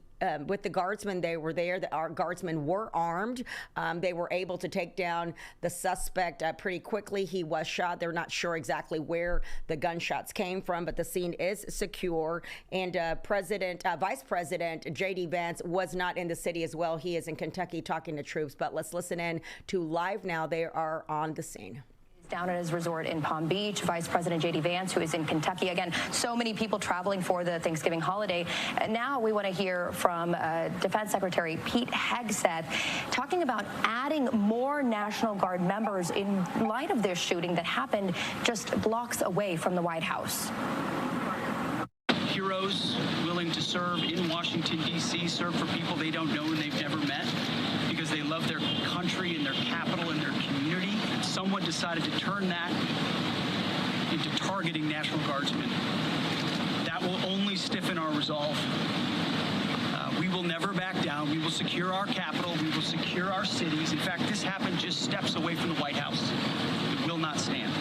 guardsmen. They were there. Our guardsmen were armed. They were able to take down the suspect pretty quickly. He was shot. They're not sure exactly where the gunshots came from, but the scene is secure. And Vice President J.D. Vance was not in the city as well. He is in Kentucky talking to troops. But let's listen in to Live Now. They are on the scene. Down at his resort in Palm Beach, Vice President J.D. Vance, who is in Kentucky. Again, so many people traveling for the Thanksgiving holiday. And now we want to hear from Defense Secretary Pete Hegseth talking about adding more National Guard members in light of this shooting that happened just blocks away from the White House. Heroes willing to serve in Washington, D.C., serve for people they don't know and they've never met because they love their country and their capital and their community. Someone decided to turn that into targeting National Guardsmen. That will only stiffen our resolve. We will never back down. We will secure our capital. We will secure our cities. In fact, this happened just steps away from the White House. It will not stand.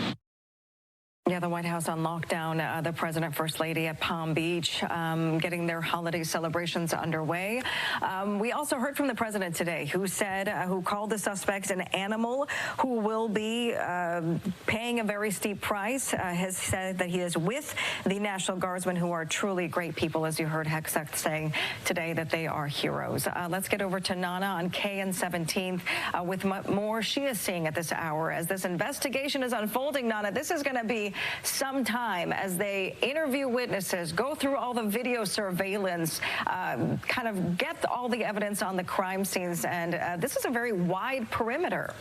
Yeah, the White House on lockdown. The president, first lady at Palm Beach, getting their holiday celebrations underway. We also heard from the president today, who said, who called the suspect an animal who will be paying a very steep price. Has said that he is with the National Guardsmen, who are truly great people, as you heard Hegseth saying today, that they are heroes. Let's get over to Nana on K and 17th with more she is seeing at this hour as this investigation is unfolding. Nana, this is going to be some time as they interview witnesses, go through all the video surveillance, kind of get all the evidence on the crime scenes. And this is a very wide perimeter.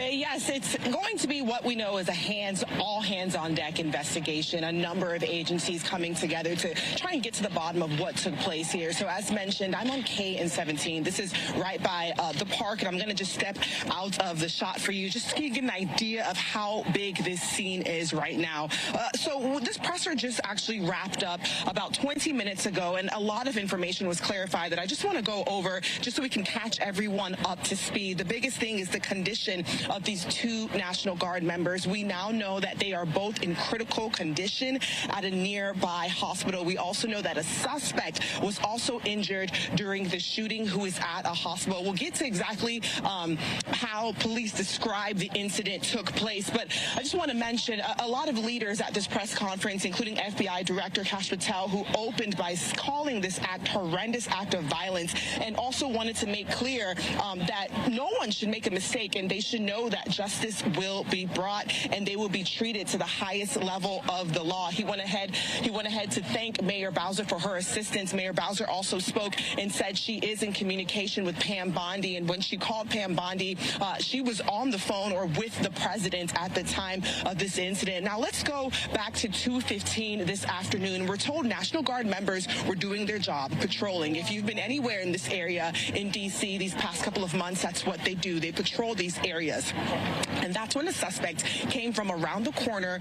Yes, it's going to be what we know as a all hands on deck investigation. A number of agencies coming together to try and get to the bottom of what took place here. So as mentioned, I'm on K and 17. This is right by the park, and I'm going to just step out of the shot for you just to get an idea of how big this scene is right now. So this presser just actually wrapped up about 20 minutes ago, and a lot of information was clarified that I just want to go over just so we can catch everyone up to speed. The biggest thing is the condition of these 2 National Guard members. We now know that they are both in critical condition at a nearby hospital. We also know that a suspect was also injured during the shooting who is at a hospital. We'll get to exactly how police describe the incident took place, but I just want to mention a lot of leaders at this press conference, including FBI Director Kash Patel, who opened by calling this act horrendous act of violence, and also wanted to make clear that no one should make a mistake, and they should know that justice will be brought and they will be treated to the highest level of the law. He went ahead to thank Mayor Bowser for her assistance. Mayor Bowser also spoke and said she is in communication with Pam Bondi, and when she called Pam Bondi, she was on the phone or with the president at the time of this incident. Now let's go back to 2:15 this afternoon. We're told National Guard members were doing their job, patrolling. If you've been anywhere in this area in D.C. these past couple of months, that's what they do. They patrol these areas. And that's when the suspect came from around the corner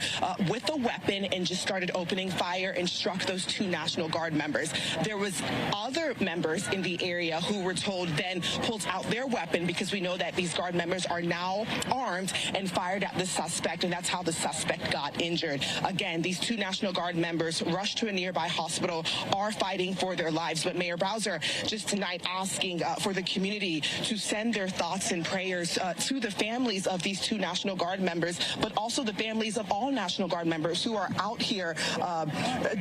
with a weapon and just started opening fire and struck those 2 National Guard members. There was other members in the area who were told then pulled out their weapon, because we know that these Guard members are now armed, and fired at the suspect, and that's how the suspect got injured. Again, these 2 National Guard members rushed to a nearby hospital, are fighting for their lives. But Mayor Bowser just tonight asking for the community to send their thoughts and prayers to the families of these 2 National Guard members, but also the families of all National Guard members who are out here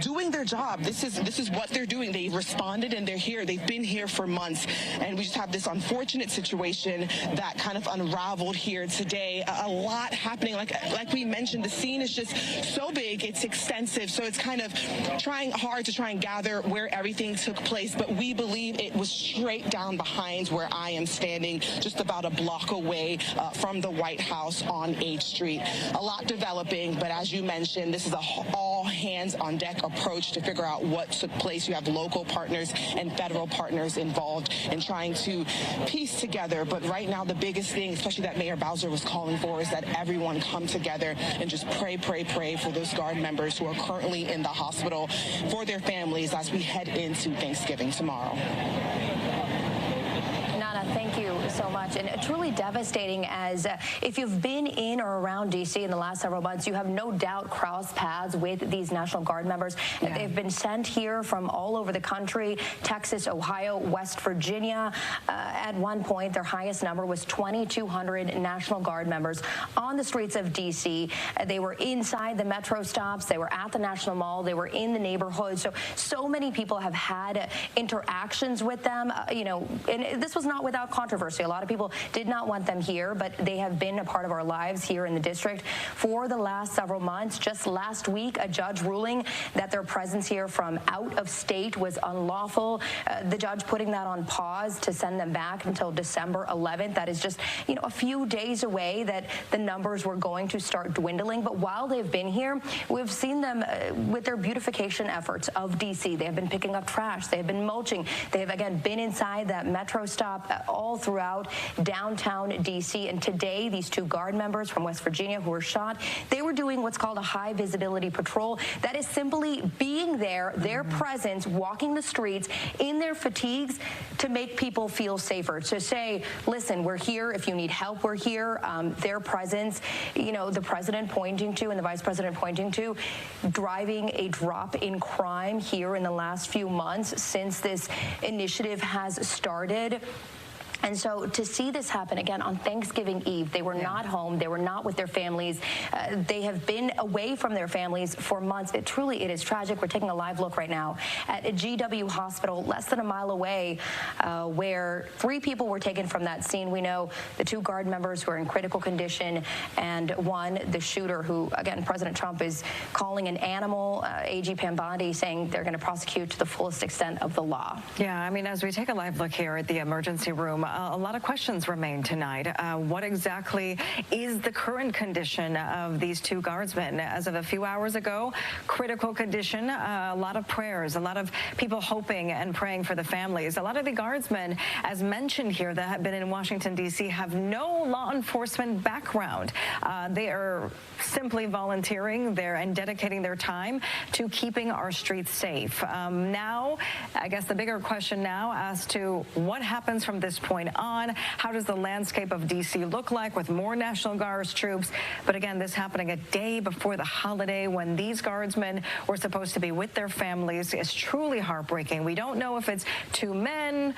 doing their job. This is what they're doing. They responded and they're here. They've been here for months, and we just have this unfortunate situation that kind of unraveled here today. A lot happening. Like we mentioned, the scene is just so big, it's extensive, so it's kind of trying hard to try and gather where everything took place, but we believe it was straight down behind where I am standing, just about a block away from the White House on 8th Street. A lot developing, but as you mentioned, this is a all hands on deck approach to figure out what took place. You have local partners and federal partners involved in trying to piece together, but right now the biggest thing, especially that Mayor Bowser was calling for, is that everyone come together and just pray for those Guard members who are currently in the hospital, for their families as we head into Thanksgiving tomorrow. Thank you so much. And truly devastating, as if you've been in or around D.C. in the last several months, you have no doubt crossed paths with these National Guard members. Yeah. They've been sent here from all over the country, Texas, Ohio, West Virginia. At one point, their highest number was 2,200 National Guard members on the streets of D.C. They were inside the metro stops. They were at the National Mall. They were in the neighborhoods. So many people have had interactions with them, and this was not without controversy. A lot of people did not want them here, but they have been a part of our lives here in the district for the last several months. Just last week, a judge ruling that their presence here from out of state was unlawful. The judge putting that on pause to send them back until December 11th. That is just, a few days away that the numbers were going to start dwindling. But while they've been here, we've seen them with their beautification efforts of D.C. They have been picking up trash. They have been mulching. They have, again, been inside that metro stop all throughout downtown D.C. And today, these 2 Guard members from West Virginia who were shot, they were doing what's called a high visibility patrol. That is simply being there, their presence, walking the streets in their fatigues to make people feel safer, to say, listen, we're here. If you need help, we're here. Their presence, the president pointing to and the vice president pointing to, driving a drop in crime here in the last few months since this initiative has started. And so to see this happen again on Thanksgiving Eve, they were not home. They were not with their families. They have been away from their families for months. It is tragic. We're taking a live look right now at a GW hospital less than a mile away, where 3 people were taken from that scene. We know the 2 Guard members who are in critical condition, and one, the shooter, who, again, President Trump is calling an animal. AG Pam Bondi saying they're going to prosecute to the fullest extent of the law. Yeah, I mean, as we take a live look here at the emergency room, a lot of questions remain tonight. What exactly is the current condition of these 2 Guardsmen? As of a few hours ago, critical condition, a lot of prayers, a lot of people hoping and praying for the families. A lot of the Guardsmen, as mentioned here, that have been in Washington, D.C., have no law enforcement background. They are simply volunteering there and dedicating their time to keeping our streets safe. Now, I guess the bigger question now as to what happens from this point on. How does the landscape of D.C. look like with more National Guard troops? But again, this happening a day before the holiday when these Guardsmen were supposed to be with their families is truly heartbreaking. We don't know if it's 2 men,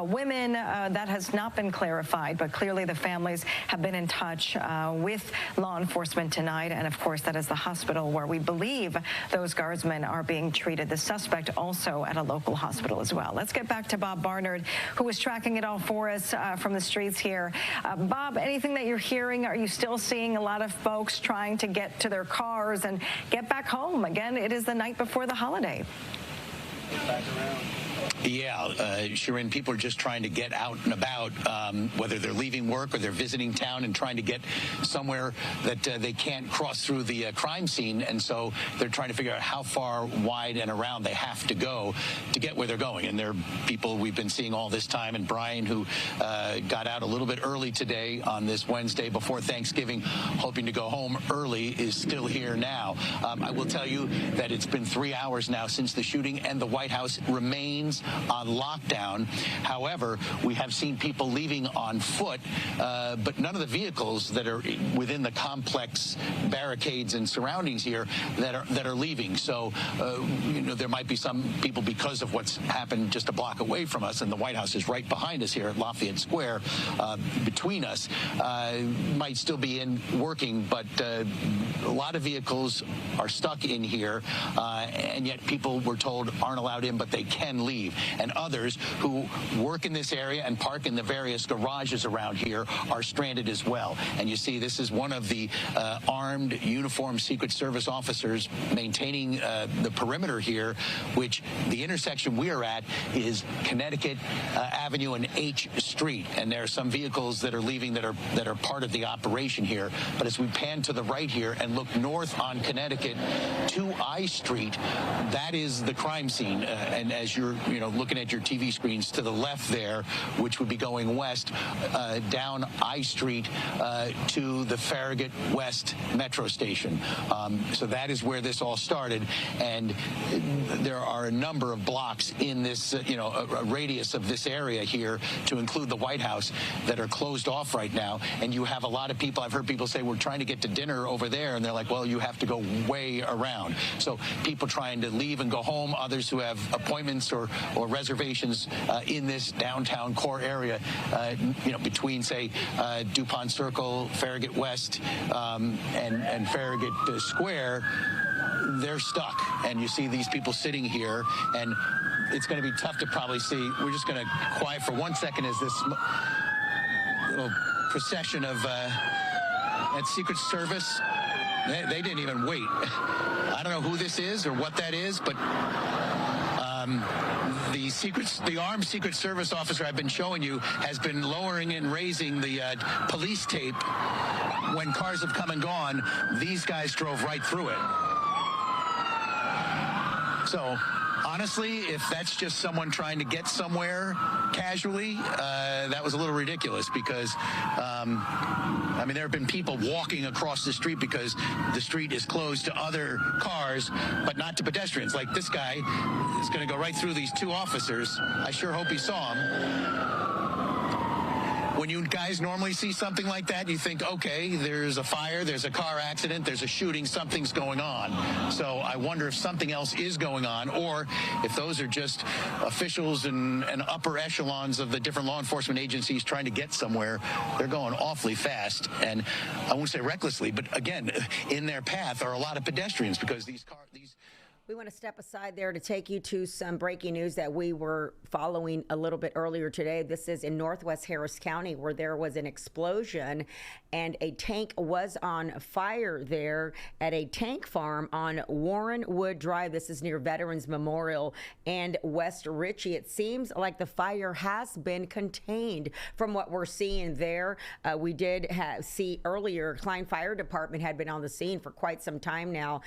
women. That has not been clarified, but clearly the families have been in touch with law enforcement tonight. And of course, that is the hospital where we believe those Guardsmen are being treated. The suspect also at a local hospital as well. Let's get back to Bob Barnard, who is tracking it all for for us from the streets here. Bob, anything that you're hearing? Are you still seeing a lot of folks trying to get to their cars and get back home? Again, it is the night before the holiday. Yeah, Sharon, people are just trying to get out and about, whether they're leaving work or they're visiting town and trying to get somewhere that they can't cross through the crime scene. And so they're trying to figure out how far wide and around they have to go to get where they're going. And there are people we've been seeing all this time. And Brian, who got out a little bit early today on this Wednesday before Thanksgiving, hoping to go home early, is still here now. I will tell you that it's been 3 hours now since the shooting, and the White House remains on lockdown. However, we have seen people leaving on foot, but none of the vehicles that are within the complex barricades and surroundings here that are leaving. So, you know, there might be some people, because of what's happened just a block away from us, and the White House is right behind us here at Lafayette Square, between us, might still be in working, but a lot of vehicles are stuck in here, and yet people, we're told, aren't allowed in, but they can leave. And others who work in this area and park in the various garages around here are stranded as well. And you see, this is one of the armed, uniformed Secret Service officers maintaining the perimeter here, which the intersection we are at is Connecticut Avenue and H Street. And there are some vehicles that are leaving that are part of the operation here. But as we pan to the right here and look north on Connecticut to I Street, that is the crime scene. And as you're, looking at your TV screens to the left there, which would be going west, down I Street to the Farragut West Metro Station. So that is where this all started. And there are a number of blocks in this, a radius of this area here, to include the White House, that are closed off right now. And you have a lot of people, I've heard people say, we're trying to get to dinner over there. And they're like, well, you have to go way around. So people trying to leave and go home, others who have appointments or reservations in this downtown core area, between, say, DuPont Circle, Farragut West, and Farragut Square. They're stuck. And you see these people sitting here, and it's going to be tough to probably see. We're just going to quiet for 1 second as this little procession of that Secret Service. They didn't even wait. I don't know who this is or what that is, but the armed Secret Service officer I've been showing you has been lowering and raising the police tape. When cars have come and gone, these guys drove right through it. So honestly, if that's just someone trying to get somewhere casually, that was a little ridiculous, because there have been people walking across the street because the street is closed to other cars, but not to pedestrians. Like this guy is going to go right through these two officers. I sure hope he saw him. When you guys normally see something like that, you think, okay, there's a fire, there's a car accident, there's a shooting, something's going on. So I wonder if something else is going on, or if those are just officials and upper echelons of the different law enforcement agencies trying to get somewhere. They're going awfully fast, and I won't say recklessly, but again, in their path are a lot of pedestrians, because We want to step aside there to take you to some breaking news that we were following a little bit earlier today. This is in Northwest Harris County, where there was an explosion and a tank was on fire there at a tank farm on Warren Wood Drive. This is near Veterans Memorial and West Ritchie. It seems like the fire has been contained from what we're seeing there. We did see earlier, Klein Fire Department had been on the scene for quite some time now,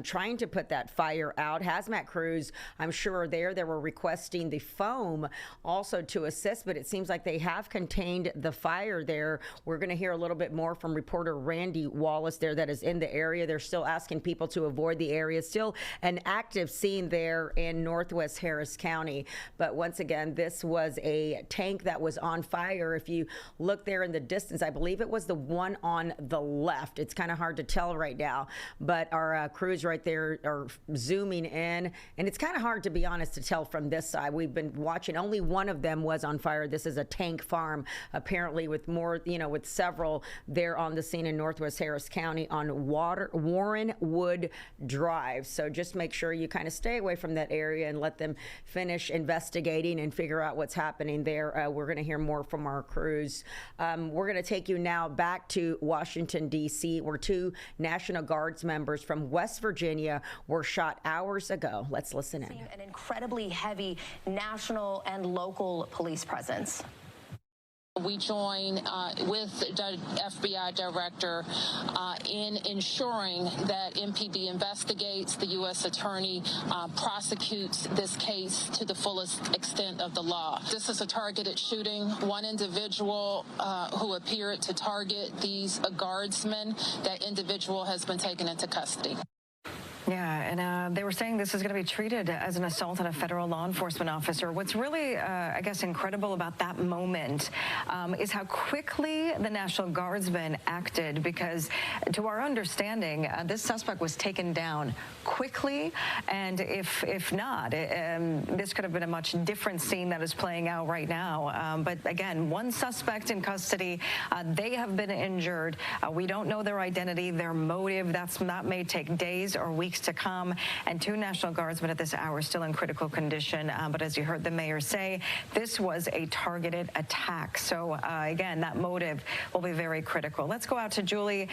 trying to put that fire out. Hazmat crews, I'm sure they were requesting the foam also to assist, but it seems like they have contained the fire there. We're going to hear a little bit more from reporter Randy Wallace there that is in the area. They're still asking people to avoid the area. Still an active scene there in Northwest Harris County. But once again, this was a tank that was on fire. If you look there in the distance, I believe it was the one on the left. It's kind of hard to tell right now, but our crews right there are zooming in, and it's kind of hard, to be honest, to tell from this side. We've been watching. Only one of them was on fire. This is a tank farm, apparently, with more, with several there on the scene in Northwest Harris County on Warrenwood Drive. So just make sure you kind of stay away from that area and let them finish investigating and figure out what's happening there. We're going to hear more from our crews. We're going to take you now back to Washington, D.C., where 2 National Guards members from West Virginia were shot hours ago. Let's listen in. An incredibly heavy national and local police presence. We join with the FBI director in ensuring that MPD investigates, the U.S. attorney prosecutes this case to the fullest extent of the law. This is a targeted shooting. One individual who appeared to target these guardsmen, that individual has been taken into custody. Yeah, and they were saying this is going to be treated as an assault on a federal law enforcement officer. What's really, I guess, incredible about that moment is how quickly the National Guardsmen acted, because to our understanding, this suspect was taken down quickly, and if not, this could have been a much different scene that is playing out right now. But again, one suspect in custody. They have been injured. We don't know their identity, their motive. That may take days or weeks to come, and 2 National Guardsmen at this hour still in critical condition. But as you heard the mayor say, this was a targeted attack. So again, that motive will be very critical. Let's go out to Julie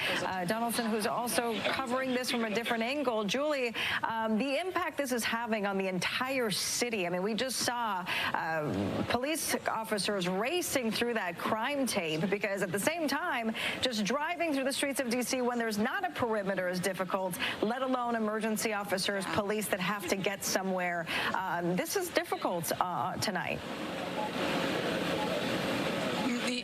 Donaldson, who's also covering this from a different angle. Julie, the impact this is having on the entire city. I mean, we just saw police officers racing through that crime tape, because at the same time, just driving through the streets of D.C. when there's not a perimeter is difficult, let alone emergency officers, police that have to get somewhere. This is difficult tonight.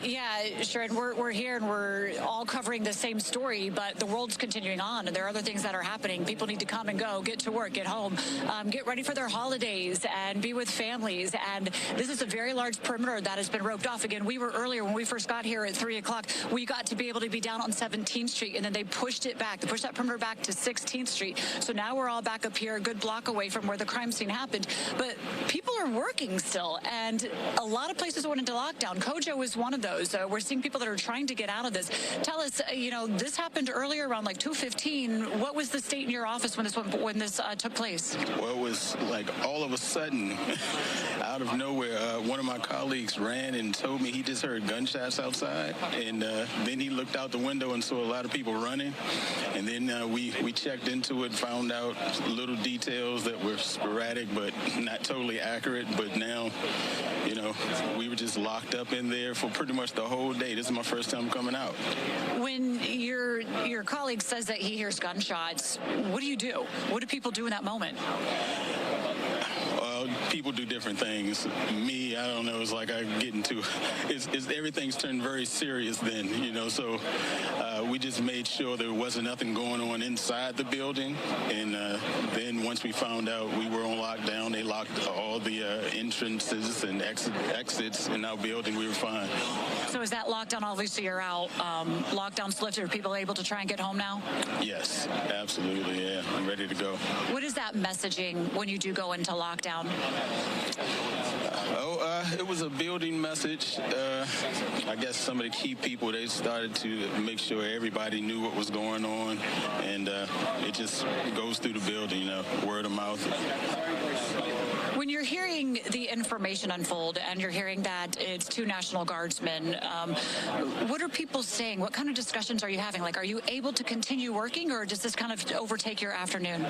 Yeah, sure. And we're here and we're all covering the same story, but the world's continuing on, and there are other things that are happening. People need to come and go, get to work, get home, get ready for their holidays, and be with families. And this is a very large perimeter that has been roped off. Again, we were earlier when we first got here at 3 o'clock. We got to be able to be down on 17th Street, and then they pushed it back. They pushed that perimeter back to 16th Street. So now we're all back up here, a good block away from where the crime scene happened. But people are working still, and a lot of places went into lockdown. Kojo is one of those. We're seeing people that are trying to get out of this. Tell us, this happened earlier around like 2:15. What was the state in your office when this took place? Well, it was like all of a sudden, out of nowhere, one of my colleagues ran and told me he just heard gunshots outside, and then he looked out the window and saw a lot of people running, and then we checked into it, found out little details that were sporadic but not totally accurate. But now, we were just locked up in there for pretty much the whole day. This is my first time coming out. When your colleague says that he hears gunshots, what do you do? What do people do in that moment? People do different things. Me, I don't know. It's like I get into everything's turned very serious then, so we just made sure there wasn't nothing going on inside the building. And then once we found out we were on lockdown, they locked all the entrances and exits in our building. We were fine. So is that lockdown? Obviously, you're out. Lockdown's lifted. Are people able to try and get home now? Yes, absolutely. Yeah, I'm ready to go. What is that messaging when you do go into lockdown? It was a building message. I guess some of the key people, they started to make sure everybody knew what was going on, and it just goes through the building, word of mouth. When you're hearing the information unfold and you're hearing that it's 2 National Guardsmen, what are people saying? What kind of discussions are you having? Like, are you able to continue working, or does this kind of overtake your afternoon?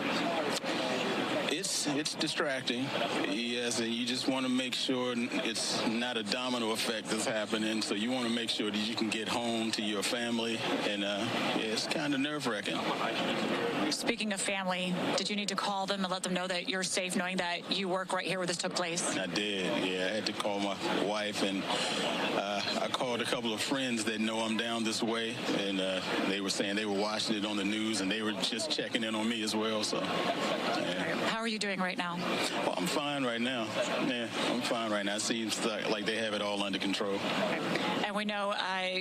It's distracting, yes, and you just want to make sure it's not a domino effect that's happening, so you want to make sure that you can get home to your family, and it's kind of nerve-wracking. Speaking of family, did you need to call them and let them know that you're safe, knowing that you work right here where this took place? I did, yeah. I had to call my wife, and I called a couple of friends that know I'm down this way, and they were saying they were watching it on the news, and they were just checking in on me as well, so. Yeah. How are you you doing right now? Well, I'm fine right now. Yeah, I'm fine right now. It seems like they have it all under control. And we know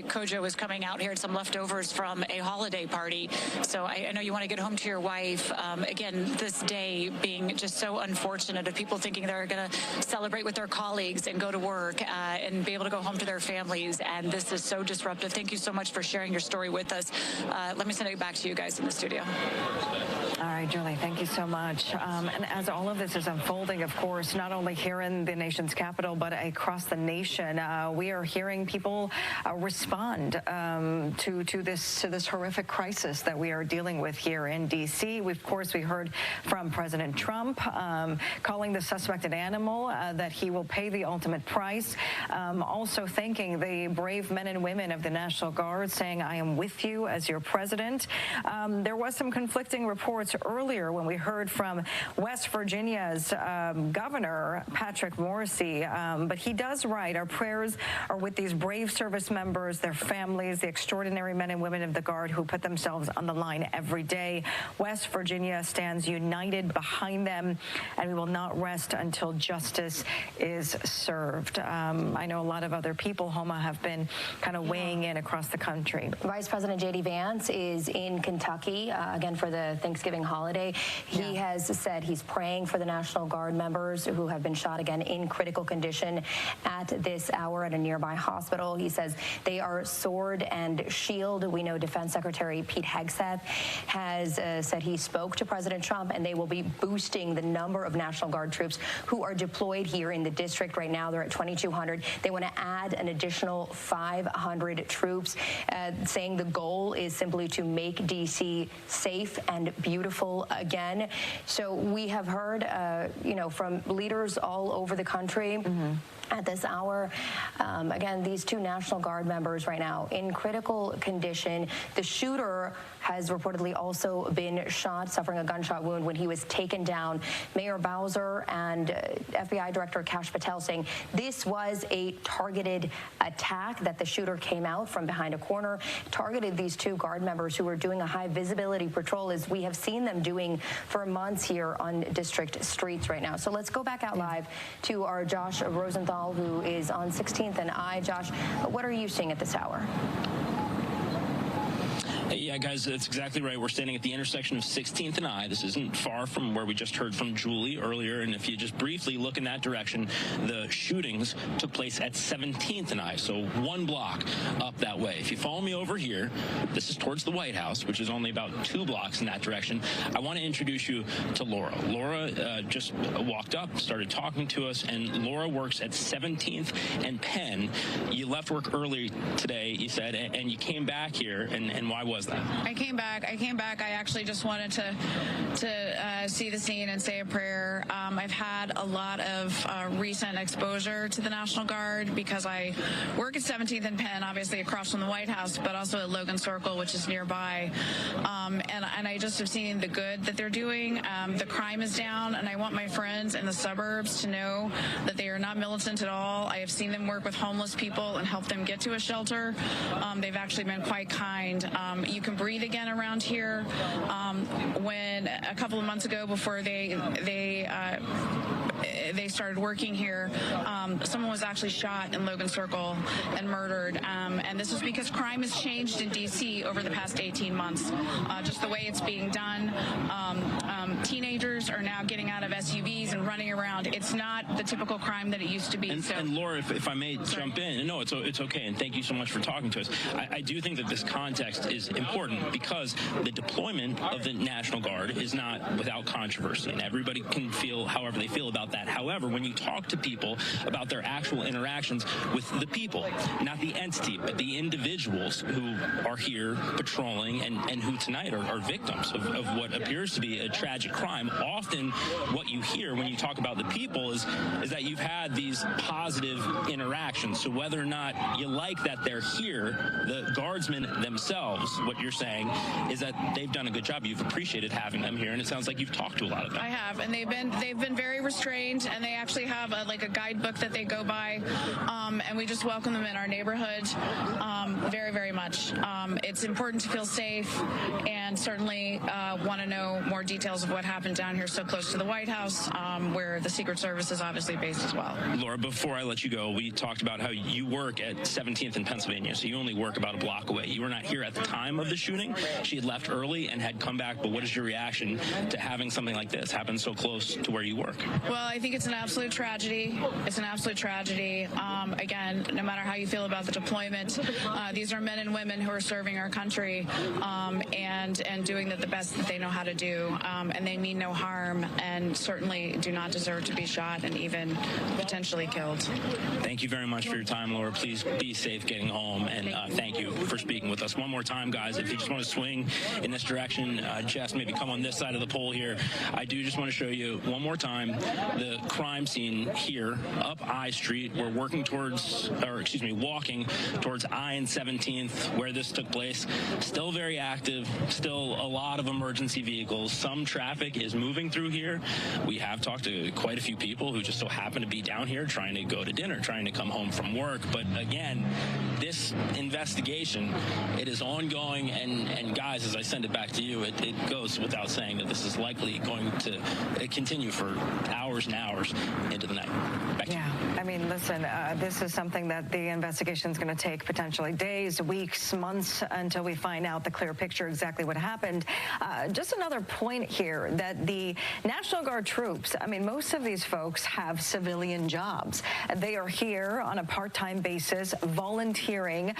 Kojo is coming out here, some leftovers from a holiday party. So I know you want to get home to your wife. Again, this day being just so unfortunate of people thinking they're going to celebrate with their colleagues and go to work and be able to go home to their families. And this is so disruptive. Thank you so much for sharing your story with us. Let me send it back to you guys in the studio. All right, Julie, thank you so much. And as all of this is unfolding, of course, not only here in the nation's capital, but across the nation, we are hearing people respond to this horrific crisis that we are dealing with here in D.C. Of course, we heard from President Trump calling the suspect an animal, that he will pay the ultimate price. Also thanking the brave men and women of the National Guard, saying, I am with you as your president. There was some conflicting reports earlier when we heard from West Virginia's Governor Patrick Morrisey, but he does write, our prayers are with these brave service members, their families, the extraordinary men and women of the Guard who put themselves on the line every day. West Virginia stands united behind them, and we will not rest until justice is served. I know a lot of other people, Homa, have been kind of weighing in across the country. Vice President J.D. Vance is in Kentucky, again, for the Thanksgiving holiday. He has said he's praying for the National Guard members who have been shot, again, in critical condition at this hour at a nearby hospital. He says they are sword and shield. We know Defense Secretary Pete Hegseth has said he spoke to President Trump, and they will be boosting the number of National Guard troops who are deployed here in the district. Right now, they're at 2,200. They want to add an additional 500 troops, saying the goal is simply to make D.C. safe and beautiful again. So we have heard, from leaders all over the country. At this hour, again, these two National Guard members right now in critical condition. The shooter has reportedly also been shot, suffering a gunshot wound when he was taken down. Mayor Bowser and FBI Director Kash Patel saying this was a targeted attack, that the shooter came out from behind a corner, targeted these two Guard members who were doing a high visibility patrol, as we have seen them doing for months here on district streets right now. So let's go back out live to our Josh Rosenthal, who is on 16th and I. Josh, what are you seeing at this hour? Yeah, guys, that's exactly right. We're standing at the intersection of 16th and I. This isn't far from where we just heard from Julie earlier. And if you just briefly look in that direction, the shootings took place at 17th and I, so one block up that way. If you follow me over here, this is towards the White House, which is only about 2 blocks in that direction. I want to introduce you to Laura. Laura just walked up, started talking to us, and Laura works at 17th and Penn. You left work early today, you said, and you came back here, and why was that? I came back. I actually just wanted to see the scene and say a prayer. I've had a lot of recent exposure to the National Guard because I work at 17th and Penn, obviously across from the White House, but also at Logan Circle, which is nearby. And I just have seen the good that they're doing. The crime is down, and I want my friends in the suburbs to know that they are not militant at all. I have seen them work with homeless people and help them get to a shelter. They've actually been quite kind. You can breathe again around here. When a couple of months ago, before they started working here, someone was actually shot in Logan Circle and murdered. And this is because crime has changed in D.C. over the past 18 months. Just the way it's being done. Teenagers are now getting out of SUVs and running around. It's not the typical crime that it used to be. And Laura, if I may jump in, no, it's okay, and thank you so much for talking to us. I do think that this context is important because the deployment of the National Guard is not without controversy, and everybody can feel however they feel about that. However, when you talk to people about their actual interactions with the people, not the entity, but the individuals who are here patrolling and who tonight are victims of what appears to be a tragic crime, often what you hear when you talk about the people is that you've had these positive interactions. So whether or not you like that they're here, the Guardsmen themselves, what you're saying is that they've done a good job. You've appreciated having them here, and it sounds like you've talked to a lot of them. I have, and they've been very restrained. trained, and they actually have a guidebook that they go by, and we just welcome them in our neighborhood very, very much. It's important to feel safe, and certainly want to know more details of what happened down here so close to the White House, where the Secret Service is obviously based as well. Laura, before I let you go, we talked about how you work at 17th in Pennsylvania, so you only work about a block away. You were not here at the time of the shooting. She had left early and had come back, but what is your reaction to having something like this happen so close to where you work? Well, I think it's an absolute tragedy. It's an absolute tragedy. Again, no matter how you feel about the deployment, these are men and women who are serving our country and doing the best that they know how to do, and they mean no harm and certainly do not deserve to be shot and even potentially killed. Thank you very much for your time, Laura. Please be safe getting home, and thank you for speaking with us. One more time, guys, if you just want to swing in this direction, Jess, maybe come on this side of the pole here. I do just want to show you one more time the crime scene here up I Street. We're walking towards I and 17th where this took place. Still very active, still a lot of emergency vehicles. Some traffic is moving through here. We have talked to quite a few people who just so happen to be down here trying to go to dinner, trying to come home from work. But again, this investigation, it is ongoing, and guys, as I send it back to you, it goes without saying that this is likely going to continue for hours and hours into the night. Back to you. I mean, listen, this is something that the investigation is going to take potentially days, weeks, months until we find out the clear picture exactly what happened. Just another point here that the National Guard troops, I mean, most of these folks have civilian jobs. They are here on a part-time basis, volunteering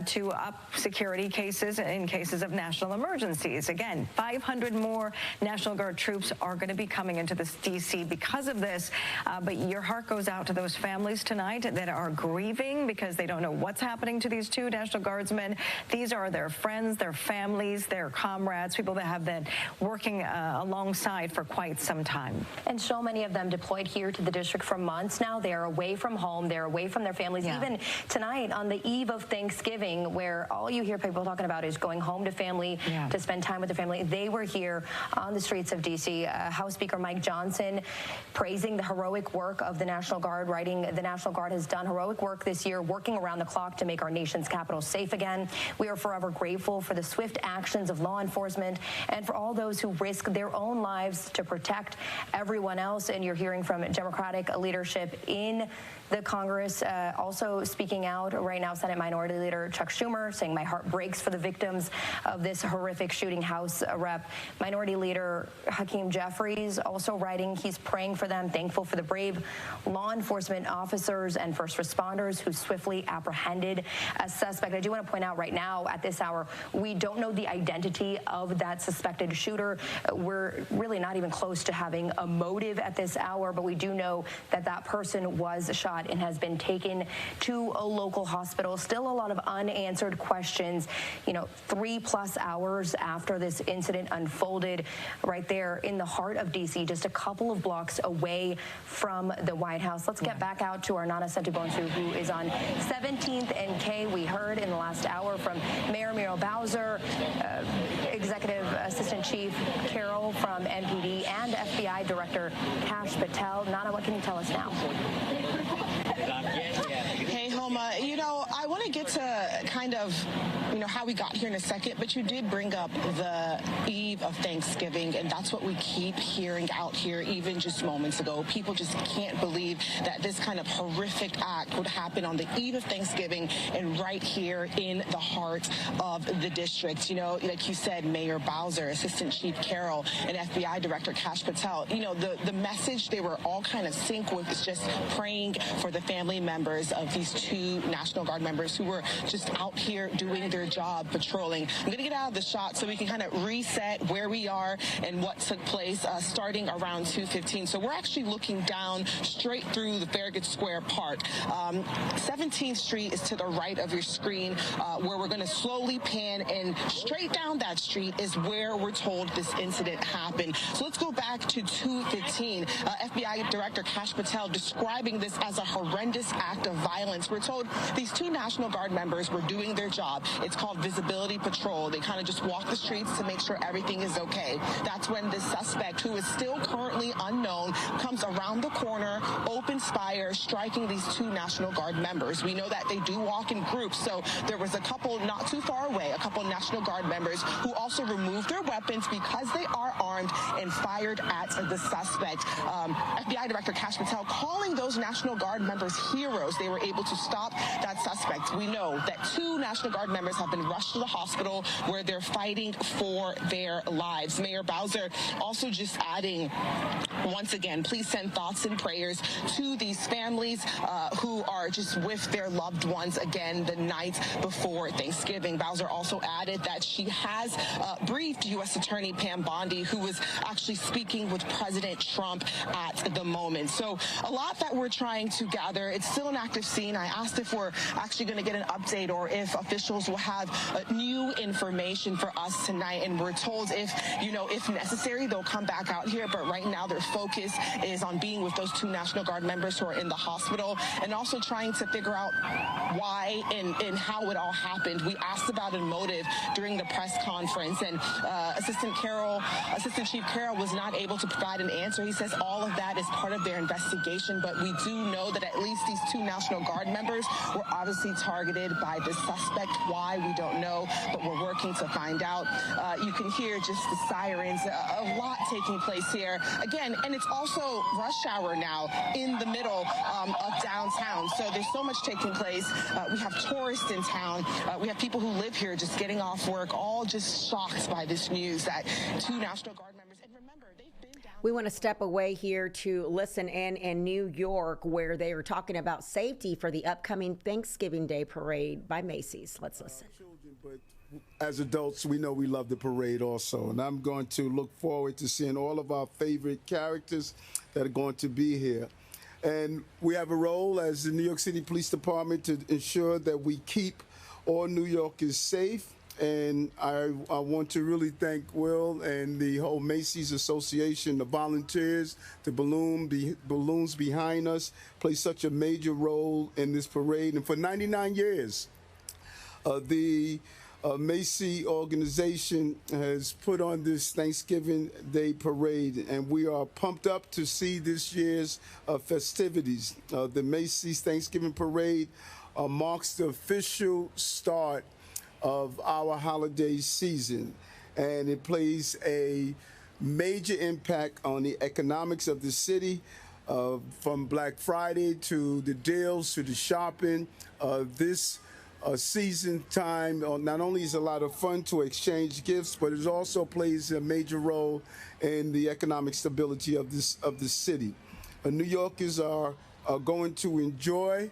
to up security cases in cases of national emergencies. Again, 500 more National Guard troops are going to be coming into this D.C. because of this, but your heart goes out to those families tonight that are grieving because they don't know what's happening to these two National Guardsmen. These are their friends, their families, their comrades, people that have been working alongside for quite some time. And so many of them deployed here to the district for months now. They are away from home. They're away from their families. Even tonight on the eve of Thanksgiving, where all you hear people talking about is going home to family, to spend time with their family. They were here on the streets of D.C. House Speaker Mike Johnson praising the heroic work of the National Guard, writing the National Guard has done heroic work this year, working around the clock to make our nation's capital safe again. We are forever grateful for the swift actions of law enforcement and for all those who risk their own lives to protect everyone else. And you're hearing from Democratic leadership in the Congress also speaking out right now. Senate Minority Leader Chuck Schumer saying, "My heart breaks for the victims of this horrific shooting." House Rep Minority Leader Hakeem Jeffries also writing he's praying for them, thankful for the brave law enforcement officers and first responders who swiftly apprehended a suspect. I do want to point out right now at this hour, we don't know the identity of that suspected shooter. We're really not even close to having a motive at this hour, but we do know that that person was shot and has been taken to a local hospital. Still a lot of unanswered questions, 3+ hours after this incident unfolded right there in the heart of D.C., just a couple of blocks away from the White House. Let's get back out to our Nana Santubonsu, who is on 17th and K. We heard in the last hour from Mayor Muriel Bowser, Executive Assistant Chief Carroll from NPD, and FBI Director Kash Patel. Nana, what can you tell us now? Hey, Homa, I want to get to kind of, how we got here in a second, but you did bring up the eve of Thanksgiving, and that's what we keep hearing out here even just moments ago. People just can't believe that this kind of horrific act would happen on the eve of Thanksgiving and right here in the heart of the district. Like you said, Mayor Bowser, Assistant Chief Carroll, and FBI Director Kash Patel, the message they were all kind of sync with is just praying for the family members of these two National Guard members who were just out here doing their job, patrolling. I'm going to get out of the shot so we can kind of reset where we are and what took place starting around 2:15. So we're actually looking down straight through the Farragut Square Park. 17th Street is to the right of your screen, where we're going to slowly pan, and straight down that street is where we're told this incident happened. So let's go back to 2:15. FBI Director Kash Patel describing this as a horrendous act of violence. We're told these two National Guard members were doing their job. It's what's called visibility patrol. They kind of just walk the streets to make sure everything is okay. That's when this suspect, who is still currently unknown, comes around the corner, opens fire, striking these two National Guard members. We know that they do walk in groups, so there was a couple not too far away, a couple National Guard members who also removed their weapons because they are armed and fired at the suspect. FBI Director Kash Patel calling those National Guard members heroes. They were able to stop that suspect. We know that two National Guard members have been rushed to the hospital where they're fighting for their lives. Mayor Bowser also just adding, once again, please send thoughts and prayers to these families who are just with their loved ones again the night before Thanksgiving. Bowser also added that she has briefed U.S. Attorney Pam Bondi, who was actually speaking with President Trump at the moment. So a lot that we're trying to gather. It's still an active scene. I asked if we're actually going to get an update or if officials will have new information for us tonight. And we're told if necessary, they'll come back out here. But right now their focus is on being with those two National Guard members who are in the hospital and also trying to figure out why and how it all happened. We asked about a motive during the press conference, and Assistant Chief Carroll was not able to provide an answer. He says all of that is part of their investigation, but we do know that at least these two National Guard members were obviously targeted by the suspect. Why, we don't know, but we're working to find out. You can hear just the sirens, a lot taking place here. Again, and it's also rush hour now in the middle of downtown, so there's so much taking place. We have tourists in town. We have people who live here just getting off work, all just shocked by this news that two National Guard members, and remember, they've been down. We want to step away here to listen in New York, where they are talking about safety for the upcoming Thanksgiving Day parade by Macy's. Let's listen. But as adults, we know we love the parade also, and I'm going to look forward to seeing all of our favorite characters that are going to be here. And we have a role as the New York City Police Department to ensure that we keep all New Yorkers safe. And I want to really thank Will and the whole Macy's Association, the volunteers, the balloons behind us play such a major role in this parade. And for 99 years, the Macy organization has put on this Thanksgiving Day parade, and we are pumped up to see this year's festivities. The Macy's Thanksgiving Parade marks the official start of our holiday season, and it plays a major impact on the economics of the city, from Black Friday to the deals to the shopping. This season time not only is a lot of fun to exchange gifts, but it also plays a major role in the economic stability of the city. New Yorkers are going to enjoy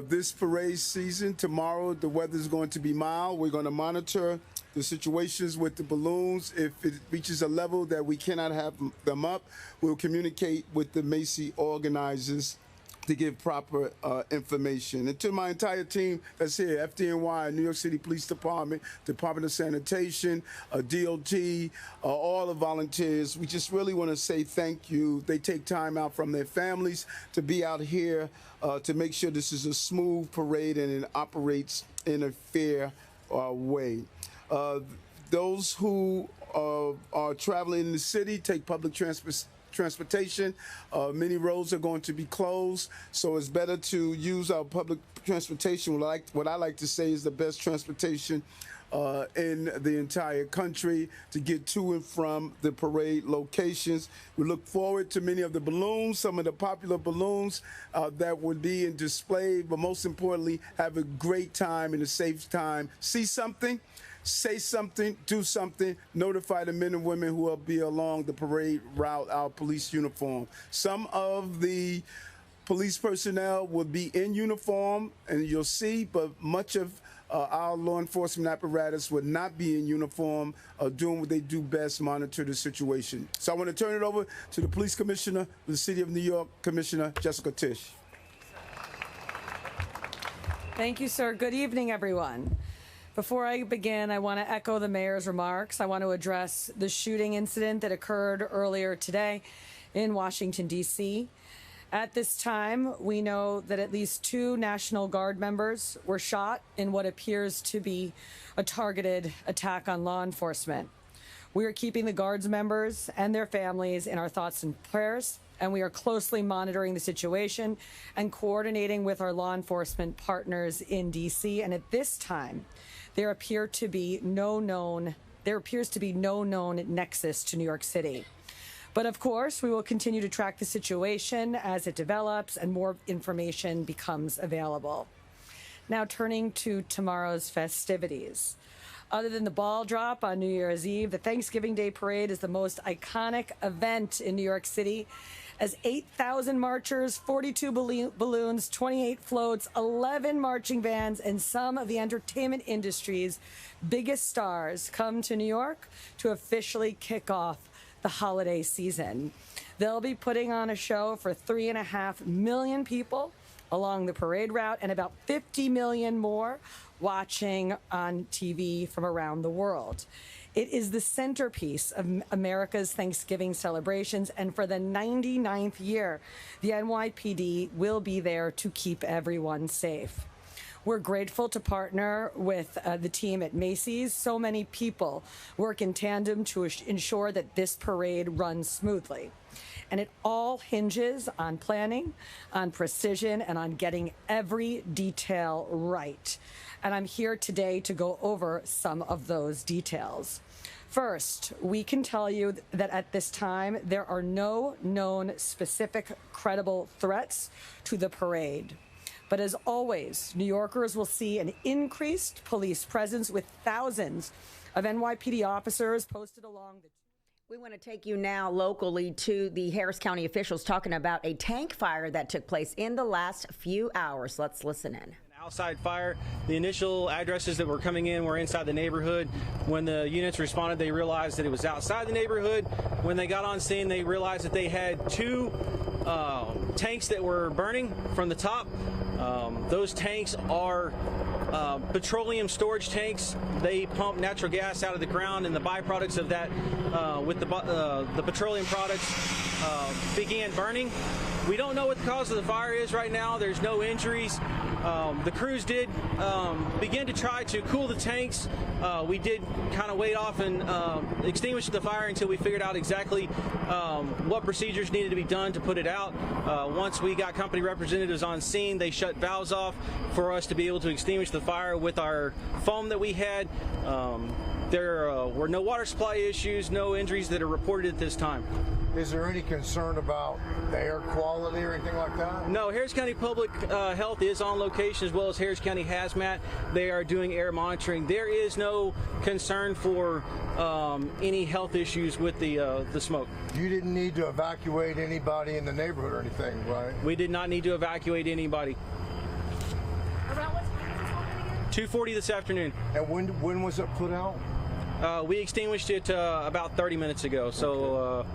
this parade season. Tomorrow the weather is going to be mild. We're going to monitor the situations with the balloons. If it reaches a level that we cannot have them up, we'll communicate with the Macy organizers to give proper information. And to my entire team that's here, FDNY, New York City Police Department, Department of Sanitation, DOT, all the volunteers, we just really want to say thank you. They take time out from their families to be out here to make sure this is a smooth parade and it operates in a fair way. Those who are traveling in the city, take public transportation. Many roads are going to be closed, so it's better to use our public transportation. What I like to say is the best transportation in the entire country to get to and from the parade locations. We look forward to many of the balloons, some of the popular balloons that would be in display, but most importantly, have a great time and a safe time. See something, say something, do something, notify the men and women who will be along the parade route, our police uniform. Some of the police personnel will be in uniform, and you'll see, but much of our law enforcement apparatus would not be in uniform, doing what they do best, monitor the situation. So I want to turn it over to the police commissioner of the city of New York, Commissioner Jessica Tisch. Thank you, sir. Good evening, everyone. Before I begin, I want to echo the mayor's remarks. I want to address the shooting incident that occurred earlier today in Washington, D.C. At this time, we know that at least 2 National Guard members were shot in what appears to be a targeted attack on law enforcement. We are keeping the Guards members and their families in our thoughts and prayers, and we are closely monitoring the situation and coordinating with our law enforcement partners in D.C. And at this time, there appears to be no known nexus to New York City. But of course, we will continue to track the situation as it develops and more information becomes available. Now turning to tomorrow's festivities. Other than the ball drop on New Year's Eve, the Thanksgiving Day Parade is the most iconic event in New York City, as 8,000 marchers, 42 balloons, 28 floats, 11 marching bands, and some of the entertainment industry's biggest stars come to New York to officially kick off the holiday season. They'll be putting on a show for 3.5 million people along the parade route and about 50 million more watching on TV from around the world. It is the centerpiece of America's Thanksgiving celebrations, and for the 99th year, the NYPD will be there to keep everyone safe. We're grateful to partner with the team at Macy's. So many people work in tandem to ensure that this parade runs smoothly. And it all hinges on planning, on precision, and on getting every detail right. And I'm here today to go over some of those details. First, we can tell you that at this time, there are no known specific credible threats to the parade. But as always, New Yorkers will see an increased police presence with thousands of NYPD officers posted along the... We want to take you now locally to the Harris County officials talking about a tank fire that took place in the last few hours. Let's listen in. Outside fire. The initial addresses that were coming in were inside the neighborhood. When the units responded, they realized that it was outside the neighborhood. When they got on scene, they realized that they had 2 tanks that were burning from the top. Those tanks are petroleum storage tanks. They pump natural gas out of the ground, and the byproducts of that, with the petroleum products, began burning. We don't know what the cause of the fire is right now. There's no injuries. The crews did begin to try to cool the tanks. We did kind of wait off and extinguish the fire until we figured out exactly what procedures needed to be done to put it out. Once we got company representatives on scene, they shut valves off for us to be able to extinguish the fire with our foam that we had. There were no water supply issues, no injuries that are reported at this time. Is there any concern about the air quality or anything like that? No, Harris County Public Health is on location, as well as Harris County Hazmat. They are doing air monitoring. There is no concern for any health issues with the smoke. You didn't need to evacuate anybody in the neighborhood or anything, right? We did not need to evacuate anybody. Around what time was this again? 2:40 this afternoon. And when was it put out? We extinguished it about 30 minutes ago. So.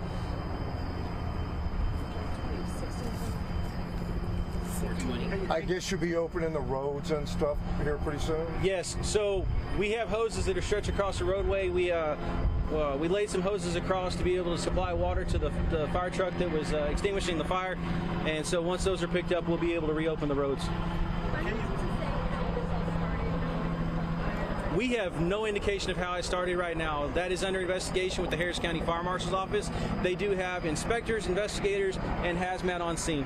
I guess you'll be opening the roads and stuff here pretty soon? Yes, so we have hoses that are stretched across the roadway. We laid some hoses across to be able to supply water to the fire truck that was extinguishing the fire. And so once those are picked up, we'll be able to reopen the roads. We have no indication of how it started right now. That is under investigation with the Harris County Fire Marshal's Office. They do have inspectors, investigators, and hazmat on scene.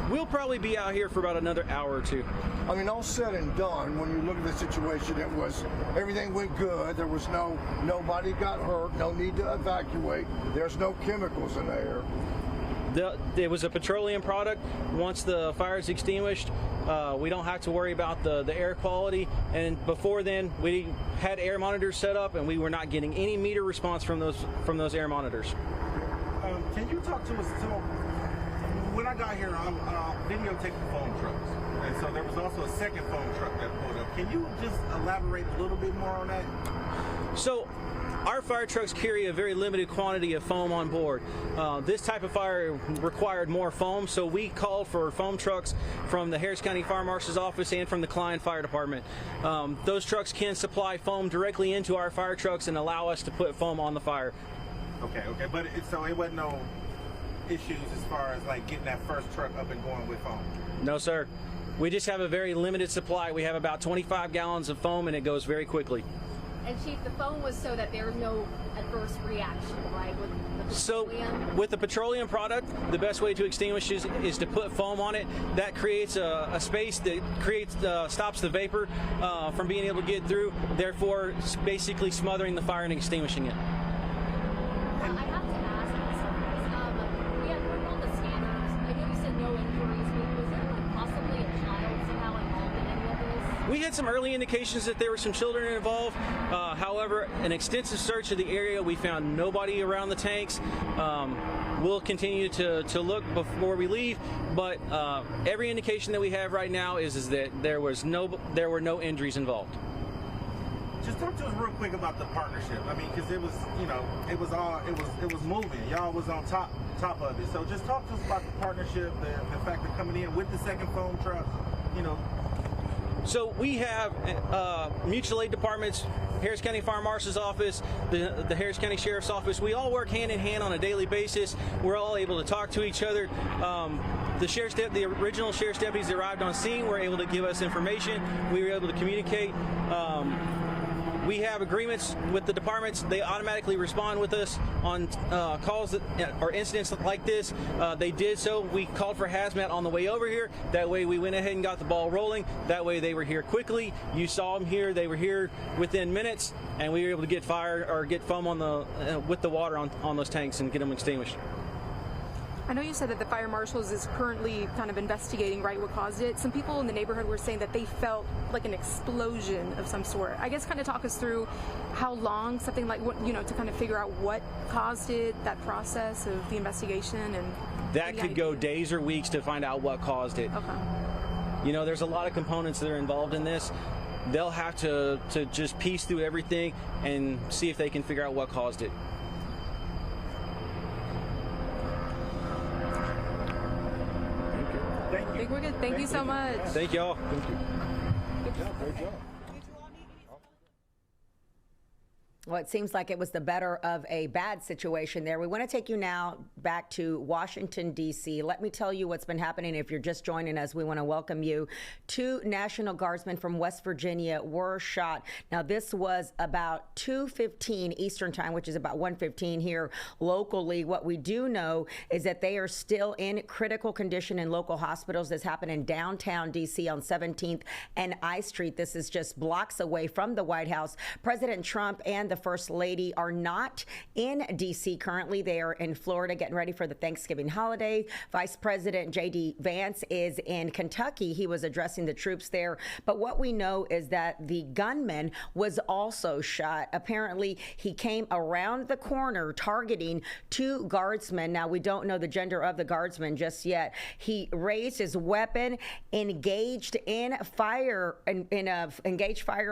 We'll probably be out here for about another hour or 2. I mean, all said and done, when you look at the situation, everything went good. There was nobody got hurt, no need to evacuate. There's no chemicals in the air. It was a petroleum product. Once the fire is extinguished, we don't have to worry about the air quality. And before then, we had air monitors set up, and we were not getting any meter response from those air monitors. Can you talk to us? When I got here, I'm videotaping foam trucks, and so there was also a second foam truck that pulled up. Can you just elaborate a little bit more on that? So, our fire trucks carry a very limited quantity of foam on board. This type of fire required more foam, so we called for foam trucks from the Harris County Fire Marshal's Office and from the Klein Fire Department. Those trucks can supply foam directly into our fire trucks and allow us to put foam on the fire. Okay, but so it wasn't no issues as far as like getting that first truck up and going with foam? No, sir. We just have a very limited supply. We have about 25 gallons of foam, and it goes very quickly. And Chief, the foam was so that there was no adverse reaction, right? With the petroleum? With the petroleum product, the best way to extinguish is to put foam on it. That creates a space that stops the vapor from being able to get through, therefore basically smothering the fire and extinguishing it. I have to ask, we had worked on the scanners. I know you said no injuries, but was there possibly a child somehow involved in any of this? We had some early indications that there were some children involved. However, an extensive search of the area, we found nobody around the tanks. We'll continue to look before we leave, but every indication that we have right now is that there were no injuries involved. Just talk to us real quick about the partnership. I mean, because it was, it was moving. Y'all was on top of it. So just talk to us about the partnership, the fact of coming in with the second foam truck, So we have mutual aid departments, Harris County Fire Marshal's office, the Harris County Sheriff's office. We all work hand in hand on a daily basis. We're all able to talk to each other. The original sheriff's deputies that arrived on scene were able to give us information. We were able to communicate. We have agreements with the departments. They automatically respond with us on calls or incidents like this. They did so. We called for hazmat on the way over here. That way we went ahead and got the ball rolling. That way they were here quickly. You saw them here. They were here within minutes, and we were able to get fire or get foam on with the water on those tanks and get them extinguished. I know you said that the fire marshals is currently kind of investigating, right, what caused it. Some people in the neighborhood were saying that they felt like an explosion of some sort. I guess kind of talk us through how long something like what, to kind of figure out what caused it, that process of the investigation. And that could go days or weeks to find out what caused it. Okay. There's a lot of components that are involved in this. They'll have to just piece through everything and see if they can figure out what caused it. I think we're good. Thank you so much. Thank y'all. Thank you. Good job. Great job. Well, it seems like it was the better of a bad situation there. We want to take you now back to Washington, D.C. Let me tell you what's been happening. If you're just joining us, we want to welcome you. 2 National Guardsmen from West Virginia were shot. Now, this was about 2:15 Eastern time, which is about 1:15 here locally. What we do know is that they are still in critical condition in local hospitals. This happened in downtown D.C. on 17th and I Street. This is just blocks away from the White House. President Trump and the First Lady are not in D.C. currently. They are in Florida getting ready for the Thanksgiving holiday. Vice President J.D. Vance is in Kentucky. He was addressing the troops there. But what we know is that the gunman was also shot. Apparently, he came around the corner targeting 2 guardsmen. Now, we don't know the gender of the guardsman just yet. He raised his weapon, engaged fire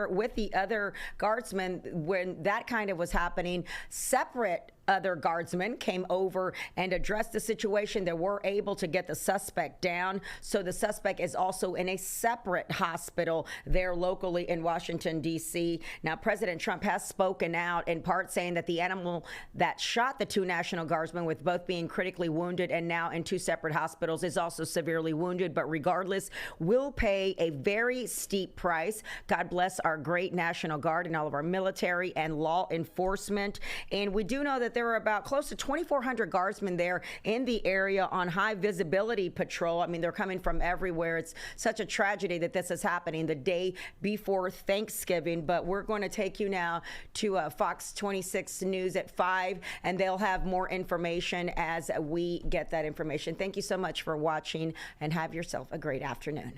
with the other guardsmen. When that kind of was happening, separate other guardsmen came over and addressed the situation. They were able to get the suspect down. So the suspect is also in a separate hospital there locally in Washington, D.C. Now, President Trump has spoken out in part saying that the animal that shot the 2 National Guardsmen, with both being critically wounded and now in 2 separate hospitals, is also severely wounded, but regardless, will pay a very steep price. God bless our great National Guard and all of our military and law enforcement. And we do know that there are about close to 2,400 guardsmen there in the area on high visibility patrol. I mean, they're coming from everywhere. It's such a tragedy that this is happening the day before Thanksgiving. But we're going to take you now to Fox 26 News at 5, and they'll have more information as we get that information. Thank you so much for watching, and have yourself a great afternoon.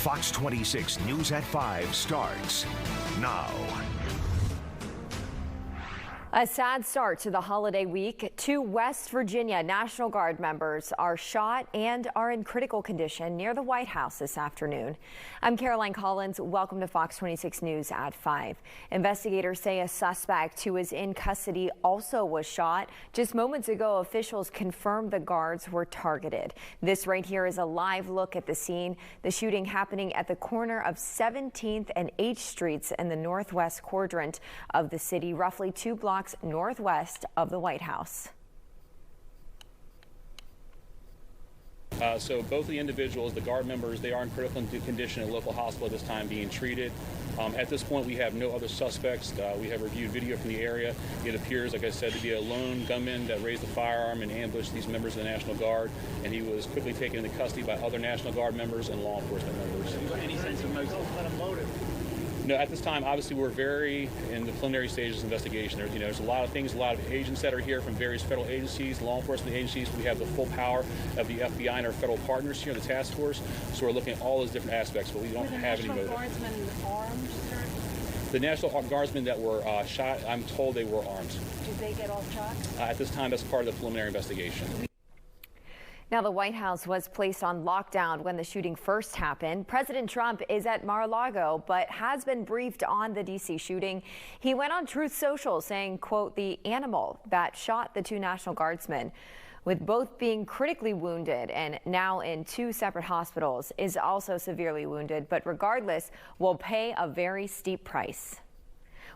Fox 26 News at 5 starts now. A sad start to the holiday week. 2 West Virginia National Guard members are shot and are in critical condition near the White House this afternoon. I'm Caroline Collins. Welcome to Fox 26 News at 5. Investigators say a suspect who is in custody also was shot. Just moments ago, officials confirmed the guards were targeted. This right here is a live look at the scene. The shooting happening at the corner of 17th and H Streets in the northwest quadrant of the city, roughly 2 blocks northwest of the White House. So both of the individuals, the guard members, they are in critical condition at a local hospital at this time being treated. At this point, we have no other suspects. We have reviewed video from the area. It appears, like I said, to be a lone gunman that raised a firearm and ambushed these members of the National Guard, and he was quickly taken into custody by other National Guard members and law enforcement members. Any sense of motive? No, at this time, obviously, we're very in the preliminary stages of investigation. There's a lot of things, a lot of agents that are here from various federal agencies, law enforcement agencies. We have the full power of the FBI and our federal partners here in the task force. So we're looking at all those different aspects, but we don't have any motive. Were the National Guardsmen armed, sir? The National Guardsmen that were shot, I'm told they were armed. Did they get all shot? At this time, that's part of the preliminary investigation. Now, the White House was placed on lockdown when the shooting first happened. President Trump is at Mar-a-Lago, but has been briefed on the D.C. shooting. He went on Truth Social saying, quote, the animal that shot the 2 National Guardsmen, with both being critically wounded and now in 2 separate hospitals, is also severely wounded, but regardless, will pay a very steep price.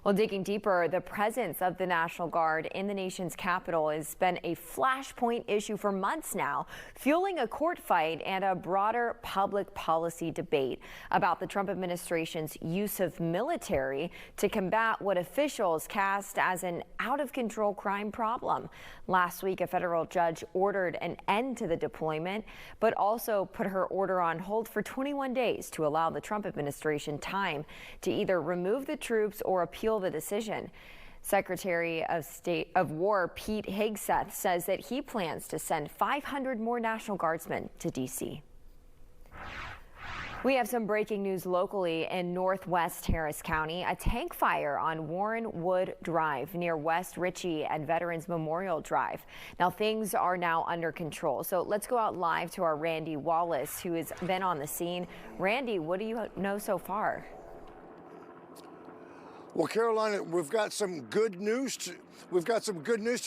Well, digging deeper, the presence of the National Guard in the nation's capital has been a flashpoint issue for months now, fueling a court fight and a broader public policy debate about the Trump administration's use of military to combat what officials cast as an out-of-control crime problem. Last week, a federal judge ordered an end to the deployment, but also put her order on hold for 21 days to allow the Trump administration time to either remove the troops or appeal the decision. Secretary of War Pete Hegseth says that he plans to send 500 more National Guardsmen to D.C. We have some breaking news locally in northwest Harris County. A tank fire on Warren Wood Drive near West Ritchie and Veterans Memorial Drive. Now, things are now under control. So let's go out live to our Randy Wallace, who has been on the scene. Randy, what do you know so far? Well, Carolina, we've got some good news to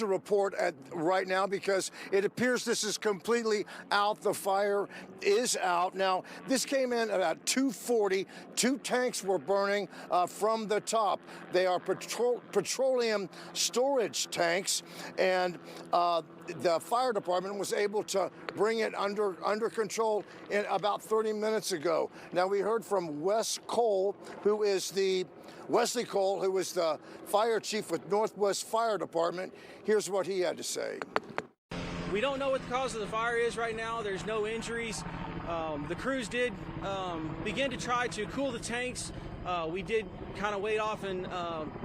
report right now, because it appears this is completely out. The fire is out. Now, this came in about 2:40. 2 tanks were burning from the top. They are petroleum storage tanks, and the fire department was able to bring it under control in about 30 minutes ago. Now, we heard from Wesley Cole, who is the fire chief with Northwest Fire Department. Here's what he had to say. We don't know what the cause of the fire is right now. There's no injuries. The crews did begin to try to cool the tanks. We did kind of wait off and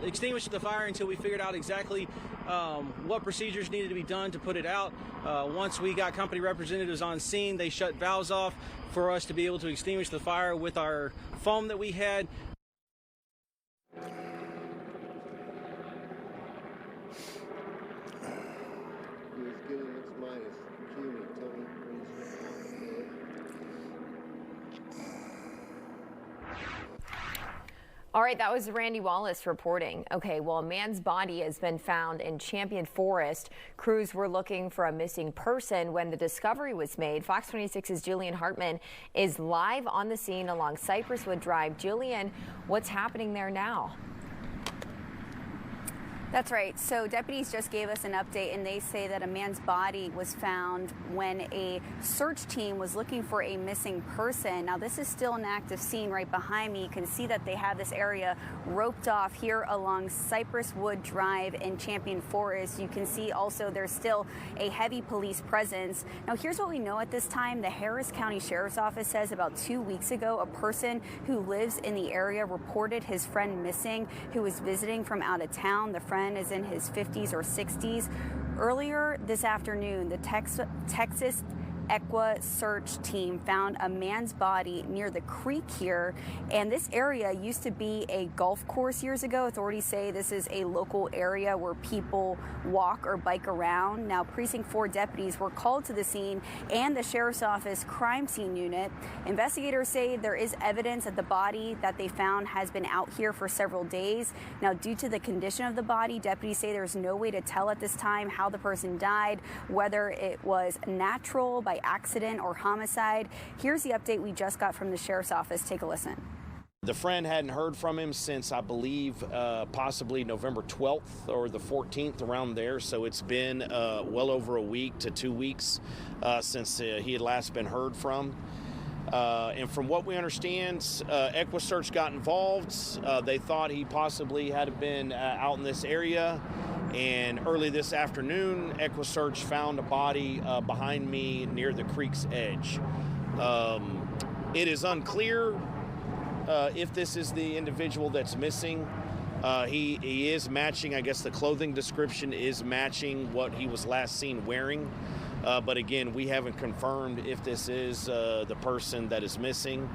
extinguish the fire until we figured out exactly what procedures needed to be done to put it out. Once we got company representatives on scene, they shut valves off for us to be able to extinguish the fire with our foam that we had. All right, that was Randy Wallace reporting. Okay, well, a man's body has been found in Champion Forest. Crews were looking for a missing person when the discovery was made. Fox 26's Julian Hartman is live on the scene along Cypress Wood Drive. Julian, what's happening there now? That's right. So deputies just gave us an update, and they say that a man's body was found when a search team was looking for a missing person. Now, this is still an active scene right behind me. You can see that they have this area roped off here along Cypress Wood Drive in Champion Forest. You can see also there's still a heavy police presence. Now, here's what we know at this time. The Harris County Sheriff's Office says about 2 weeks ago, a person who lives in the area reported his friend missing, who was visiting from out of town. The friend is in his 50s or 60s. Earlier this afternoon, the Texas Equa search team found a man's body near the creek here, and this area used to be a golf course years ago. Authorities say this is a local area where people walk or bike around. Now, Precinct 4 deputies were called to the scene and the Sheriff's Office crime scene unit. Investigators say there is evidence that the body that they found has been out here for several days. Now, due to the condition of the body, deputies say there's no way to tell at this time how the person died, whether it was natural, by accident, or homicide. Here's the update we just got from the Sheriff's Office. Take a listen. The friend hadn't heard from him since, I believe, possibly November 12th or the 14th, around there. So it's been well over a week to 2 weeks since he had last been heard from. And from what we understand, EquiSearch got involved. They thought he possibly had been out in this area. And early this afternoon, EquiSearch found a body behind me near the creek's edge. It is unclear if this is the individual that's missing. He is matching, I guess the clothing description is matching what he was last seen wearing. But again, we haven't confirmed if this is the person that is missing.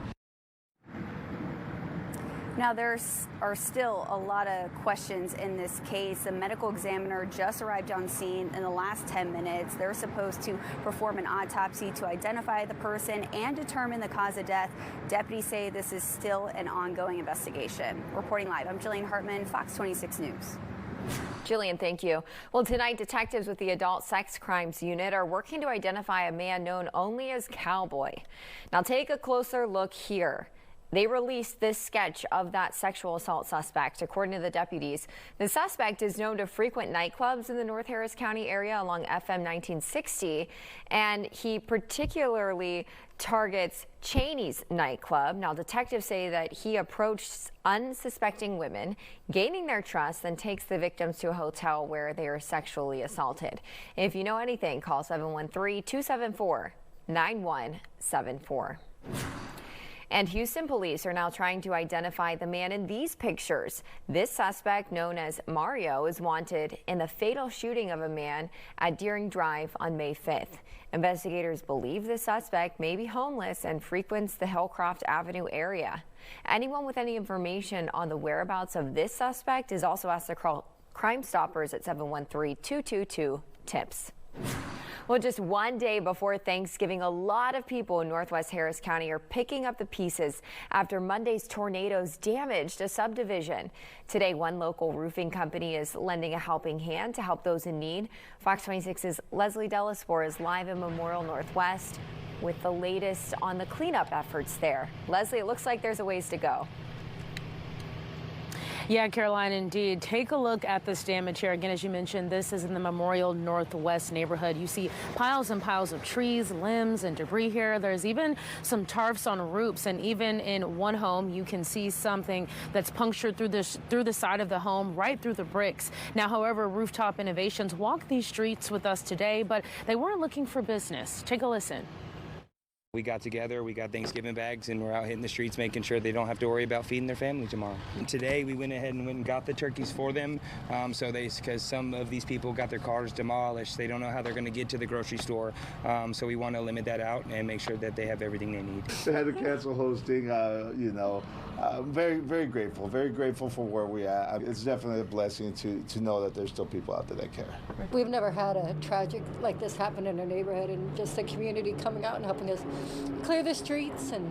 Now, there are still a lot of questions in this case. The medical examiner just arrived on scene in the last 10 minutes. They're supposed to perform an autopsy to identify the person and determine the cause of death. Deputies say this is still an ongoing investigation. Reporting live, I'm Jillian Hartman, Fox 26 News. Jillian, thank you. Well, tonight, detectives with the Adult Sex Crimes Unit are working to identify a man known only as Cowboy. Now, take a closer look here. They released this sketch of that sexual assault suspect. According to the deputies, the suspect is known to frequent nightclubs in the North Harris County area along FM 1960, and he particularly targets Cheney's nightclub. Now, detectives say that he approached unsuspecting women, gaining their trust, then takes the victims to a hotel where they are sexually assaulted. If you know anything, call 713-274-9174. And Houston police are now trying to identify the man in these pictures. This suspect, known as Mario, is wanted in the fatal shooting of a man at Deering Drive on May 5th. Investigators believe the suspect may be homeless and frequents the Hillcroft Avenue area. Anyone with any information on the whereabouts of this suspect is also asked to call Crime Stoppers at 713-222-TIPS. Well, just one day before Thanksgiving, a lot of people in Northwest Harris County are picking up the pieces after Monday's tornadoes damaged a subdivision. Today, one local roofing company is lending a helping hand to help those in need. Fox 26's Leslie Delaspore is live in Memorial Northwest with the latest on the cleanup efforts there. Leslie, it looks like there's a ways to go. Yeah, Caroline, indeed. Take a look at this damage here. Again, as you mentioned, this is in the Memorial Northwest neighborhood. You see piles and piles of trees, limbs, and debris here. There's even some tarps on roofs, and even in one home, you can see something that's punctured through the side of the home, right through the bricks. Now, however, Rooftop Innovations walked these streets with us today, but they weren't looking for business. Take a listen. We got together, we got Thanksgiving bags, and we're out hitting the streets making sure they don't have to worry about feeding their family tomorrow. And today we went ahead and got the turkeys for them, because some of these people got their cars demolished. They don't know how they're going to get to the grocery store, so we want to limit that out and make sure that they have everything they need. They had to cancel hosting, very, very grateful for where we're at. It's definitely a blessing to know that there's still people out there that care. We've never had a tragic like this happen in our neighborhood, and just the community coming out and helping us clear the streets, and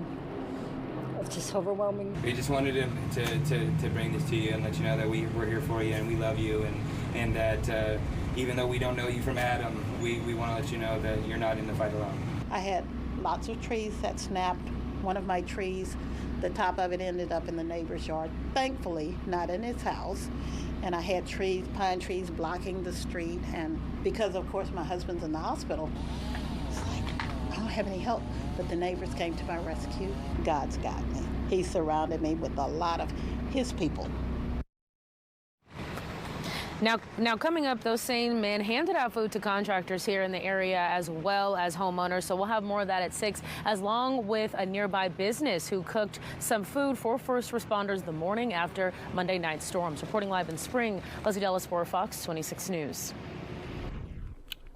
it's just overwhelming. We just wanted to bring this to you and let you know that we're here for you and we love you, and that even though we don't know you from Adam, we want to let you know that you're not in the fight alone. I had lots of trees that snapped. One of my trees, the top of it ended up in the neighbor's yard. Thankfully, not in his house. And I had trees, pine trees blocking the street. And because, of course, my husband's in the hospital, it's like, I don't have any help. But the neighbors came to my rescue. God's got me. He surrounded me with a lot of his people. Now coming up, those same men handed out food to contractors here in the area as well as homeowners. So we'll have more of that at 6, along with a nearby business who cooked some food for first responders the morning after Monday night storms. Reporting live in Spring, Leslie Delaspore, Fox 26 News.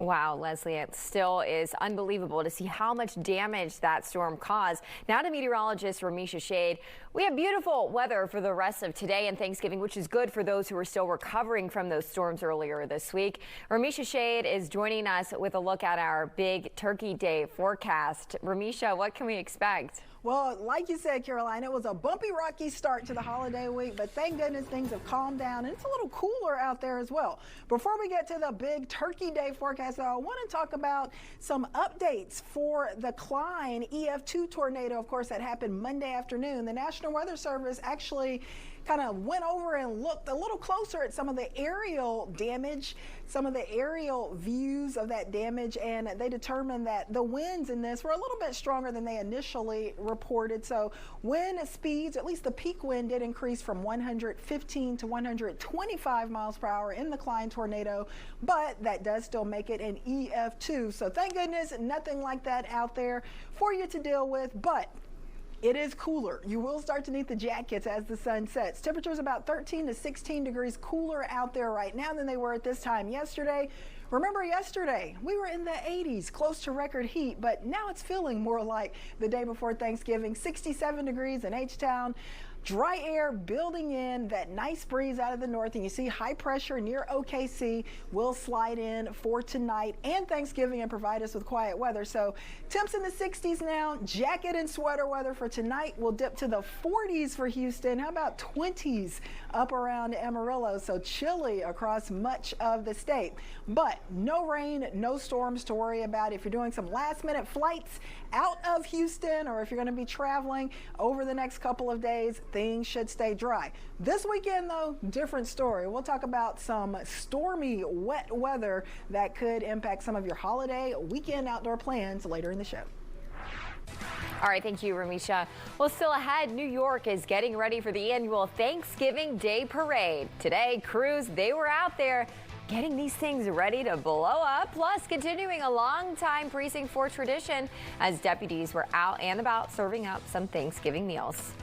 Wow, Leslie, it still is unbelievable to see how much damage that storm caused. Now to meteorologist Ramisha Shade. We have beautiful weather for the rest of today and Thanksgiving, which is good for those who are still recovering from those storms earlier this week. Ramisha Shade is joining us with a look at our big Turkey Day forecast. Ramisha, what can we expect? Well, like you said, Caroline, it was a bumpy, rocky start to the holiday week, but thank goodness things have calmed down, and it's a little cooler out there as well. Before we get to the big Turkey Day forecast, though, I want to talk about some updates for the Klein EF2 tornado, of course, that happened Monday afternoon. The National Weather Service actually kind of went over and looked a little closer at some of the aerial damage, some of the aerial views of that damage, and they determined that the winds in this were a little bit stronger than they initially reported. So wind speeds, at least the peak wind, did increase from 115 to 125 miles per hour in the Klein tornado, but that does still make it an EF2. So thank goodness nothing like that out there for you to deal with, but it is cooler. You will start to need the jackets as the sun sets. Temperatures about 13 to 16 degrees cooler out there right now than they were at this time yesterday. Remember yesterday, we were in the 80s, close to record heat, but now it's feeling more like the day before Thanksgiving. 67 degrees in H-Town. Dry air building in, that nice breeze out of the north, and you see high pressure near OKC will slide in for tonight and Thanksgiving and provide us with quiet weather. So temps in the 60s now, jacket and sweater weather for tonight will dip to the 40s for Houston. How about 20s up around Amarillo? So chilly across much of the state, but no rain, no storms to worry about. If you're doing some last minute flights out of Houston, or if you're going to be traveling over the next couple of days, things should stay dry. This weekend, though, different story. We'll talk about some stormy, wet weather that could impact some of your holiday weekend outdoor plans later in the show. All right, thank you, Ramisha. Well, still ahead, New York is getting ready for the annual Thanksgiving Day Parade. Today, crews, they were out there getting these things ready to blow up, plus continuing a long-time Precinct 4 tradition as deputies were out and about serving up some Thanksgiving meals.